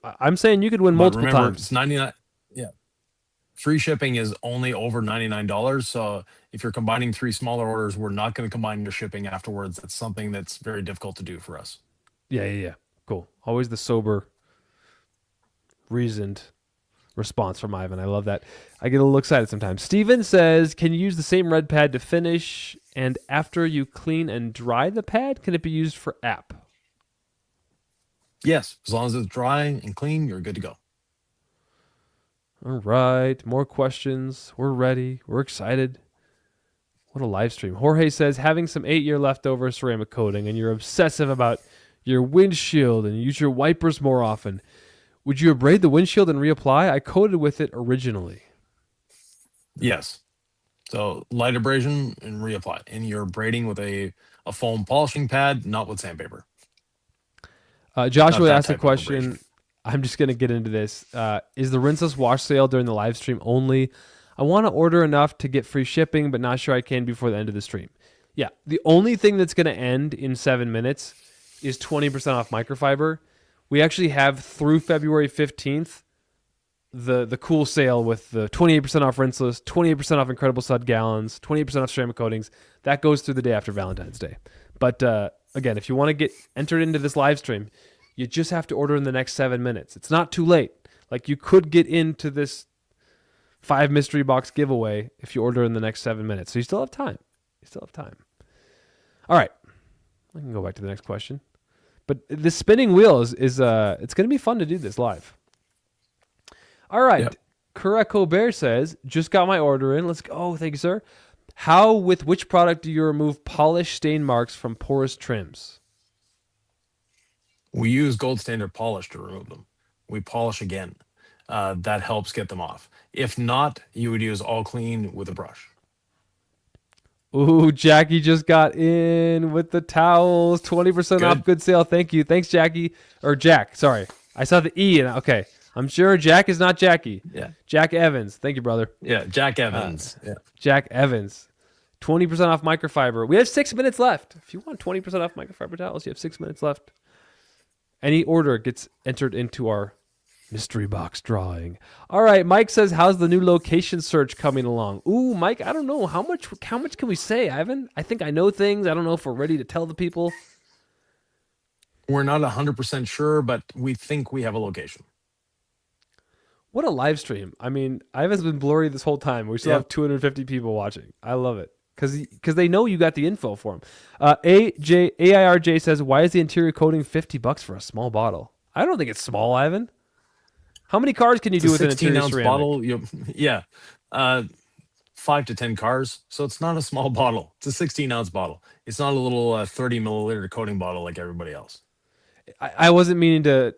I'm saying you could win multiple remember, times. It's 99. Yeah. Free shipping is only over $99. So if you're combining 3 smaller orders, we're not going to combine your shipping afterwards. That's something that's very difficult to do for us. Yeah. Cool. Always the sober, reasoned response from Ivan. I love that. I get a little excited sometimes. Steven says, can you use the same red pad to finish? And after you clean and dry the pad, can it be used for app? Yes. As long as it's dry and clean, you're good to go. All right. More questions. We're ready. We're excited. What a live stream. Jorge says, having some 8-year leftover ceramic coating and you're obsessive about your windshield and you use your wipers more often. Would you abrade the windshield and reapply? I coated with it originally. Yes. So light abrasion and reapply. And you're abrading with a foam polishing pad, not with sandpaper. Joshua asked a question. I'm just going to get into this. Is the Rinseless wash sale during the live stream only? I want to order enough to get free shipping, but not sure I can before the end of the stream. Yeah, the only thing that's going to end in 7 minutes is 20% off microfiber. We actually have through February 15th the cool sale with the 28% off Rinseless, 28% off Incredible Sud gallons, 28% off ceramic coatings. That goes through the day after Valentine's Day. But again, if you want to get entered into this live stream, you just have to order in the next 7 minutes. It's not too late. Like, you could get into this 5 mystery box giveaway if you order in the next 7 minutes. So you still have time. All right. I can go back to the next question. But the spinning wheel is it's going to be fun to do this live. All right. Yep. Kureko Bear says, just got my order in. Let's go. Oh, thank you, sir. With which product do you remove polish stain marks from porous trims? We use gold standard polish to remove them. We polish again. That helps get them off. If not, you would use all clean with a brush. Ooh, Jackie just got in with the towels. 20% off, good sale. Thank you. Thanks, Jackie. Or Jack, sorry. I saw the E. Okay. I'm sure Jack is not Jackie. Yeah. Jack Evans. Thank you, brother. Yeah, Jack Evans. Jack Evans. 20% off microfiber. We have 6 minutes left. If you want 20% off microfiber towels, you have 6 minutes left. Any order gets entered into our mystery box drawing. All right, Mike says, how's the new location search coming along? Ooh, Mike, I don't know. How much can we say, Ivan? I think I know things. I don't know if we're ready to tell the people. We're not 100% sure, but we think we have a location. What a live stream. I mean, Ivan's been blurry this whole time. We still have 250 people watching. I love it. Because they know you got the info for them. AIRJ says, why is the interior coating $50 for a small bottle? I don't think it's small, Ivan. How many cars can you do with an interior 16-ounce bottle? 5 to 10 cars. So it's not a small bottle. It's a 16-ounce bottle. It's not a little 30 milliliter coating bottle like everybody else. I wasn't meaning to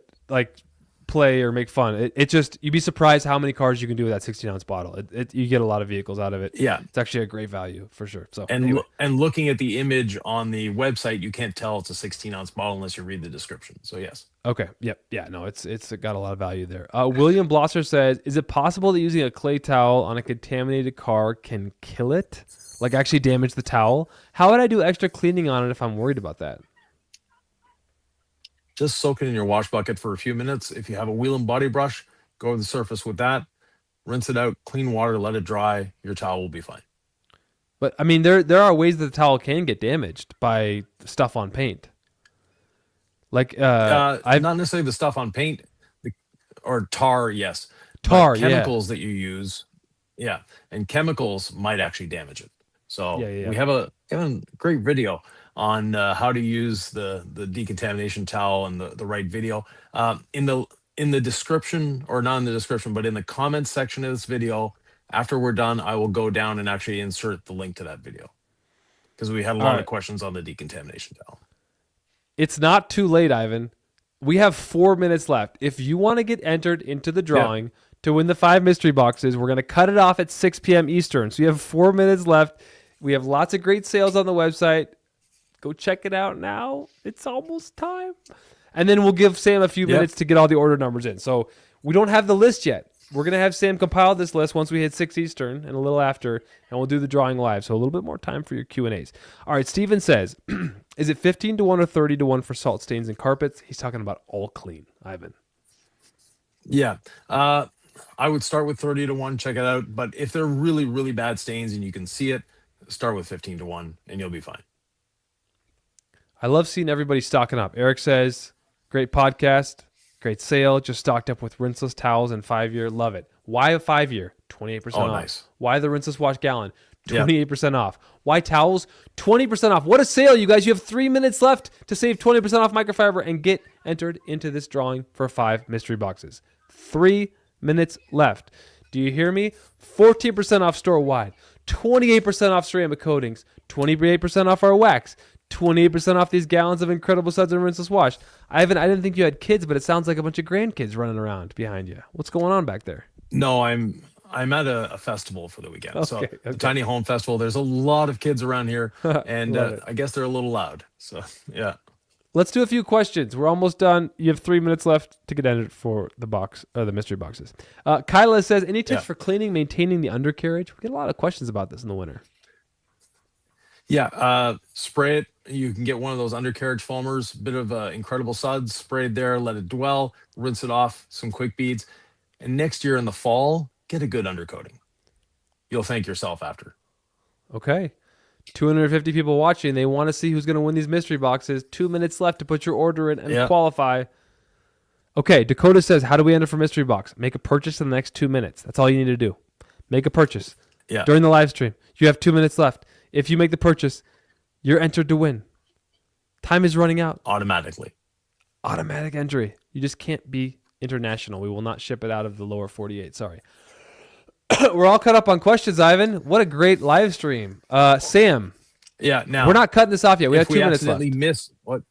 play or make fun. It just, you'd be surprised how many cars you can do with that 16-ounce bottle. You get a lot of vehicles out of it. Yeah, it's actually a great value for sure. So and looking at the image on the website, you can't tell it's a 16-ounce bottle unless you read the description. So yes. Okay. Yep. Yeah. No, it's got a lot of value there. William Blosser says, is it possible that using a clay towel on a contaminated car can kill it? Like actually damage the towel? How would I do extra cleaning on it if I'm worried about that? Just soak it in your wash bucket for a few minutes. If you have a wheel and body brush, go over the surface with that, rinse it out, clean water, let it dry. Your towel will be fine. But I mean, there are ways that the towel can get damaged by stuff on paint. Like I've Not necessarily the stuff on paint the- or tar, yes, but tar, yeah. chemicals that you use, yeah, and chemicals might actually damage it. Yeah, So yeah, yeah. we have a great video on how to use the decontamination towel and the right video in the description, or not in the description, but in the comments section of this video. After we're done, I will go down and actually insert the link to that video because we had a All lot of right. questions on the decontamination towel. It's not too late, Ivan. We have 4 minutes left. If you want to get entered into the Yeah. drawing to win the 5 mystery boxes, we're going to cut it off at 6 p.m. Eastern. So you have 4 minutes left. We have lots of great sales on the website. Go check it out now. It's almost time. And then we'll give Sam a few Yeah. minutes to get all the order numbers in. So we don't have the list yet. We're going to have Sam compile this list once we hit 6 Eastern and a little after, and we'll do the drawing live. So a little bit more time for your Q&As. All right, Steven says, is it 15 to 1 or 30 to 1 for salt stains and carpets? He's talking about all clean, Ivan. Yeah. I would start with 30 to 1, check it out. But if they're really, really bad stains and you can see it, start with 15 to 1 and you'll be fine. I love seeing everybody stocking up. Eric says, great podcast, great sale. Just stocked up with rinseless towels and 5-year. Love it. Why a 5-year? 28% Oh, off. nice. Why the rinseless wash gallon? Yeah. 28% off. Why towels? 20% off. What a sale, you guys. You have 3 minutes left to save 20% off microfiber and get entered into this drawing for 5 mystery boxes. 3 minutes left. Do you hear me? 14% off store-wide. 28% off ceramic coatings. 28% off our wax. 28% off these gallons of Incredible Suds and Rinseless Wash. I didn't think you had kids, but it sounds like a bunch of grandkids running around behind you. What's going on back there? No, I'm at a festival for the weekend. So Okay. the Tiny Home Festival, there's a lot of kids around here, and Love it. I guess they're a little loud. So yeah. Let's do a few questions. We're almost done. You have 3 minutes left to get entered for the box or the mystery boxes. Kyla says, any tips Yeah. for cleaning, maintaining the undercarriage? We get a lot of questions about this in the winter. Yeah, spray it. You can get one of those undercarriage foamers, bit of Incredible Suds, spray it there, let it dwell, rinse it off, some quick beads. And next year in the fall, get a good undercoating. You'll thank yourself after. Okay. 250 people watching. They want to see who's going to win these mystery boxes. 2 minutes left to put your order in and Yeah. qualify. Okay, Dakota says, how do we enter for mystery box? Make a purchase in the next 2 minutes. That's all you need to do. Make a purchase Yeah. during the live stream. You have 2 minutes left. If you make the purchase, you're entered to win. Time is running out. Automatically. Automatic entry. You just can't be international. We will not ship it out of the lower 48. Sorry. We're all caught up on questions, Ivan. What a great live stream. Sam, Yeah. Now we're not cutting this off yet. We have if 2 minutes left. accidentally miss what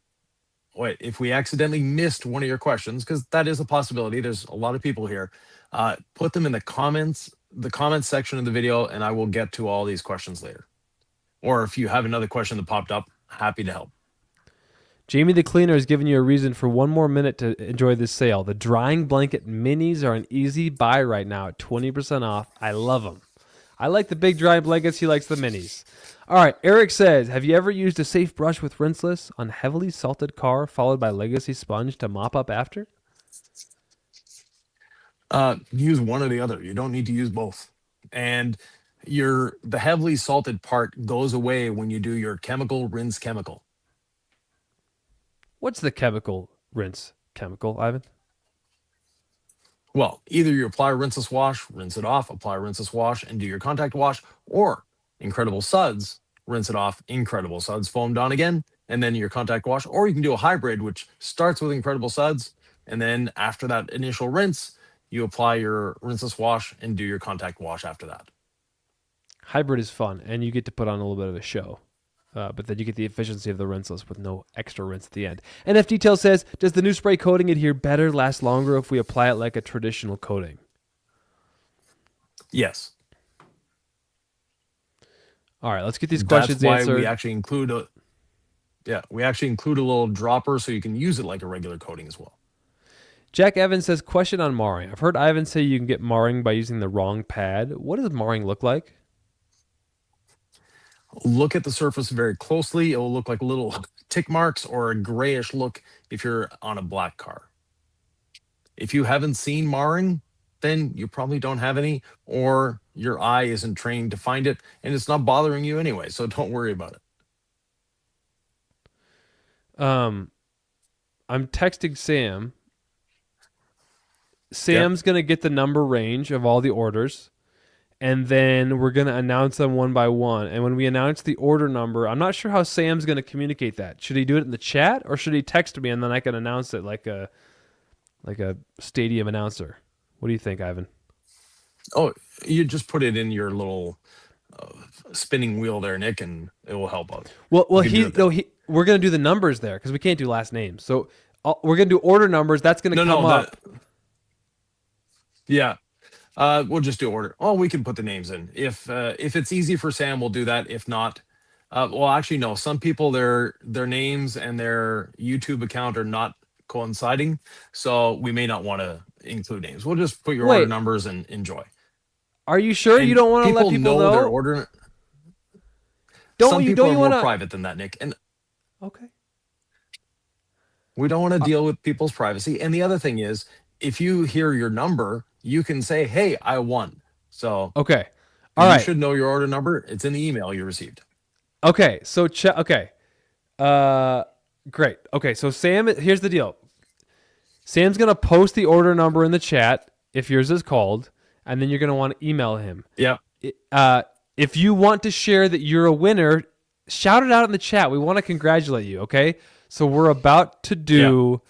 wait, if we accidentally missed one of your questions, because that is a possibility. There's a lot of people here. Put them in the comments section of the video, and I will get to all these questions later. Or if you have another question that popped up, happy to help. Jamie the Cleaner is giving you a reason for 1 more minute to enjoy this sale. The drying blanket minis are an easy buy right now at 20% off. I love them. I like the big drying blankets. He likes the minis. All right. Eric says, have you ever used a safe brush with Rinseless on heavily salted car followed by Legacy sponge to mop up after? Use one or the other. You don't need to use both. And the heavily salted part goes away when you do your chemical rinse chemical. What's the chemical rinse chemical, Ivan? Well, either you apply rinseless wash, rinse it off, apply rinseless wash, and do your contact wash, or Incredible Suds, rinse it off, Incredible Suds foamed on again, and then your contact wash. Or you can do a hybrid, which starts with Incredible Suds, and then after that initial rinse, you apply your rinseless wash and do your contact wash after that. Hybrid is fun, and you get to put on a little bit of a show. But then you get the efficiency of the rinseless with no extra rinse at the end. NF Detail says, does the new spray coating adhere better, last longer if we apply it like a traditional coating? Yes. All right, let's get these questions That's why answered. we actually include a little dropper so you can use it like a regular coating as well. Jack Evans says, question on marring. I've heard Ivan say you can get marring by using the wrong pad. What does marring look like? Look at the surface very closely. It will look like little tick marks or a grayish look if you're on a black car. If you haven't seen marring, then you probably don't have any, or your eye isn't trained to find it, and it's not bothering you anyway, so don't worry about it. I'm texting Sam. Sam's going to get the number range of all the orders, and then we're going to announce them one by one. And when we announce the order number, I'm not sure how Sam's going to communicate that. Should he do it in the chat, or should he text me and then I can announce it like a stadium announcer? What do you think, Ivan? Oh, you just put it in your little spinning wheel there, Nick, and it will help out. Well, we're going to do the numbers there because we can't do last names. So we're going to do order numbers. That's going to come up. Yeah. We'll just do order. Oh, we can put the names in. If it's easy for Sam, we'll do that. If not, well, actually, no. Some people, their names and their YouTube account are not coinciding, so we may not want to include names. We'll just put your order numbers and enjoy. Are you sure you don't want to let people know their order? Some people are more private than that, Nick. And okay, we don't want to deal with people's privacy. And the other thing is, if you hear your number, you can say, "Hey, I won." So okay, all right. You should know your order number. It's in the email you received. Okay, so okay, great. Okay, so Sam, here's the deal. Sam's gonna post the order number in the chat if yours is called, and then you're gonna want to email him. Yeah. If you want to share that you're a winner, shout it out in the chat. We want to congratulate you. Okay, so we're about to do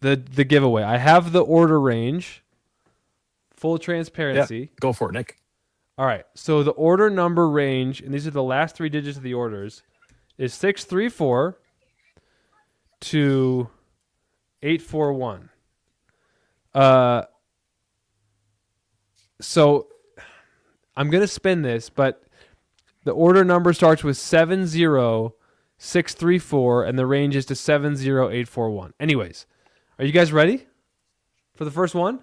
the giveaway. I have the order range. Full transparency. Yeah, go for it, Nick. All right. So the order number range, and these are the last 3 digits of the orders, is 634 to 841. So I'm going to spin this, but the order number starts with 70634, and the range is to 70841. Anyways, are you guys ready for the first one?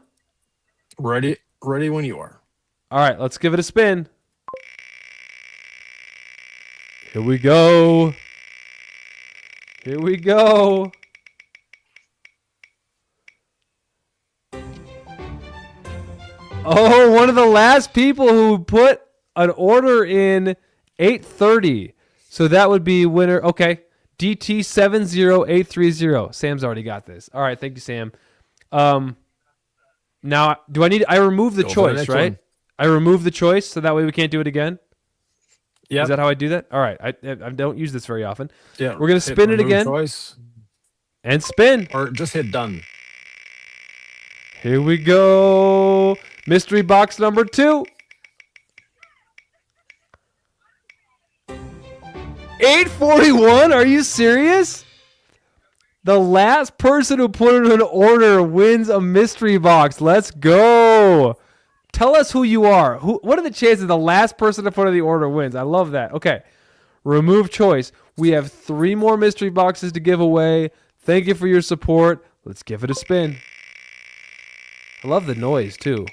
Ready when you are. All right, let's give it a spin. Here we go. Here we go. Oh, one of the last people who put an order in 830. So that would be winner. Okay. DT70830. Sam's already got this. All right, thank you, Sam. Now, I remove the choice, right? I remove the choice so that way we can't do it again? Yeah. Is that how I do that? All right. I don't use this very often. Yeah. We're going to spin it again. Choice. And spin. Or just hit done. Here we go. Mystery box number 2. 841? Are you serious? The last person who put in an order wins a mystery box. Let's go. Tell us who you are. What are the chances the last person to put in the order wins? I love that. Okay. Remove choice. We have 3 more mystery boxes to give away. Thank you for your support. Let's give it a spin. I love the noise, too.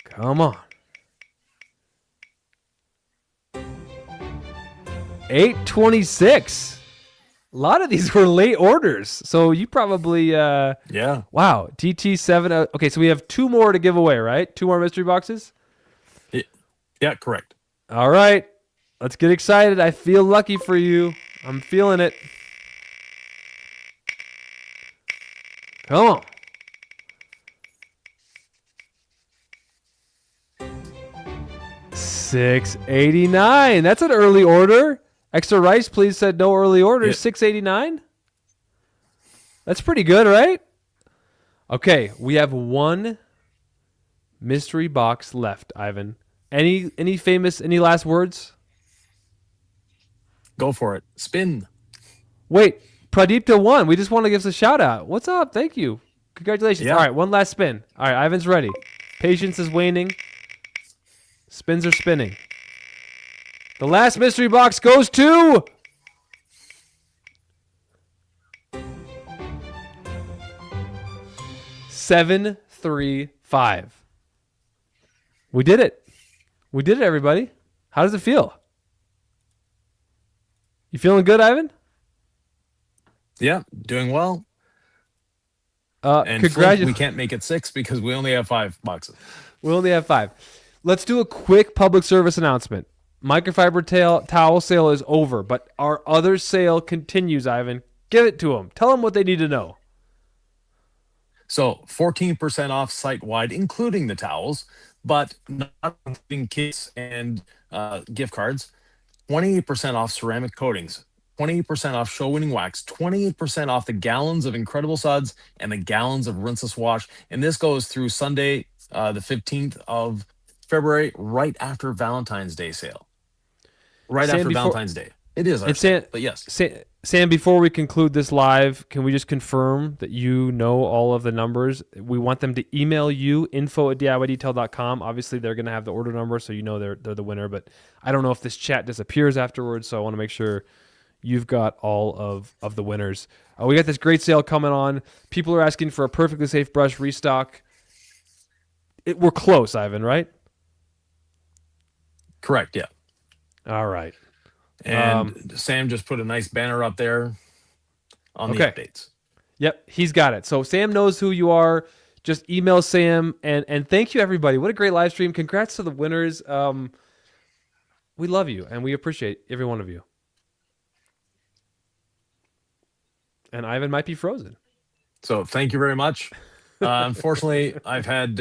Come on. 826. A lot of these were late orders. So you probably yeah. Wow. DT7. Okay, so we have 2 more to give away, right? 2 more mystery boxes? Yeah, correct. All right. Let's get excited. I feel lucky for you. I'm feeling it. Come on. $6.89. That's an early order. Extra rice, please, said no early orders. $6.89. That's pretty good, right? Okay, we have 1 mystery box left, Ivan. Any last words? Go for it. Spin. Wait, Pradipta won. We just want to give us a shout out. What's up? Thank you. Congratulations. Yeah. All right, one last spin. All right, Ivan's ready. Patience is waning. Spins are spinning. The last mystery box goes to... $735. We did it. We did it, everybody. How does it feel? You feeling good, Ivan? Yeah, doing well. And congratulations. We can't make it 6 because we only have 5 boxes. We only have 5. Let's do a quick public service announcement. microfiber towel sale is over, but our other sale continues, Ivan. Give it to them. Tell them what they need to know. So 14% off site wide, including the towels, but not including kits and gift cards. 28% off ceramic coatings, 28% off show winning wax, 28% off the gallons of Incredible Suds and the gallons of Rinseless Wash. And this goes through Sunday, the 15th of February, right after Valentine's Day sale. Right Sam, after before Valentine's Day. It is our and sale, but yes. Sam, before we conclude this live, can we just confirm that you know all of the numbers? We want them to email you, info@diydetail.com. Obviously, they're going to have the order number, so you know they're the winner. But I don't know if this chat disappears afterwards, so I want to make sure you've got all of the winners. We got this great sale coming on. People are asking for a Perfectly Safe brush restock. We're close, Ivan, right? Correct, yeah. All right. And Sam just put a nice banner up there on the updates. Yep, he's got it. So Sam knows who you are. Just email Sam, and thank you, everybody. What a great live stream. Congrats to the winners. We love you, and we appreciate every one of you. And Ivan might be frozen. So thank you very much. Unfortunately, I've had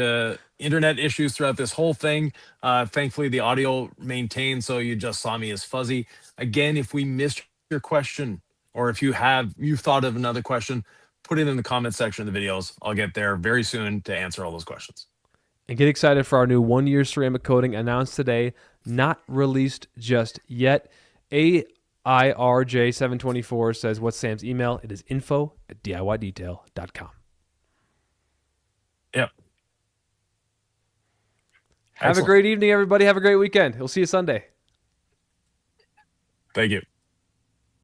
internet issues throughout this whole thing. Thankfully, the audio maintained, so you just saw me as fuzzy. Again, if we missed your question, or if you've thought of another question, put it in the comment section of the videos. I'll get there very soon to answer all those questions. And get excited for our new 1-year ceramic coating announced today, not released just yet. AIRJ724 says, what's Sam's email? It is info@diydetail.com. Yep. Have a great evening, everybody. Have a great weekend. We'll see you Sunday. Thank you.